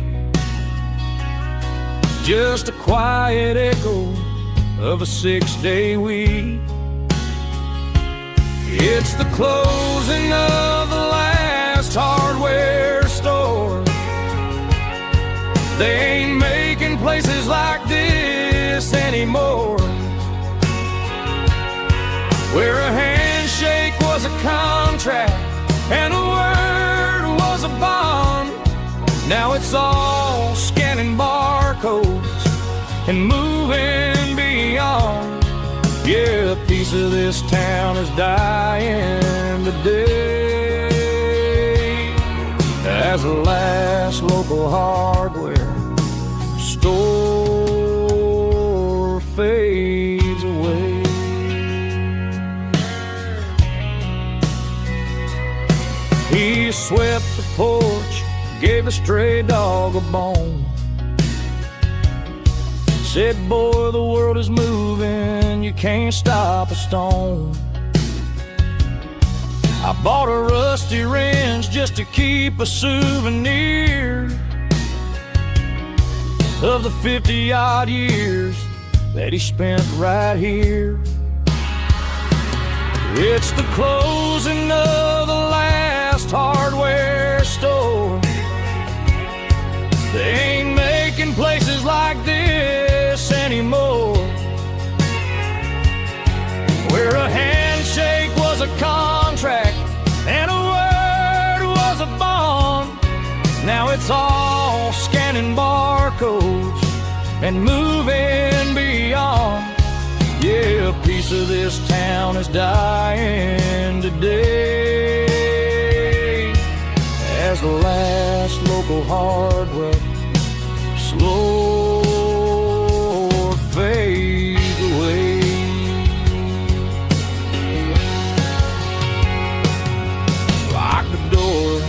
just a quiet echo of a 6-day week. It's the closing of the last hardware store. They ain't making places like this anymore, where a handshake was a contract and a word was a bond. Now it's all scanning barcodes and moving beyond. Yeah, a piece of this town is dying today as the last local hardware store fades away. He swept the porch, gave the stray dog a bone, said, boy, the world is moving, you can't stop a stone. I bought a rusty wrench just to keep a souvenir of the 50-odd years that he spent right here. It's the closing of the last hardware store. They ain't making places like this anymore, where a handshake was a contract and a word was a bond. Now it's all scanning barcodes and moving beyond. Yeah, a piece of this town is dying today as the last local hardware slow fades away. Lock the door,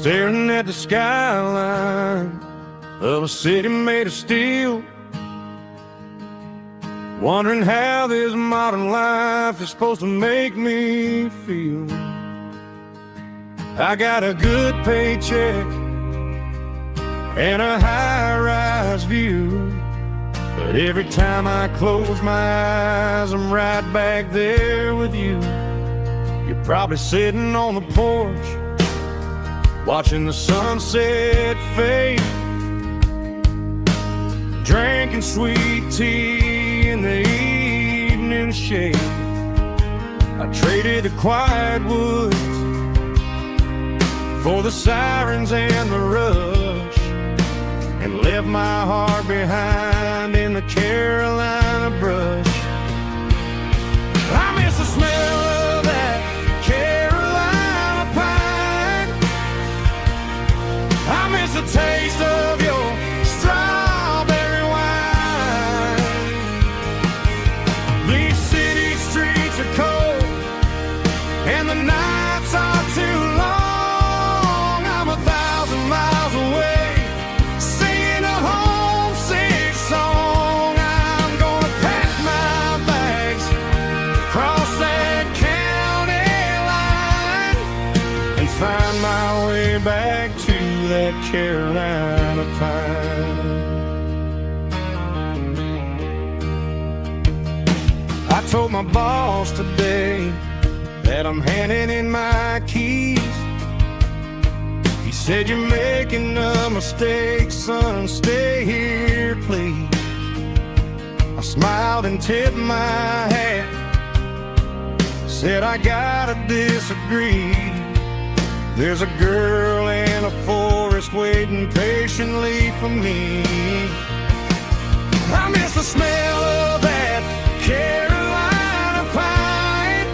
staring at the skyline of a city made of steel, wondering how this modern life is supposed to make me feel. I got a good paycheck and a high-rise view, but every time I close my eyes, I'm right back there with you. You're probably sitting on the porch, watching the sunset fade, drinking sweet tea in the evening shade. I traded the quiet woods for the sirens and the rush, and left my heart behind in the Carolina brush. I miss the smell of that Carolina pine. I miss the taste of your strawberry wine. These city streets are cold and the nights are too long. I'm 1,000 miles away, singing a homesick song. I'm gonna pack my bags, cross that county line, and find my way back to that Carolina pine. I told my boss today that I'm handing in my keys. He said, "You're making a mistake, son, stay here, please." I smiled and tipped my hat, said, "I gotta disagree. There's a girl in a forest waiting patiently for me." I miss the smell of that Carolina pine.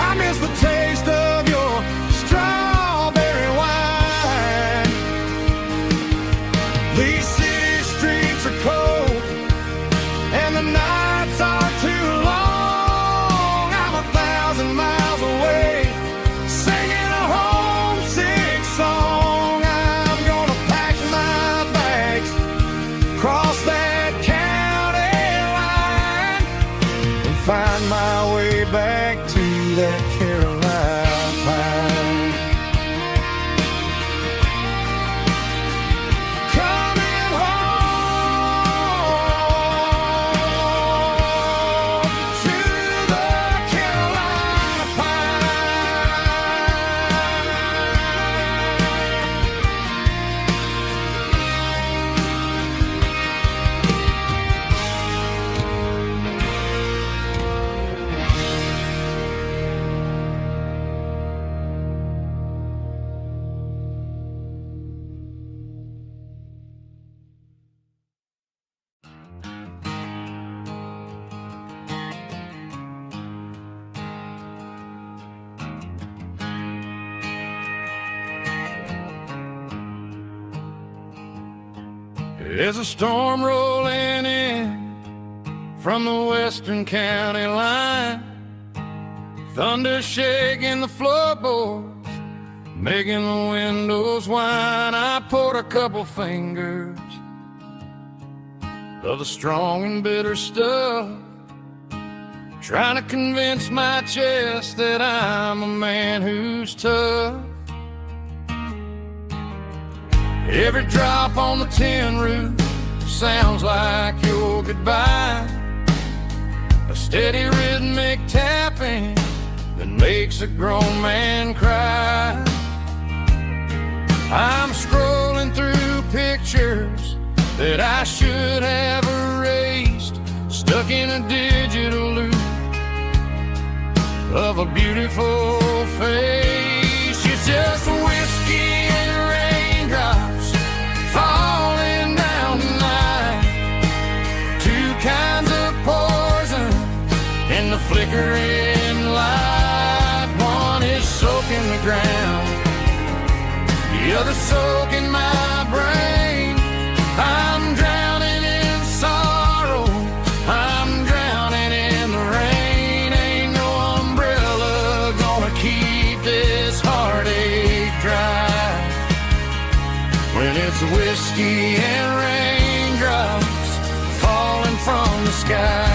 I miss the taste of your strawberry wine. These city streets are cold and the nights are too long. I'm 1,000 miles away, singing a homesick song. I'm gonna pack my bags, cross that county line, and find my way back to that Carolina pine. Coming home to the Carolina There's a storm rolling in from the western county line, thunder shaking the floorboards, making the windows whine. I poured a couple fingers of the strong and bitter stuff, trying to convince my chest that I'm a man who's tough. Every drop on the tin roof sounds like your goodbye, a steady rhythmic tapping that makes a grown man cry. I'm scrolling through pictures that I should have erased, stuck in a digital loop of a beautiful face. It's just whiskey and raindrops falling down tonight, two kinds of poison in the flickering light. One is soaking the ground, the other soaking my brain. I'm drowning in sorrow, I'm drowning in the rain. Ain't no umbrella gonna keep this heartache when it's whiskey and raindrops falling from the sky.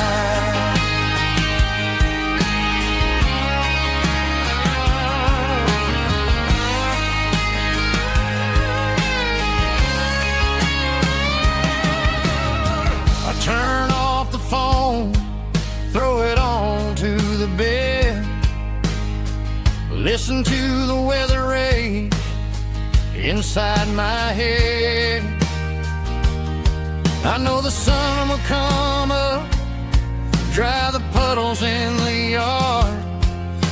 I turn off the phone, throw it on to the bed, listen to the weather rage inside my head. I know the sun will come up, dry the puddles in the yard,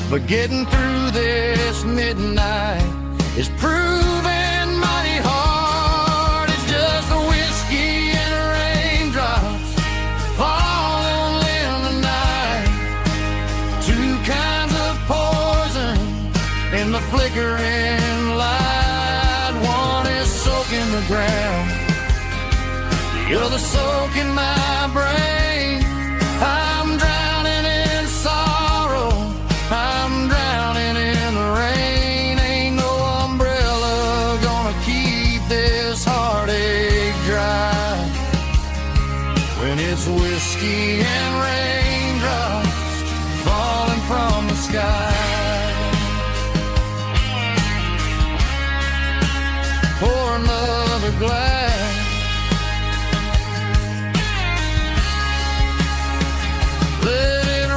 but getting through this midnight is proving mighty hard. It's just the whiskey and raindrops falling in the night, two kinds of poison in the flickering light. One is soaking the ground, the other soaking my brain. I'm drowning in sorrow, I'm drowning in the rain. Ain't no umbrella gonna keep this heartache dry, when it's whiskey and raindrops falling from the sky. Pour another glass, let it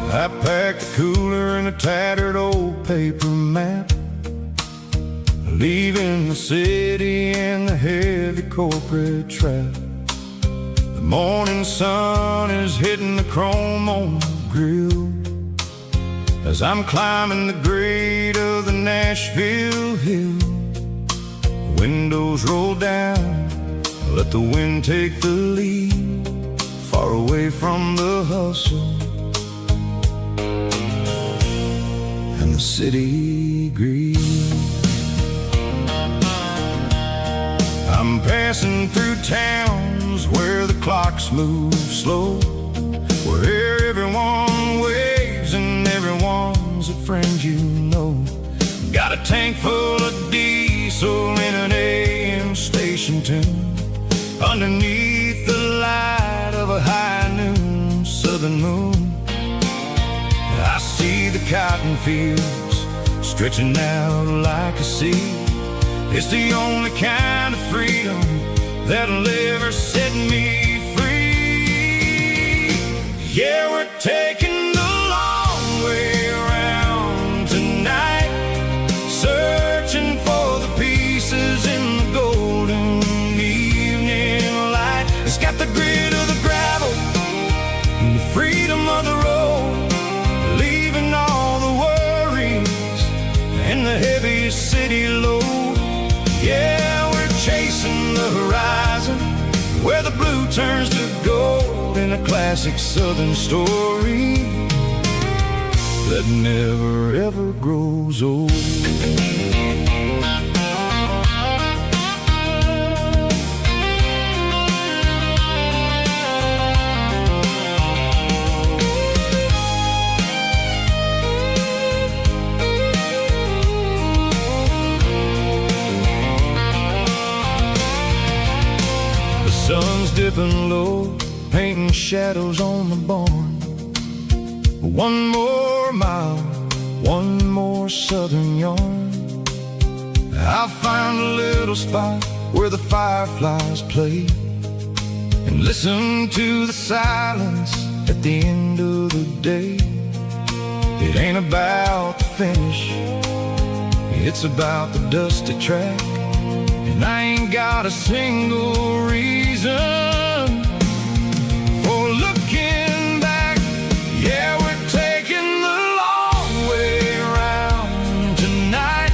I packed a cooler and a tattered old paper map, leaving the city and the heavy corporate trap. The morning sun is hitting the chrome on the grill as I'm climbing the grade of the Nashville hill. Windows roll down, let the wind take the lead, far away from the hustle and the city greed. I'm passing through towns where the clocks move slow, where everyone waves and everyone's a friend you know. Got a tank full of diesel in an AM station tune, underneath the light of a high noon southern moon. I see the cotton fields stretching out like a sea. It's the only kind of freedom that'll ever set me free. Yeah, we're taking the long way around tonight, searching for the pieces in the golden evening light. It's got the grit of the gravel and the freedom of the road, leaving all the worries and the heavy city load. Yeah, we're chasing the horizon, where the blue turns to gold, in a classic southern story that never ever grows old. Sun's dipping low, painting shadows on the barn. One more mile, one more southern yarn. I'll find a little spot where the fireflies play and listen to the silence at the end of the day. It ain't about the finish, it's about the dusty track. And I ain't got a single reason for looking back. Yeah, we're taking the long way around tonight,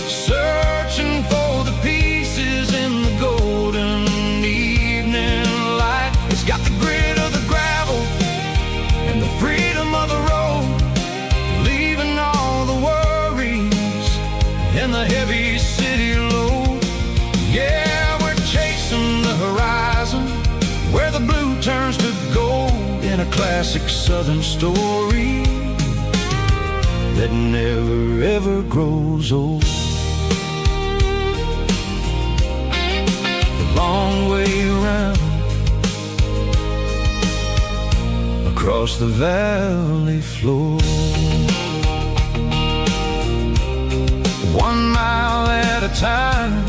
searching for the pieces in the golden evening light. It's got the grit of the gravel and the freedom of the road, leaving all the worries and the heavy city load. Yeah, we're chasing the horizon, where the blue turns to gold, in a classic southern story that never ever grows old. The long way around, across the valley floor. 1 mile at a time,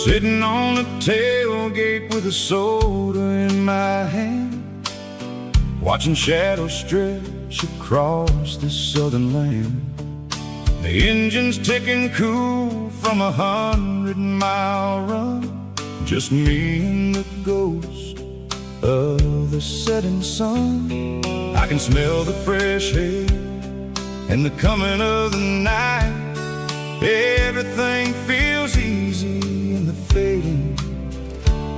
sitting on the tailgate with a soda in my hand, watching shadows stretch across this southern land. The engine's ticking cool from a 100-mile run, just me and the ghost of the setting sun. I can smell the fresh air and the coming of the night. Everything feels easy in the fading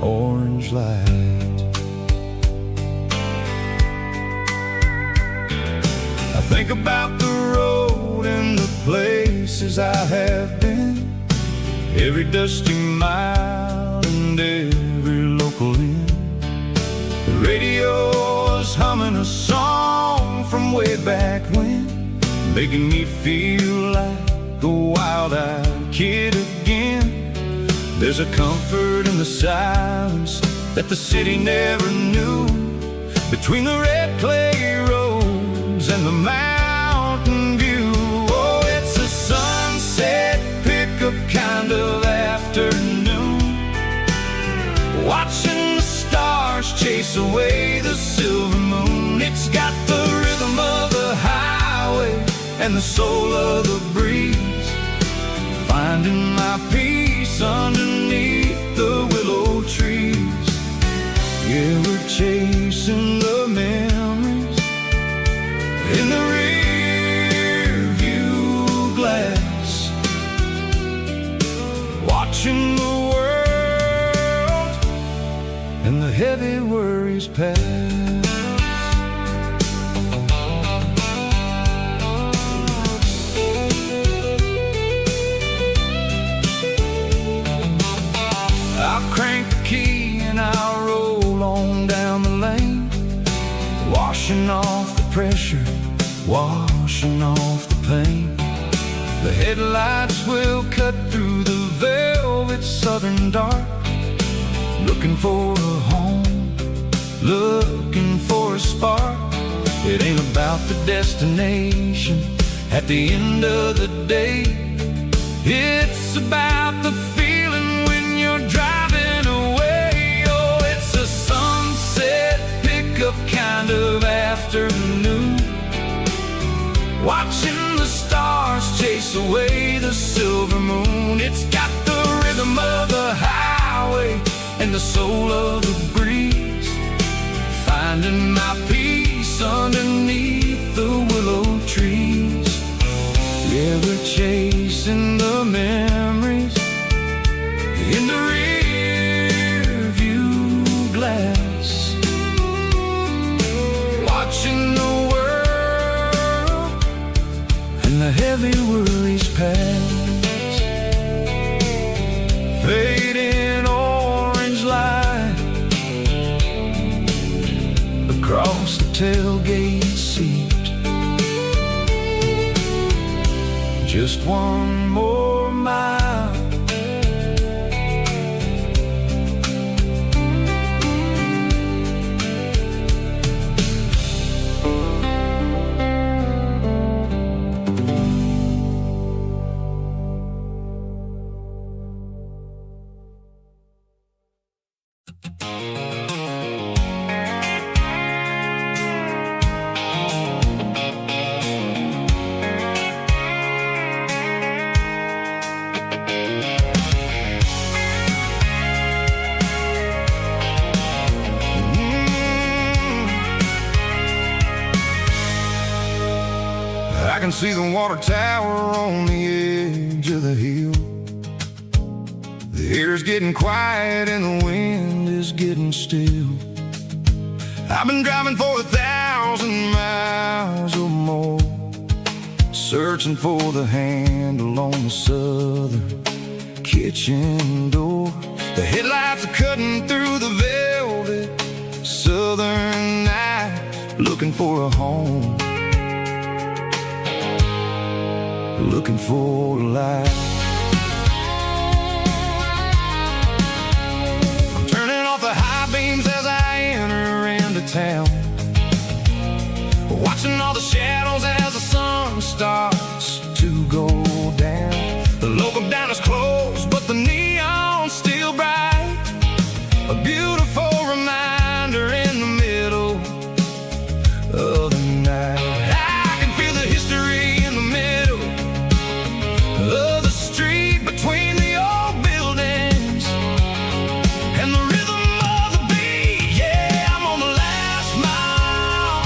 orange light. I think about the road and the places I have been, every dusty mile and every local inn. The radio is humming a song from way back when, making me feel like a wild-eyed kid again. There's a comfort in the silence that the city never knew, between the red clay roads and the mountain view. Oh, it's a sunset pickup kind of afternoon, watching the stars chase away the silver moon. It's got the rhythm of the highway and the soul of the breeze, finding my peace underneath the willow trees. Yeah, we're chasing the memories in the rear view glass, watching the world and the heavy worries pass. I'll crank the key and I'll roll on down the lane, washing off the pressure, washing off the pain. The headlights will cut through the velvet southern dark, looking for a home, looking for a spark. It ain't about the destination at the end of the day, it's about the feeling when you're driving away. Oh, it's a sunset pickup kind of afternoon, watching the stars chase away the silver moon. It's got the rhythm of the highway and the soul of the breeze, finding my peace underneath the willow heavy worries pass. Fading orange light across the tailgate seat. Just one more mile. I can see the water tower on the edge of the hill. The air's getting quiet and the wind is getting still. I've been driving for 1,000 miles or more, searching for the handle on the southern kitchen door. The headlights are cutting through the velvet southern night, looking for a home, looking for a light. I'm turning off the high beams as I enter into town, watching all the shadows as the sun starts to go down. The local diner's closed, but the neon's still bright, a beautiful reminder in the middle of the night. I can feel the history in the middle of the street between the old buildings and the rhythm of the beat. Yeah, I'm on the last mile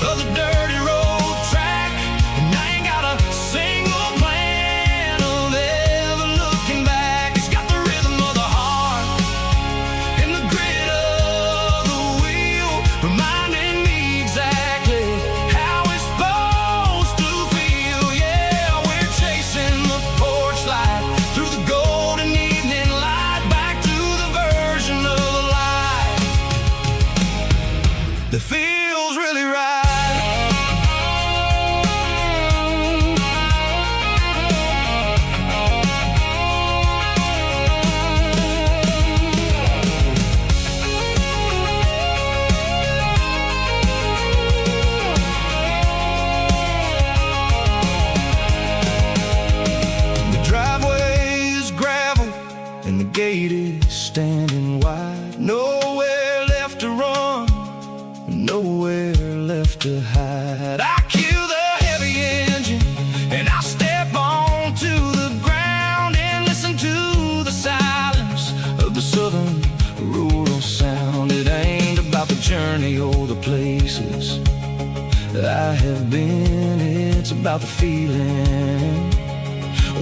of the dirty road track, and I ain't got a single plan of ever looking back. It's got the rhythm of the heart and the grit of the wheel, reminding me exactly how it's supposed to feel. Yeah, we're chasing the porch light through the golden evening light, back to the version of life that feels really right. The driveway is gravel and the gate is standing wide. Nowhere left to run, nowhere left to hide. I kill the heavy engine and I step onto the ground and listen to the silence of the southern rural sound. It ain't about the journey or the places I have been, it's about the feeling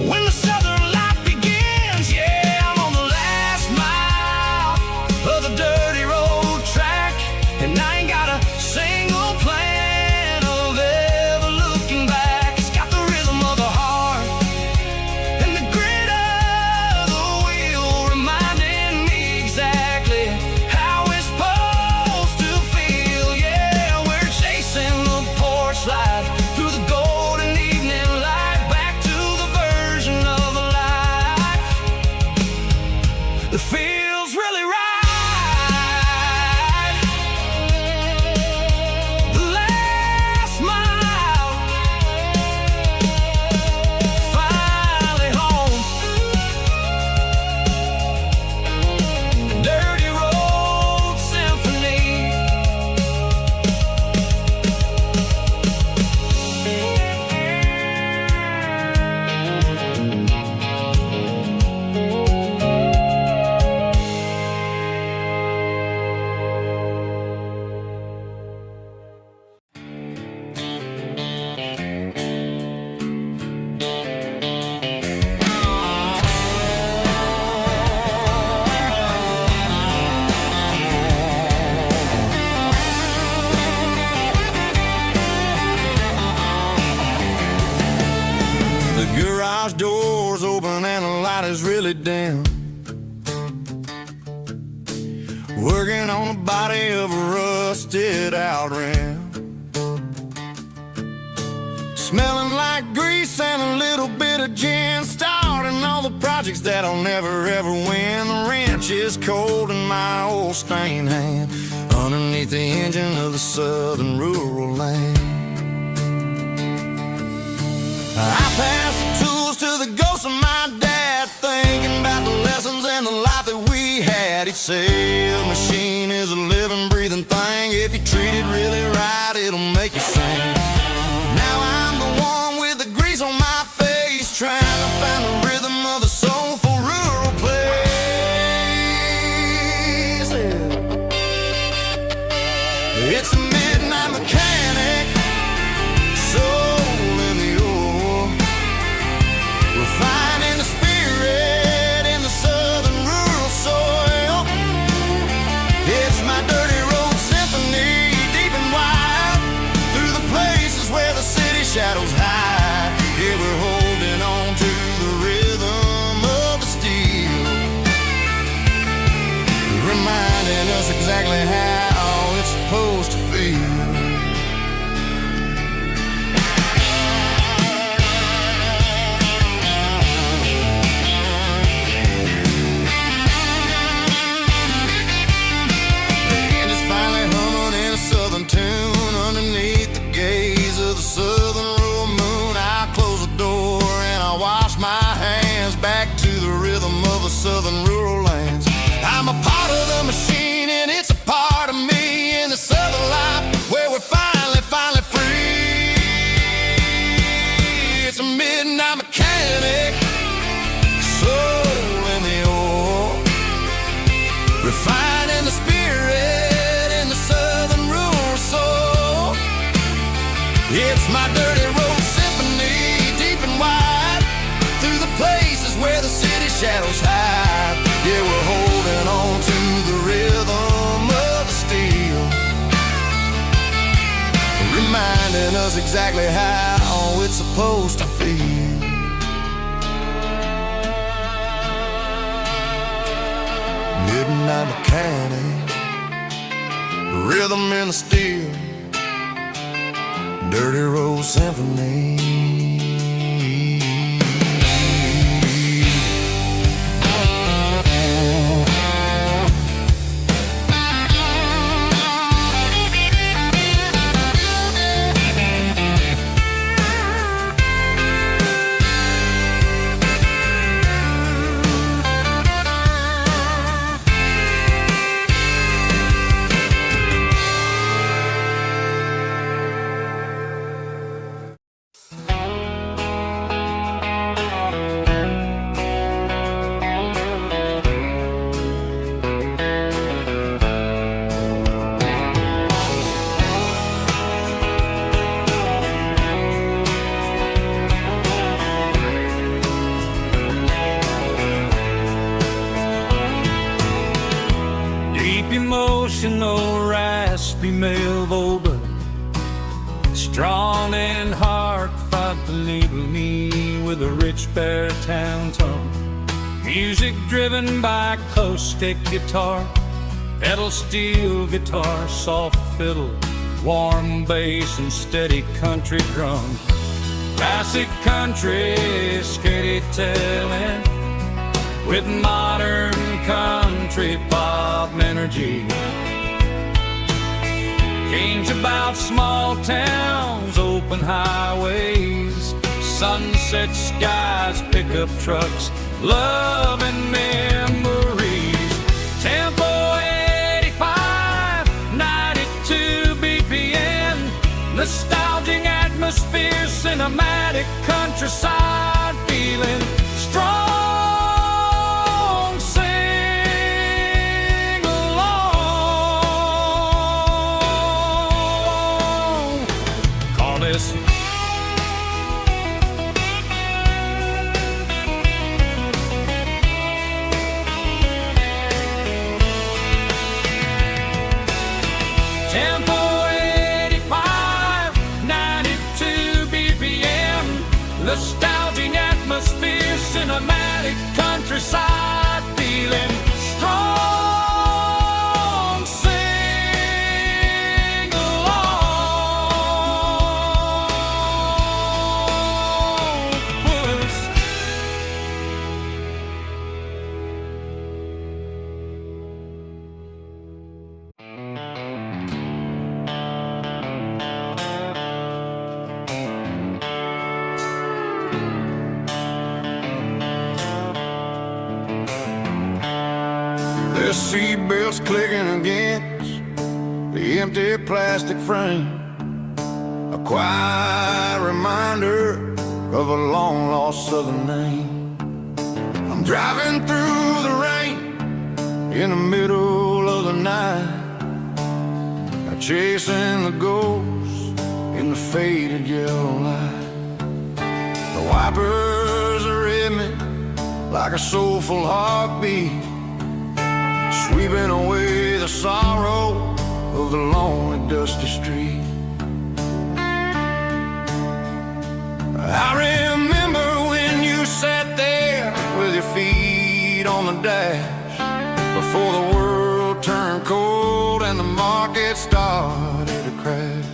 when the southern life begins. Yeah, I'm on the last mile of the dirty road track, and I ain't got a single plan of ever looking back. It's got the rhythm of the heart and the grit of the wheel, reminding me exactly how it's supposed to feel. Yeah, we're chasing the porch light through the golden evening light, back to the version of Garage doors open and the light is really dim. Working on the body of a rusted out rim. Smelling like grease and a little bit of gin. Starting all the projects that I'll never ever win. The wrench is cold in my old stained hand underneath the engine of the southern rural land. I pass the tools to the ghost of my dad, thinking about the lessons and the life that we had. He'd say a machine is a living, breathing thing. If you treat it really right, it'll make you sing. Now I'm the one with the grease on my face, trying to find the rhythm of the soulful rural place. It's a midnight mechanic, soul in the ore, refining the spirit in the southern rural soil. It's my dirty road symphony, deep and wide, through the places where the city shadows hide. Yeah, we're holding on to the rhythm of the steel, reminding us exactly how it's supposed to feel. Tune underneath the gaze of the southern rural moon. I close the door and I wash my hands back to the rhythm of the southern rural lands. I'm a part of the machine and it's a part of me in the southern life where we're finally free. It's a midnight mechanic, soul in the ore, refining the spirit in the southern rural soul. It's my dirty road symphony, deep and wide, through the places where the city shadows hide. Yeah, we're holding on to the rhythm of the steel, reminding us exactly how it's supposed to feel. Midnight mechanic, rhythm in the steel, dirty road symphony. Emotional, raspy male vocal, strong and heartfelt, believe me, with a rich baritone tone. Music driven by acoustic guitar, pedal steel guitar, soft fiddle, warm bass, and steady country drum. Classic country, skitty telling, with modern country pop energy. Games about small towns, open highways, sunset skies, pickup trucks, love and memories. Tempo 85, 92 BPM, nostalgic atmosphere, cinematic countryside feeling, strong. Tempo 85, 92 BPM, nostalgic cinematic countryside, feeling strong. Sing along with us. There's seatbelts clicking against the empty plastic frame, a quiet reminder of a long-lost southern name. I'm driving through the rain in the middle of the night, chasing the ghosts in the faded yellow light. The wipers are in me like a soulful heartbeat, sweeping away the sorrow of the lonely, dusty street. I remember when you sat there with your feet on the dash, before the world turned cold and the market started to crash.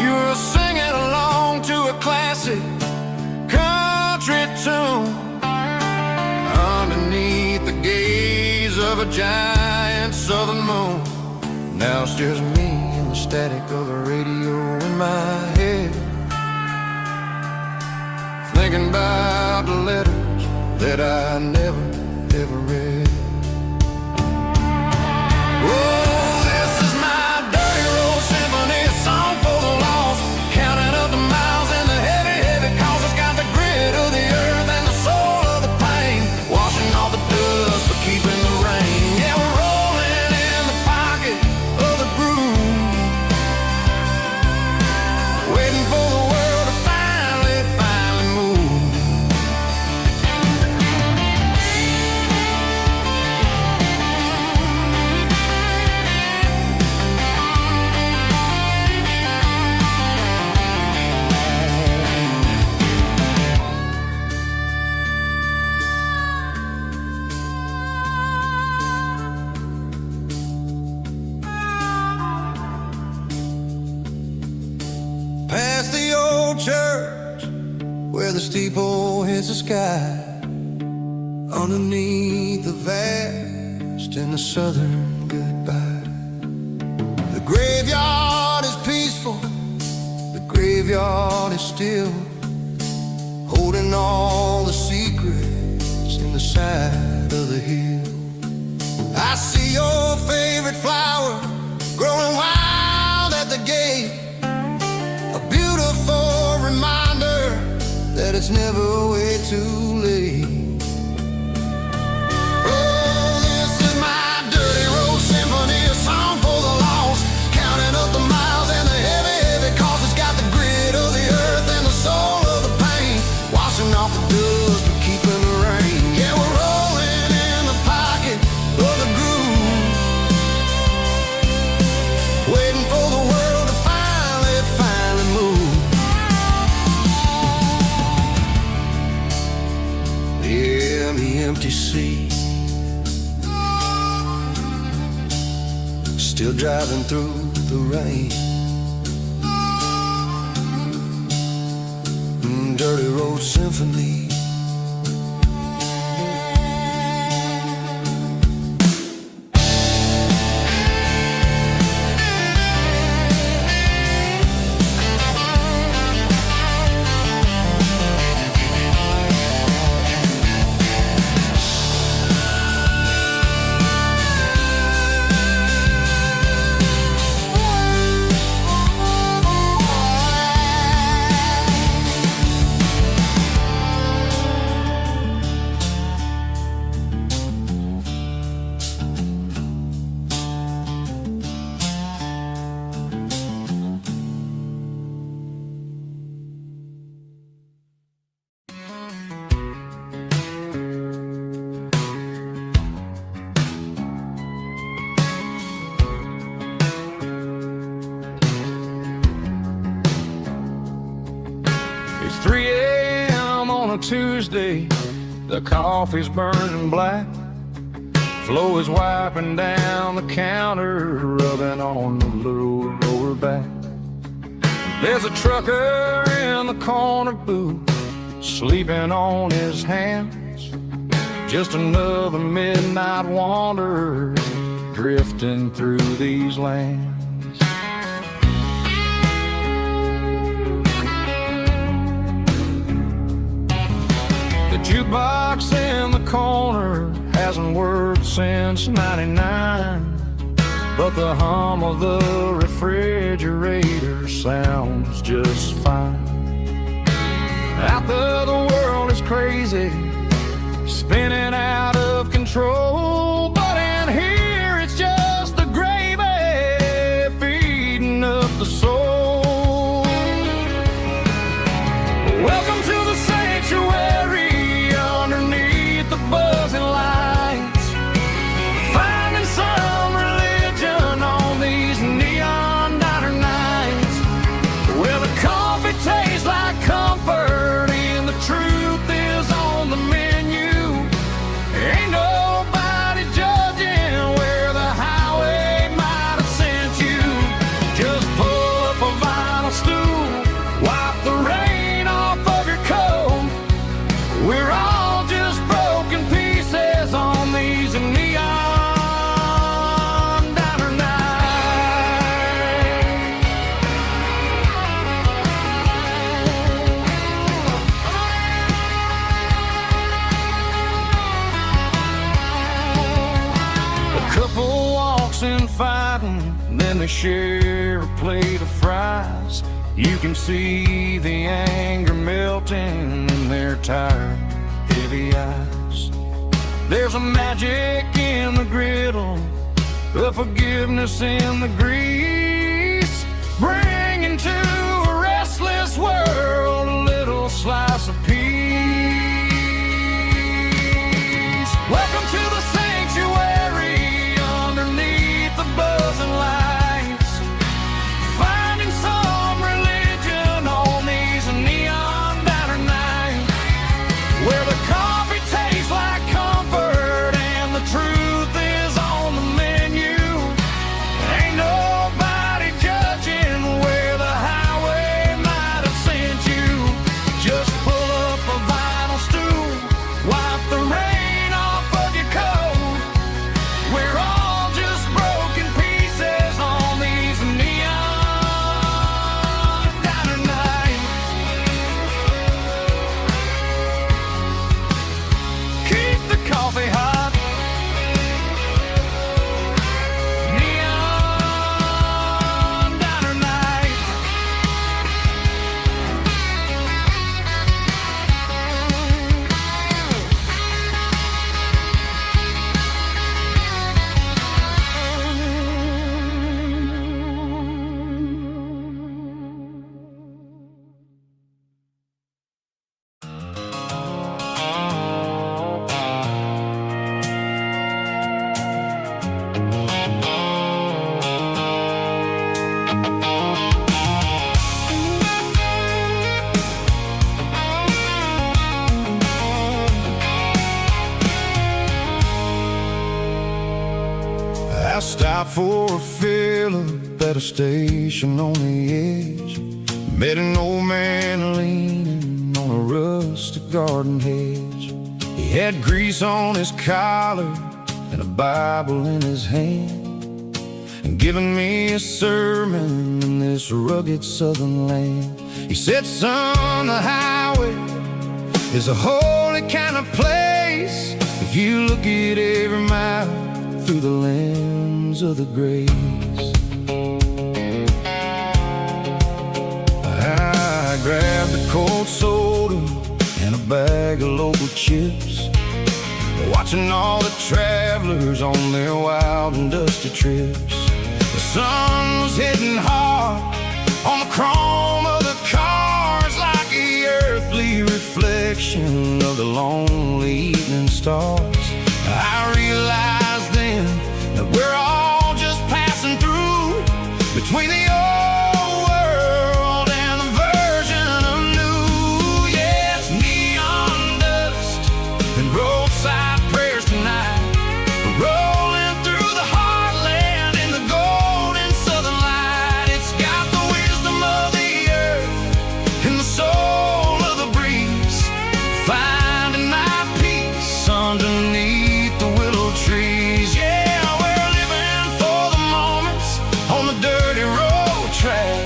You were singing along to a classic country tune underneath the gaze of a giant southern moon. Now it's just me and the static of the radio in my head, thinking about the letters that I never, ever read. Oh, this is my dirty road symphony, a song for the lost, counting up the miles and the heavy, heavy calls. It's got the grit of the earth and the soul of the pain, washing off the dust but keeping the rain. Yeah, we're rolling in the pocket of the groove, waiting for the world to finally move. Past the old church where the steeple hits the sky, underneath the vast and the southern goodbye. The graveyard is peaceful, the graveyard is still, holding all the secrets in the side of the hill. I see your favorite flower growing wild at the gate, a beautiful reminder that it's never way too late. Oh, this is my dirty road symphony, a song for the lost, counting up the miles and the heavy, heavy calls. It's got the grit of the earth and the soul of the pain, washing off the dust but keeping the rain. Yeah, we're rolling in the pocket of the groove, waiting for the world to finally move. Yeah, the empty sea, still driving through the rain. Dirty road symphony. It's 3 a.m. on a Tuesday, The coffee's burning black. Flo is wiping down the counter, rubbing on the little lower back. There's a trucker in the corner booth, sleeping on his hands. Just another midnight wanderer, drifting through these lands. The jukebox in the corner hasn't worked since '99, but the hum of the refrigerator sounds just fine. Out there the world is crazy, spinning out of control, but in here it's just the gravy feeding up the soul. Welcome to the sanctuary underneath the buzzing lights, finding some religion on these neon diner nights, where the coffee tastes like comfort and the truth is on the menu. Ain't nobody judging where the highway might have sent you. Just pull up a vinyl stool, wipe the rain off of your coat. We're all just broken pieces on these neon diner nights. The couple walks in fighting, then they share a plate of fries. You can see the anger melting in their tired, heavy eyes. There's a magic in the griddle, a forgiveness in the grease, bringing to a restless world a little slice of peace. Welcome to the sanctuary underneath the buzzing lights, finding some religion on these neon diner nights, where the coffee tastes like comfort and the truth is on the menu. Ain't nobody judging where the highway might have sent you. Just pull up a vinyl stool, wipe the rain off of your coat. We're all just broken pieces on these neon diner nights. Keep the coffee hot. Neon diner nights. I stopped for a fill-up at a station on the edge. Met an old man leaning on a rustic garden hedge. He had grease on his collar and a Bible in his hand, and giving me a sermon in this rugged southern land. He said, son, the highway is a holy kind of place if you look at every mile through the lens of the grace. I grabbed a cold soda and a bag of local chips, watching all the travelers on their wild and dusty trips. The sun was hitting hard on the chrome of the cars, like the earthly reflection of the lonely evening stars. I realized then that we're all just passing through between the old world and the version of new. Yes, neon dust and the soul of the breeze, finding my peace underneath the willow trees. Yeah, we're living for the moments on the dirty road track,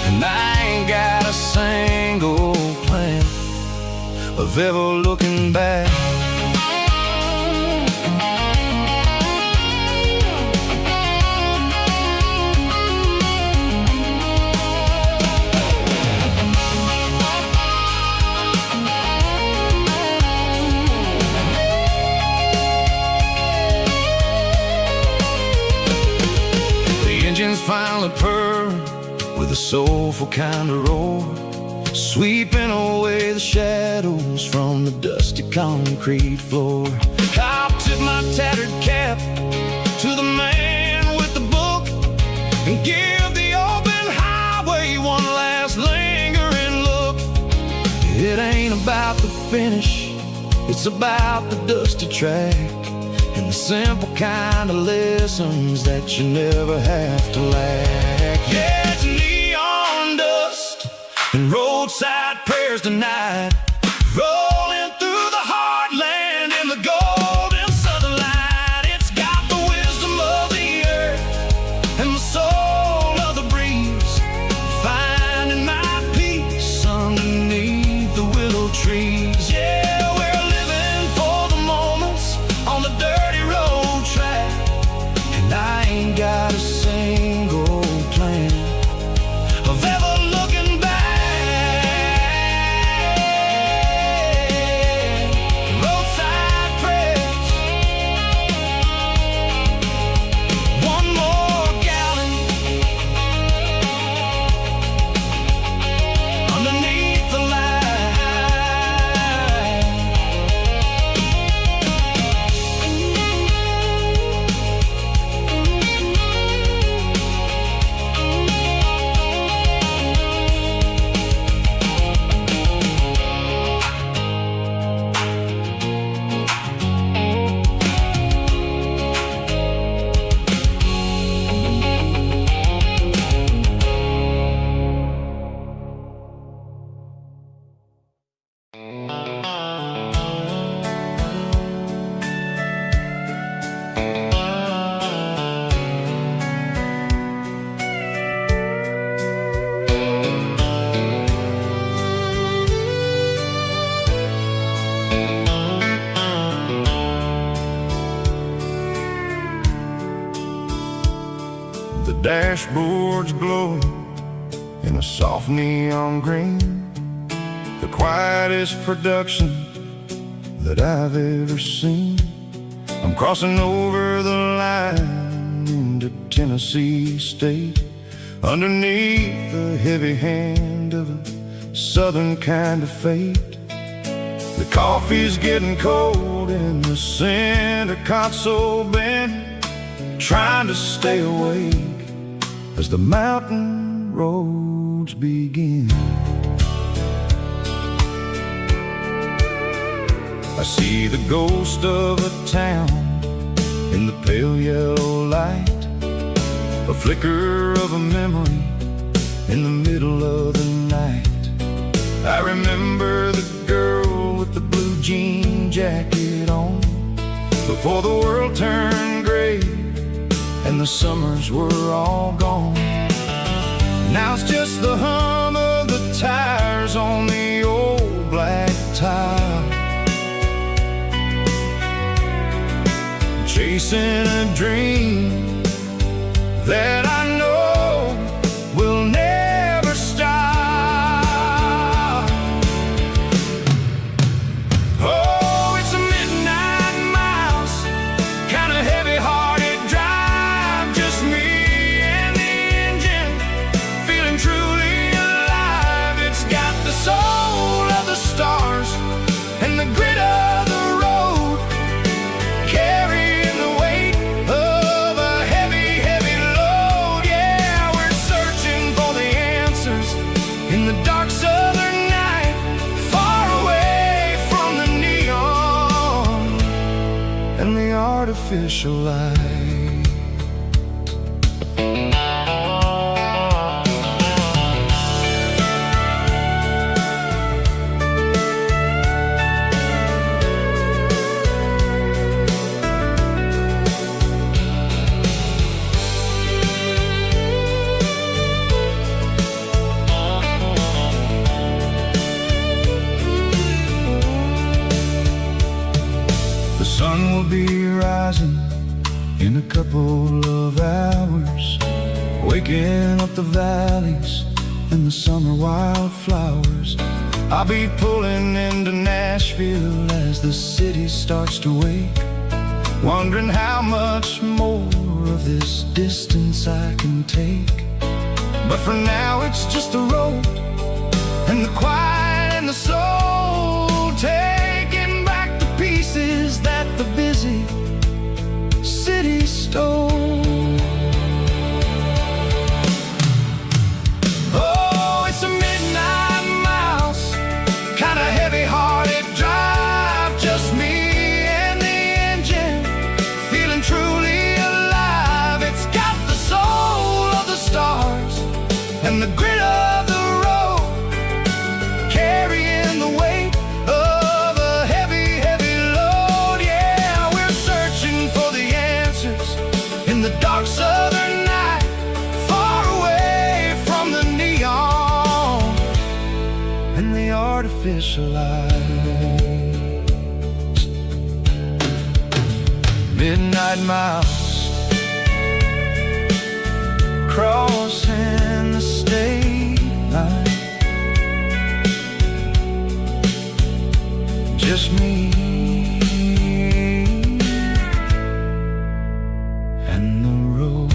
and I ain't got a single plan of ever looking back. Engines finally purr with a soulful kind of roar, sweeping away the shadows from the dusty concrete floor. I'll tip my tattered cap to the man with the book and give the open highway one last lingering look. It ain't about the finish, it's about the dusty track, and the simple kind of lessons that you never have to lack. Yeah, it's neon dust and roadside prayers tonight, rolling through the heartland in the golden southern light. It's got the wisdom of the earth and the soul of the breeze, finding my peace underneath the willow trees. Yeah, we're living for the moments on the dirty road track, and I ain't got a single plan of ever looking back. Roadside prayers, one more gallon underneath the light. The dashboard's glowing in a soft neon green, the quietest production that I've ever seen. I'm crossing over the line into Tennessee State, underneath the heavy hand of a southern kind of fate. The coffee's getting cold in the center console bin, trying to stay awake as the mountain roads begin. I see the ghost of a town in the pale yellow light, a flicker of a memory in the middle of the night. I remember the girl with the blue jean jacket on, before the world turned gray and the summers were all gone. Now it's just the hum of the tires on the old black tile, chasing a dream that I know will never stop. Oh, it's a midnight miles, kind of heavy-hearted drive, just me and the engine, feeling truly alive. It's got the soul of the stars and the grit of the road, carrying the weight of a heavy, heavy load. Yeah, we're searching for the answers in the dark southern night, far away from the neon and the artificial light. be rising in a couple of hours, waking up the valleys and the summer wildflowers. I'll be pulling into Nashville as the city starts to wake, wondering how much more of this distance I can take. But for now it's just the road and the quiet and the soul, taking back the pieces that the busy city stole. Oh, it's a midnight mouse, kinda heavy-hearted drive, just me and the engine, feeling truly alive. It's got the soul of the stars and the grit of the road, carrying the weight of a heavy, heavy load. Yeah, we're searching for the answers in the dark southern night, far away from the neon and the artificial lights. Midnight mouse, crossing the state line, just me and the road.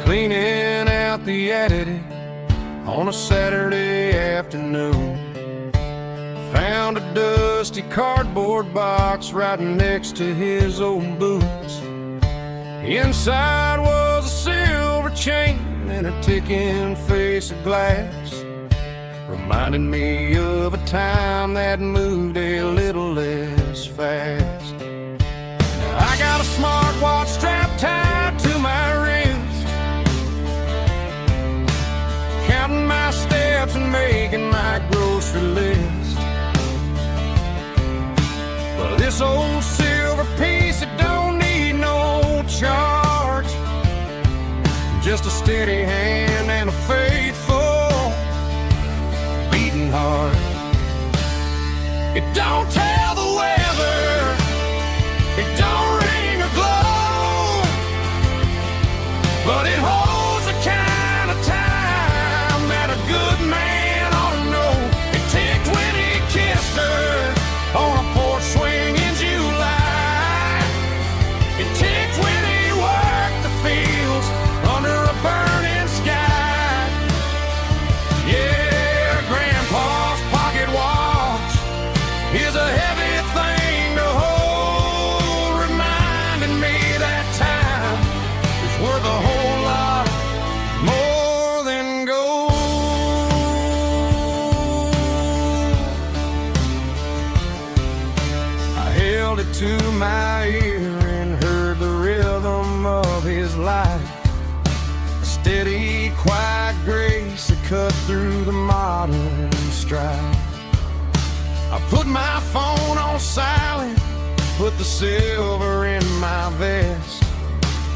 Cleaning out the attic on a Saturday afternoon, found a dusty cardboard box right next to his old boots. Inside was a silver chain and a ticking face of glass, reminding me of a time that moved a little less fast. Now I got a smartwatch strapped tied to my wrist, counting my steps and making my grocery list. Well, this old silver piece, it don't need no charge, just a steady hand and a faithful beating heart. It don't tell the weather, it don't ring or glow, but it holds the kind of time that a good man ought to know. It ticked when he kissed her on a porch swing in July. It ticked when he worked the fields under a burning sky. Yeah, Grandpa's pocket watch is a heavy thing to hold, reminding me that time is worth a whole lot more than gold. I held it to my ear and heard the rhythm of his life, a steady, quiet grace that cut through the modern strife. I put my phone on silent, put the silver in my vest,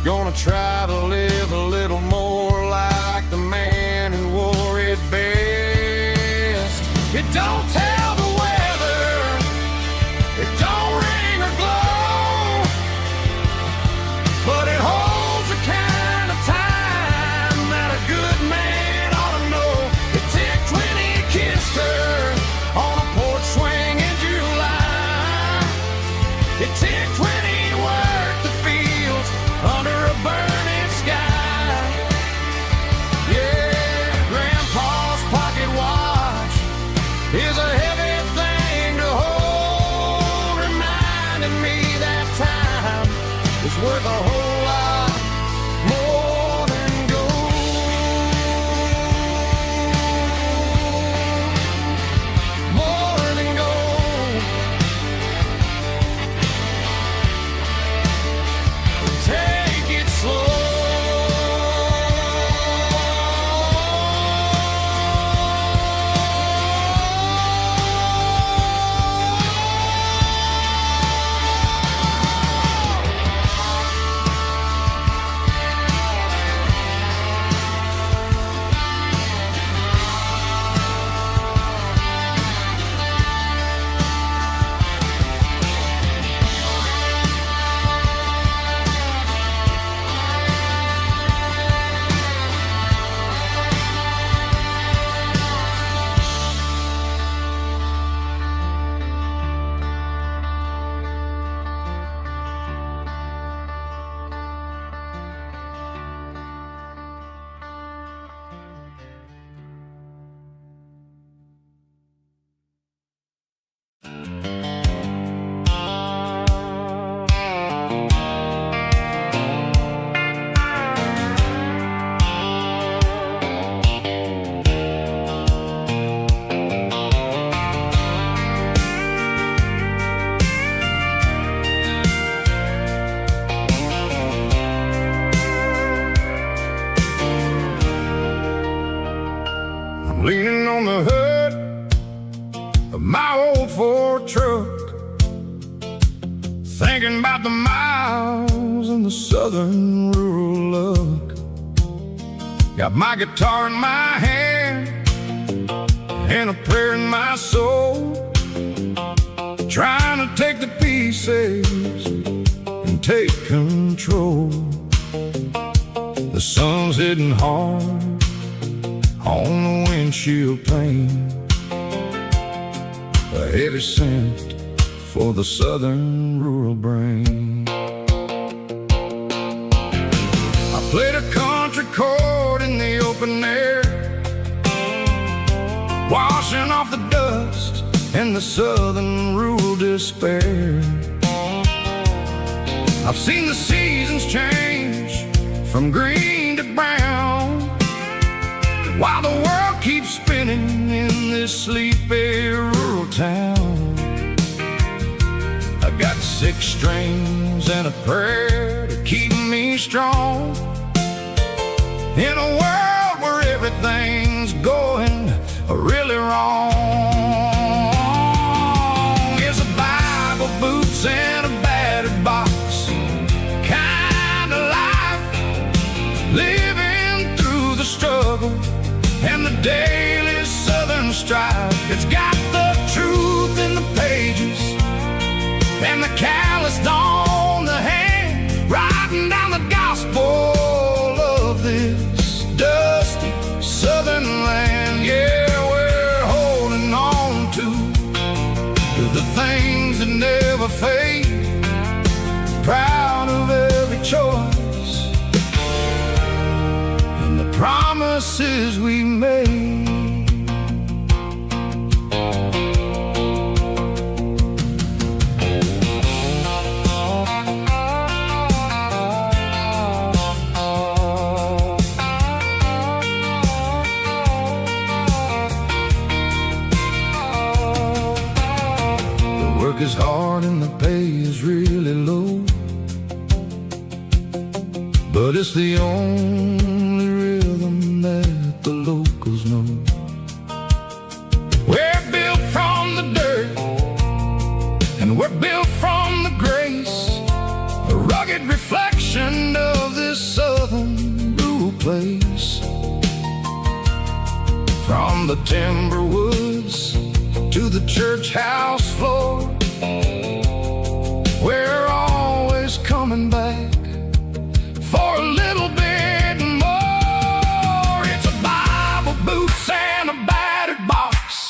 gonna try to live a little more like the man who wore it best. It don't tell the weather, it don't ring or glow, but it holds the kind of time that a good man ought to know. It ticked when he kissed her on a porch swing in July. It ticked when he worked the fields under a burning sky. Yeah, Grandpa's pocket watch is a heavy thing to hold, reminding me that time of my old Ford truck, thinking about the miles and the southern rural look. Got my guitar in my hand and a prayer in my soul, trying to take the pieces and take control. The sun's hitting hard on the windshield pane, a heavy scent for the southern rural brain. I played a country chord in the open air, washing off the dust and the southern rural despair. I've seen the seasons change from green to brown, while the world keeps spinning in this sleepy rural town. I got 6 strings and a prayer to keep me strong, in a world where everything's going really wrong. It's a Bible, boots, and a battered box kind of life, living through the struggle and the daily southern strife. It's got the truth in the pages and the calloused on the hand, writing down the gospel of this dusty southern land. Yeah, we're holding on to the things that never fade, proud of every choice and the promises we made. Is hard and the pay is really low, but it's the only rhythm that the locals know. We're built from the dirt and we're built from the grace, a rugged reflection of this southern rural place. From the timber woods to the church house floor, we're always coming back for a little bit more. It's a Bible, boots, and a battered box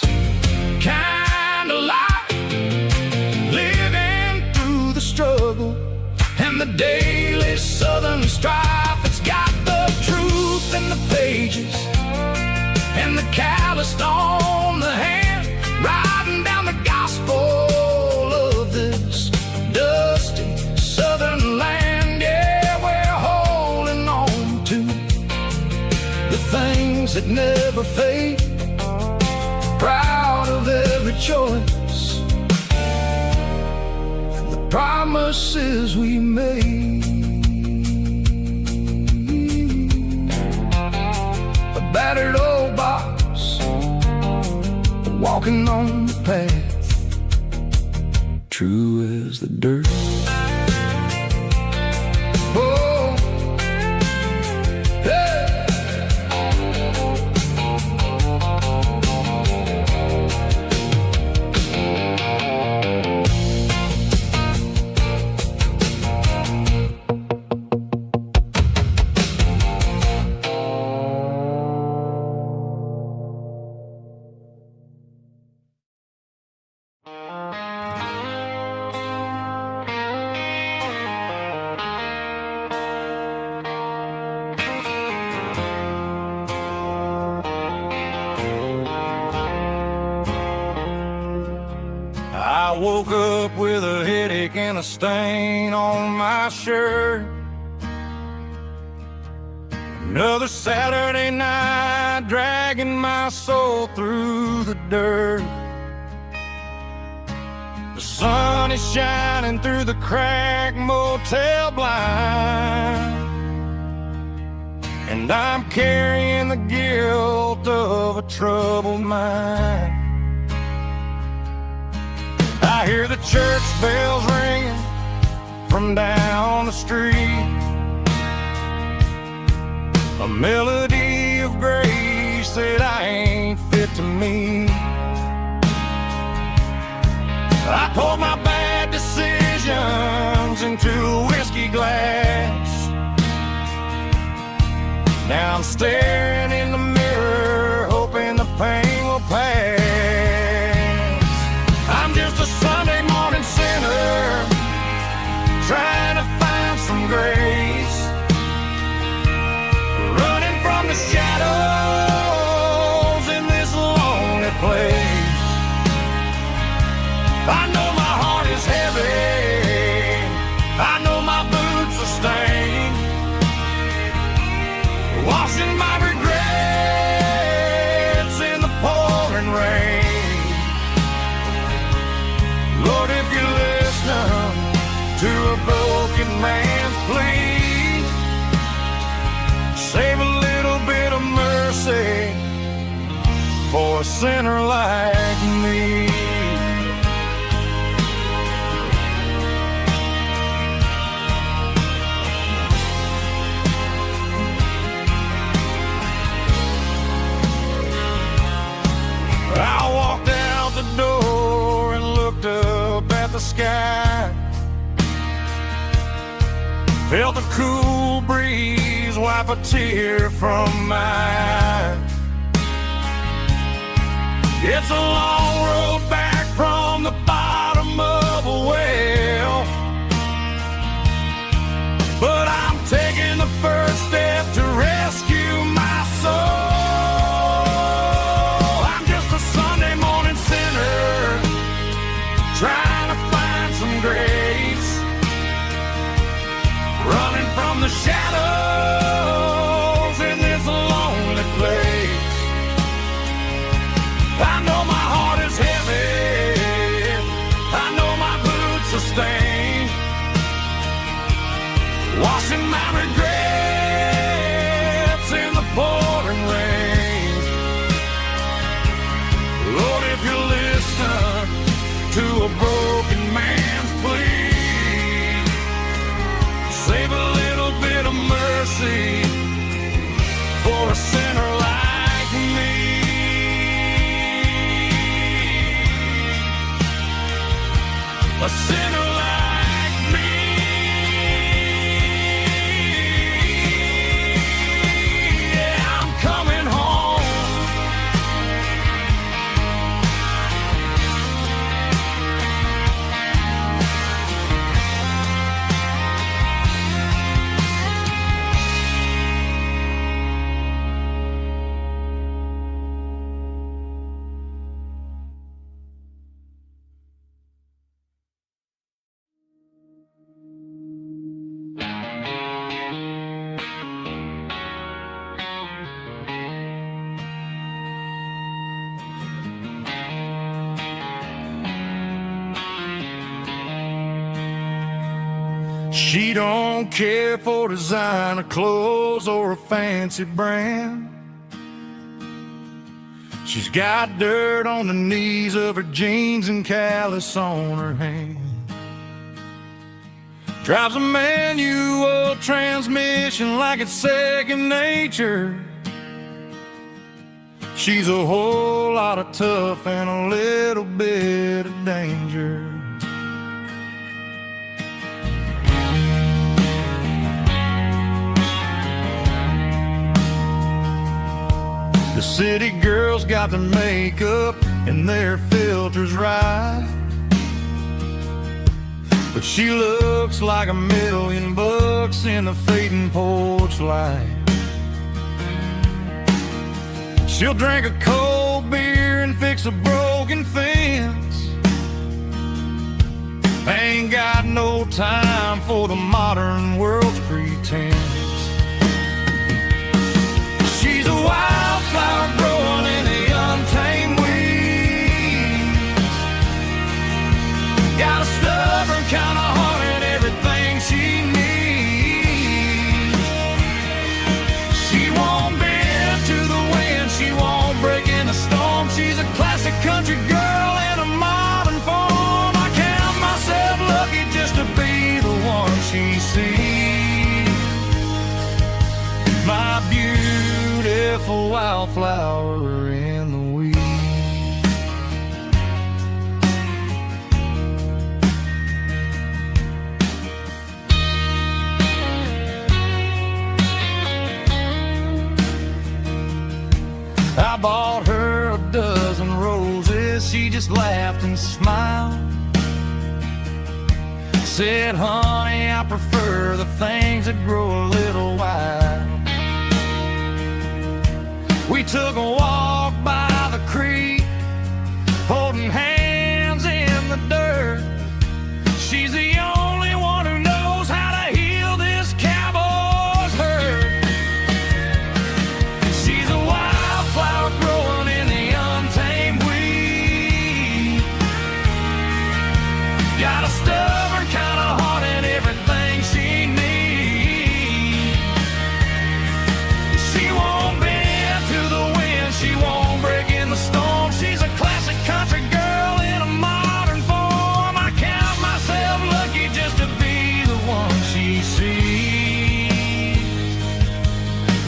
kind of life, living through the struggle and the daily southern strife. It's got the truth in the pages and the calloused on the hand, writing down the gospel of this dusty southern land. Yeah, we're holding on to the things that never fade, proud of every choice and the promises we made. A battered old box, walking on the path, true as the dirt. Oh, hey. I woke up with a headache and a stain on my shirt. Another Saturday night, dragging my soul through the dirt. The sun is shining through the cracked motel blind, and I'm carrying the guilt of a troubled mind. hear the church bells ringing from down the street, a melody of grace that I ain't fit to meet. I poured my bad decisions into a whiskey glass. Now I'm staring in the mirror, hoping the pain will pass. I'm just a Sunday morning sinner, trying to find some grace, running from the shadows in this lonely place. I know my heart is heavy, I know my boots are stained, washing my regrets in the pouring rain. Lord, if you're listening to a broken man's plea, save a little bit of mercy for a sinner like me. I walked out the door and looked up at the sky, felt the cool breeze wipe a tear from my eye. It's a long road back from the bottom of a well, but I'm taking the first step to rescue my soul. Trying to find some grace, running from the shadows in this lonely place. I know my heart is heavy, I know my boots are stained, washing my regrets in the pouring rain. Lord, if you're listening to a broken man's plea, save a little bit of mercy for a sinner like me. A sinner like me. Yeah, I'm coming home. She don't care for designer clothes or a fancy brand. She's got dirt on the knees of her jeans and callus on her hand. Drives a manual transmission like it's second nature. She's a whole lot of tough and a little bit of danger. The city girls got their makeup and their filters right, but she looks like $1,000,000 in the fading porch light. She'll drink a cold beer and fix a broken fence. Ain't got no time for the modern world's pretense. She's a wildflower growing in the untamed weeds. Got a stubborn kind of heart and everything she needs. She won't bend to the wind, she won't break in the storm. She's a classic country girl in a modern form. I can't just laughed and smiled. Said, honey, I prefer the things that grow a little wild. We took a walk by the creek, holding hands in the dirt. She's the only one who knows how to heal this cowboy's hurt. She's a wildflower growing in the untamed weed. Got a stubborn kind of heart and everything she needs. She won't bend to the wind, she won't break in the storm. She's a classic country girl in a modern form. I count myself lucky just to be the one she sees.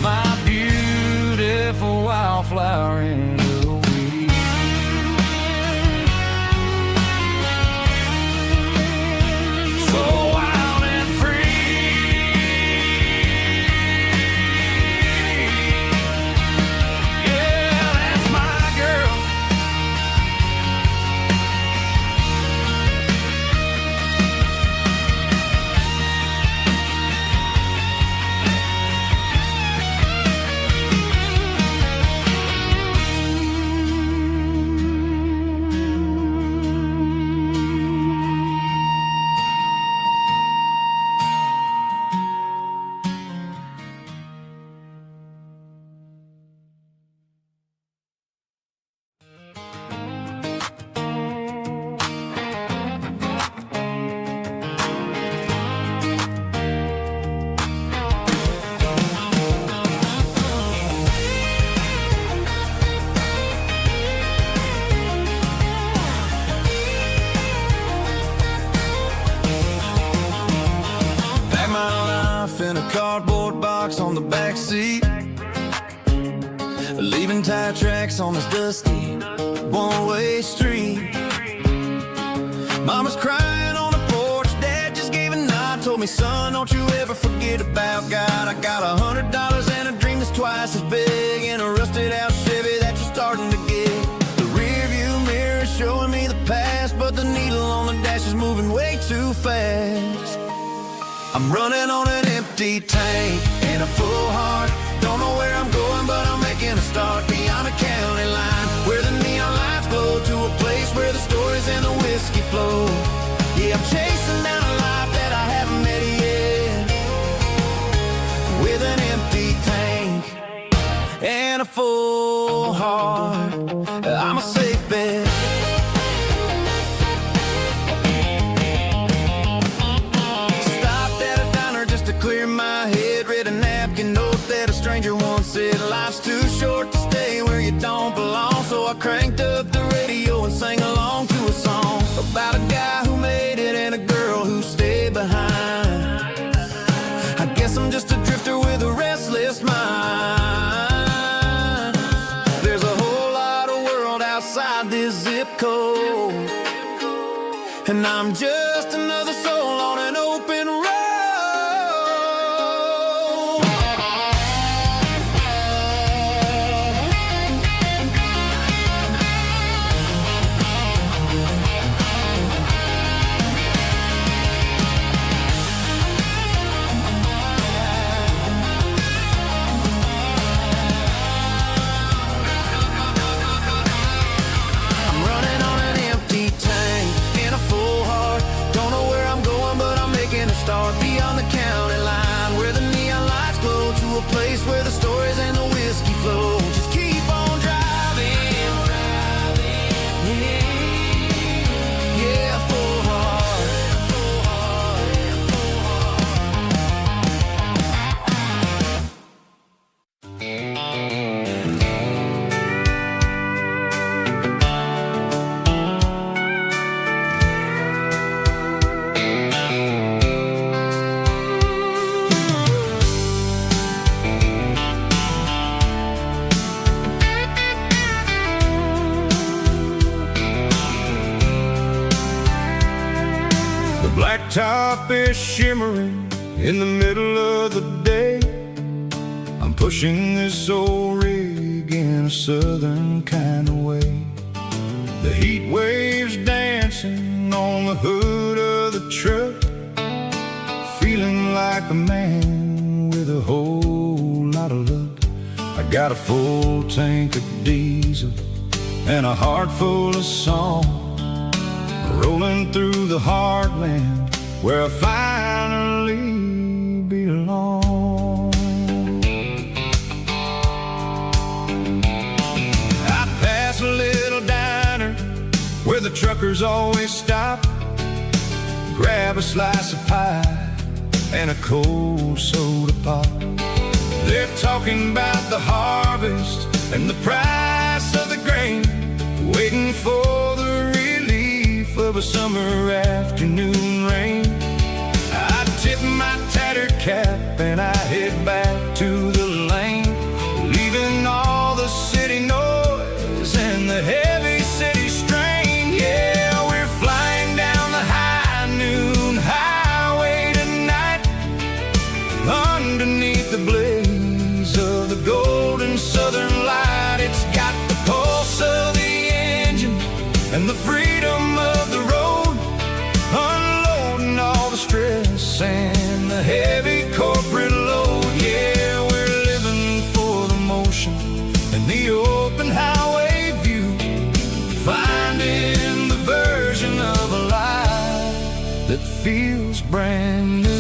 My beautiful wildflower in the weed. So wild and free. Yeah, that's my girl. Pack my life in a cardboard box on the back seat, leaving tire tracks on this dusty one-way street. Mama's crying on the porch, Dad just gave a nod, told me, son, don't you ever forget about God. I got $100 and a dream that's twice as big, in a rusted out Chevy that you're starting to get. The rear view mirror is showing me the past, but the needle on the dash is moving way too fast. I'm running on an empty tank and a full heart. Don't know where I'm going, but I'm making a start beyond the county line, where the neon lights glow, to a place where the stories and the whiskey flow. Yeah, I'm chasing down a life that I haven't met yet, with an empty tank and a full heart. I'm a safe bet. Clear my head, read a napkin note that a stranger once said, life's too short to stay where you don't belong. So I cranked up the radio and sang along to a song about a guy who made it and a girl who stayed behind. I guess I'm just a drifter with a restless mind. There's a whole lot of world outside this zip code, and I'm just another soul on an open road. Start beyond the county line, where the neon lights glow, to a place where the stories and the whiskey flow. Just keep on driving, yeah, full heart, full heart, full Blacktop is shimmering in the middle of the day. I'm pushing this old rig in a southern kind of way. The heat waves dancing on the hood of the truck, feeling like a man with a whole lot of luck. I got a full tank of diesel and a heart full of song, rolling through the heartland where I finally belong. I pass a little diner where the truckers always stop, grab a slice of pie and a cold soda pop. They're talking about the harvest and the price of the grain, waiting for the relief of a summer afternoon rain. I tip my tattered cap and I head back to the lane, leaving all the city noise and the heavy city strain. Yeah, we're flying down the high noon highway tonight, underneath the blaze of the golden southern light. It's got the pulse of the engine and the freedom of the road, unloading all the stress and the heavy corporate load. Yeah, we're living for the motion and the open highway view, finding the version of a life that feels brand new.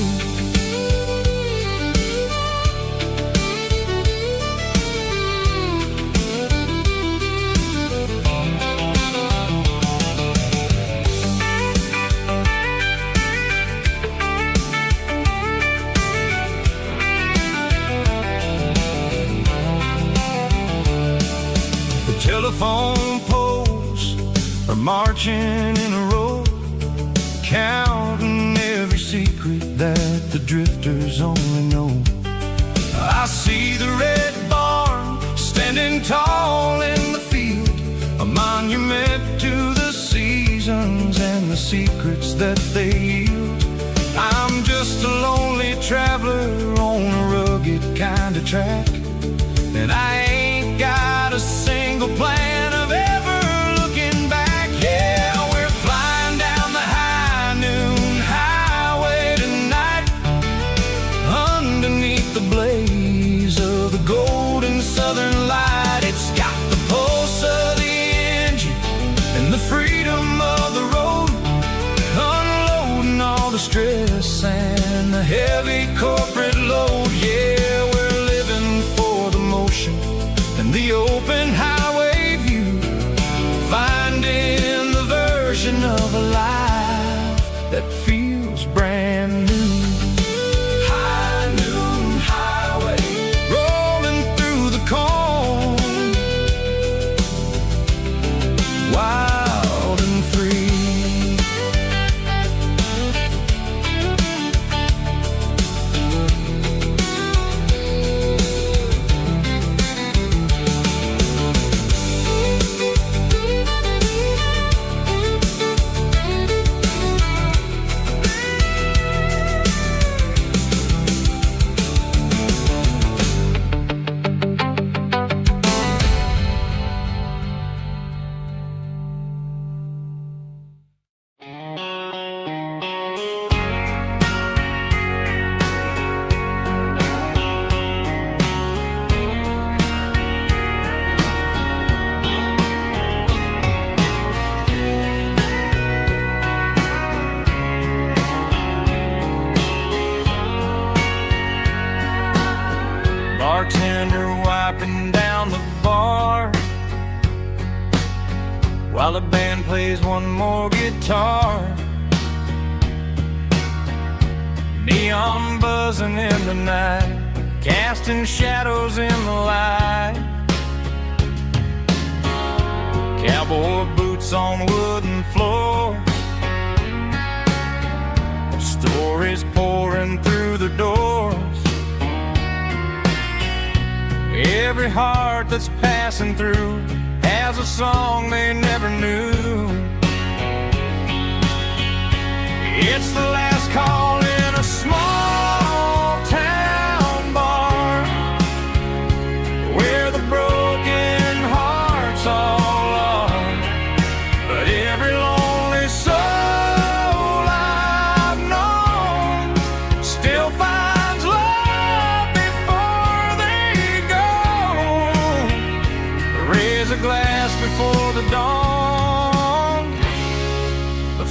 Telephone poles are marching in a row, counting every secret that the drifters only know. I see the red barn standing tall in the field, a monument to the seasons and the secrets that they yield. I'm just a lonely traveler on a rugged kind of track, and I ain't got a single plan of ever looking back. Yeah, we're flying down the high noon highway tonight, underneath the blaze of the golden southern light. It's got the pulse of the engine and the freedom of the road, unloading all the stress and the heavy corporate load. Yeah, we're living for the motion and the open highway view, finding the version of a life that feels brand new. High noon highway, rolling through the corn, wild and free. Bartender wiping down the bar while the band plays one more guitar. Neon buzzing in the night, casting shadows in the light. Cowboy boots on wooden floors, stories pouring through the doors. Every heart that's passing through has a song they never knew. It's the last call in a small town bar, where the broken hearts all are.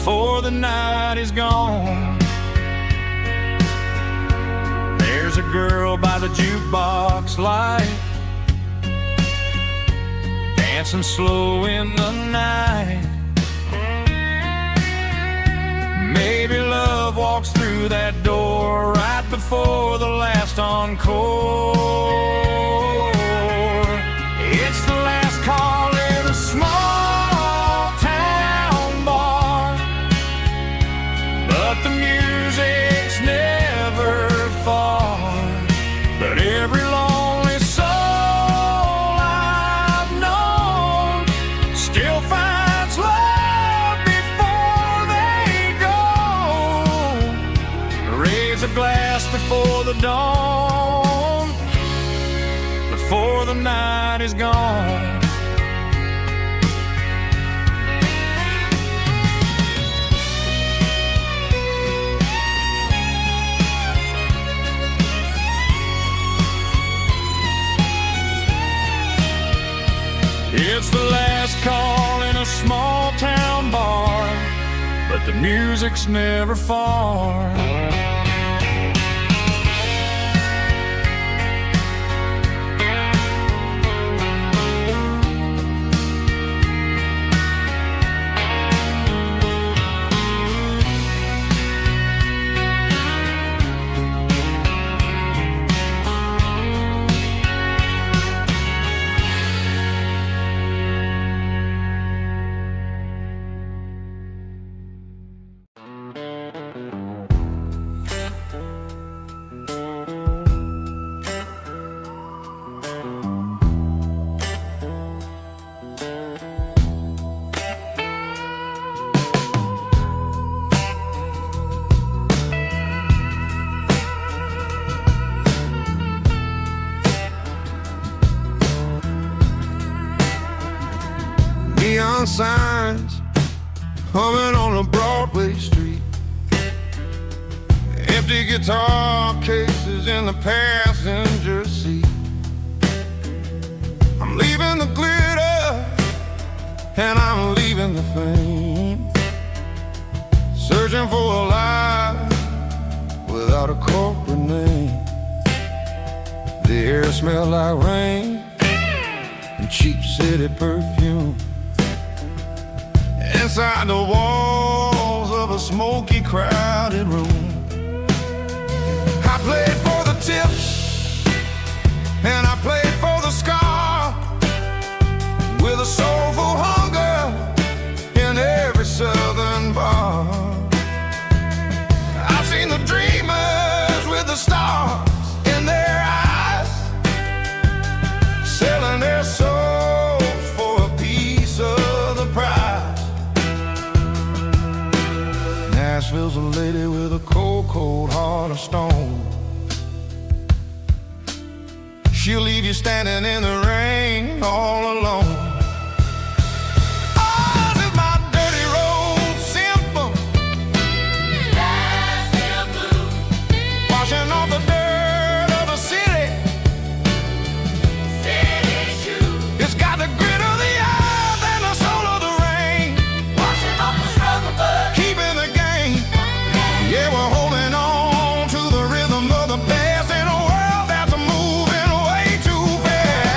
before the night is gone. There's a girl by the jukebox light, dancing slow in the night. Maybe love walks through that door right before the last encore. It's the last call in a small town bar, but the music's never far. But every lonely soul I've known still finds love before they go. Raise a glass before the dawn, before the night is gone. It's the last call in a small town bar, but the music's never far. Neon signs humming on a Broadway street, empty guitar cases in the passenger seat. I'm leaving the glitter and I'm leaving the fame, searching for a life without a corporate name. The air smells like rain and cheap city perfume. Inside the walls of a smoky, crowded room, I played for the tips and I played for the scar, with a soulful hunger in every southern bar. I've seen the dreamers with the stars in their eyes, selling their souls for a piece of the prize. Nashville's a lady with a cold, cold heart of stone. She'll leave you standing in the rain all alone. Oh, this is my dirty road symphony, Nashville blues, washing off the dirt of the city shoes. It's got the grit of the earth and the soul of the rain, washing off the struggle but keeping the game. Yeah, we're holding on to the rhythm of the past in a world that's moving way too fast.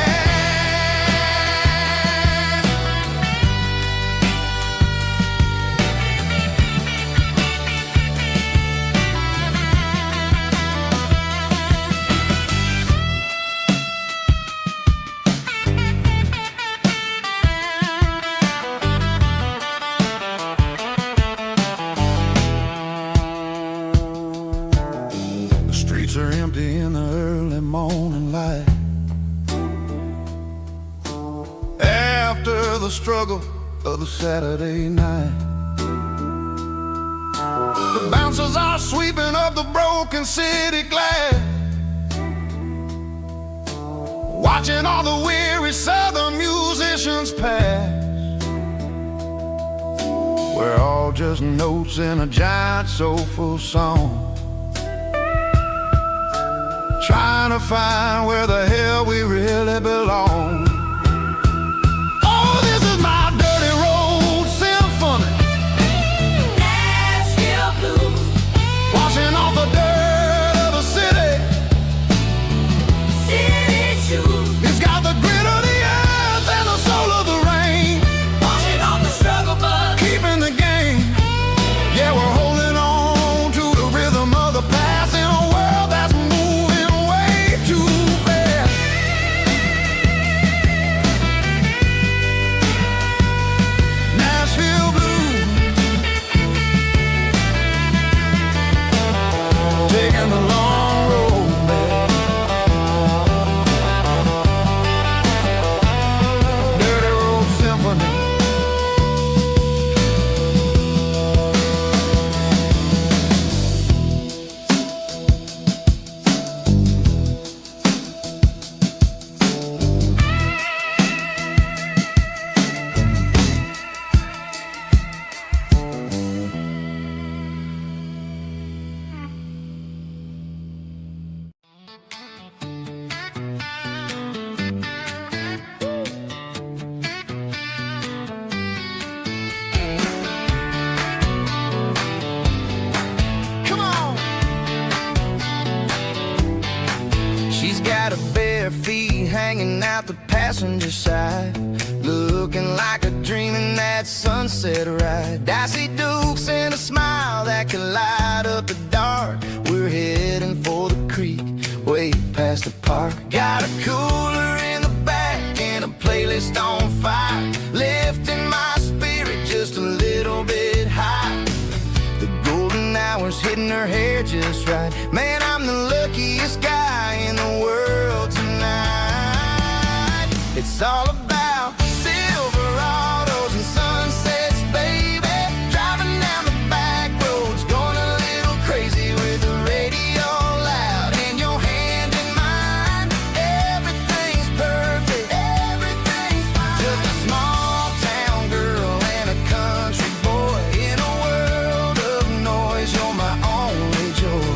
The streets are empty in the early morning light, after the struggle of the Saturday night. The bouncers are sweeping up the broken city glass, watching all the weary southern musicians pass. We're all just notes in a giant soulful song, trying to find where the hell we really belong. Oh, this is my dirty road symphony, hanging out the passenger side, looking like a dream in that sunset ride. I see Dukes and a smile that can light up the dark. We're heading for the creek, way past the park. Got a cooler in the back and a playlist on fire, lifting my spirit just a little bit high. The golden hour's hitting her hair just right. Man, I'm the luckiest guy in the world tonight. It's all about Silverados and sunsets, baby. Driving down the back roads, going a little crazy with the radio loud and your hand in mine. Everything's perfect, everything's fine. Just a small town girl and a country boy in a world of noise. You're my only joy.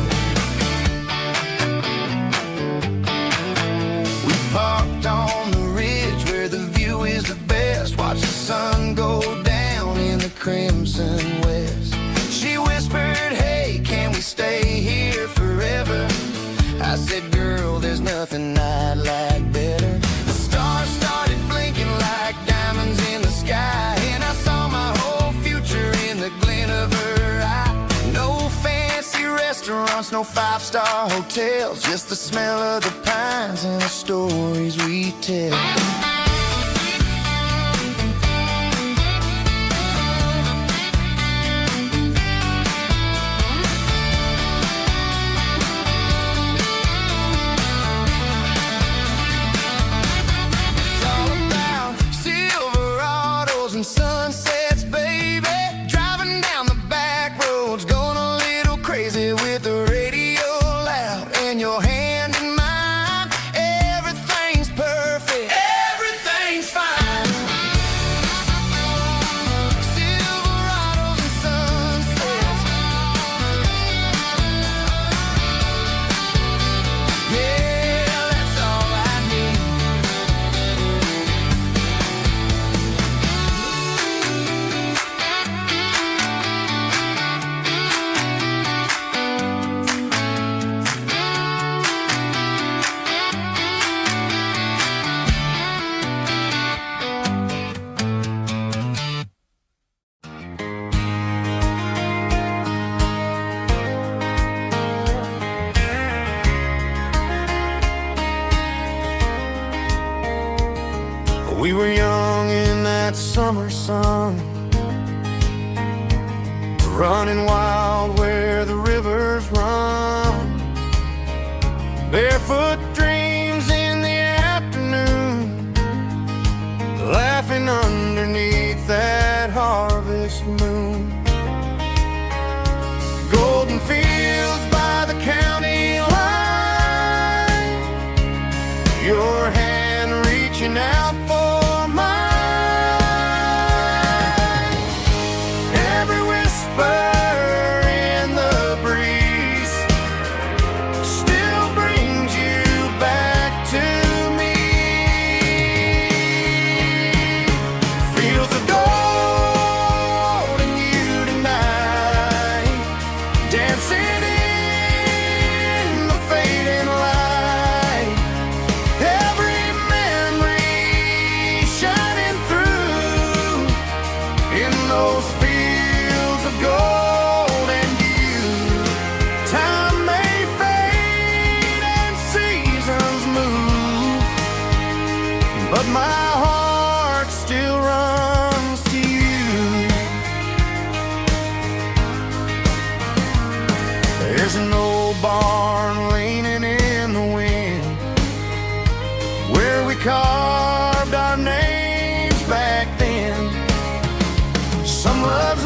We parked on the ridge where the view is the best. Watch the sun go down in the crimson west. She whispered, hey, can we stay here forever? I said, girl, there's nothing I'd like better. The stars started blinking like diamonds in the sky, and I saw my whole future in the glint of her eye. No fancy restaurants, no five-star hotels, just the smell of the pines and the stories we tell. It's all about Silverados and sunsets, baby. Driving down the back roads, going a little crazy with the radio loud and your hand in mine. Everything's perfect, everything's fine. Silverados and sunsets. Yeah, that's all I need. We were young in that summer sun, running wild where the rivers run. Barefoot dreams in the afternoon, laughing underneath that harvest moon. Golden fields by the county line, your hand reaching out for mine. Every whisper in the breeze still brings you back to me. Fields of gold and you tonight, dancing in the fading light. Every memory shining through in those fields of gold and you. Time may fade and seasons move, but my heart still runs to you. There's an old barn leaning in the wind where we carved our names back then. Some love's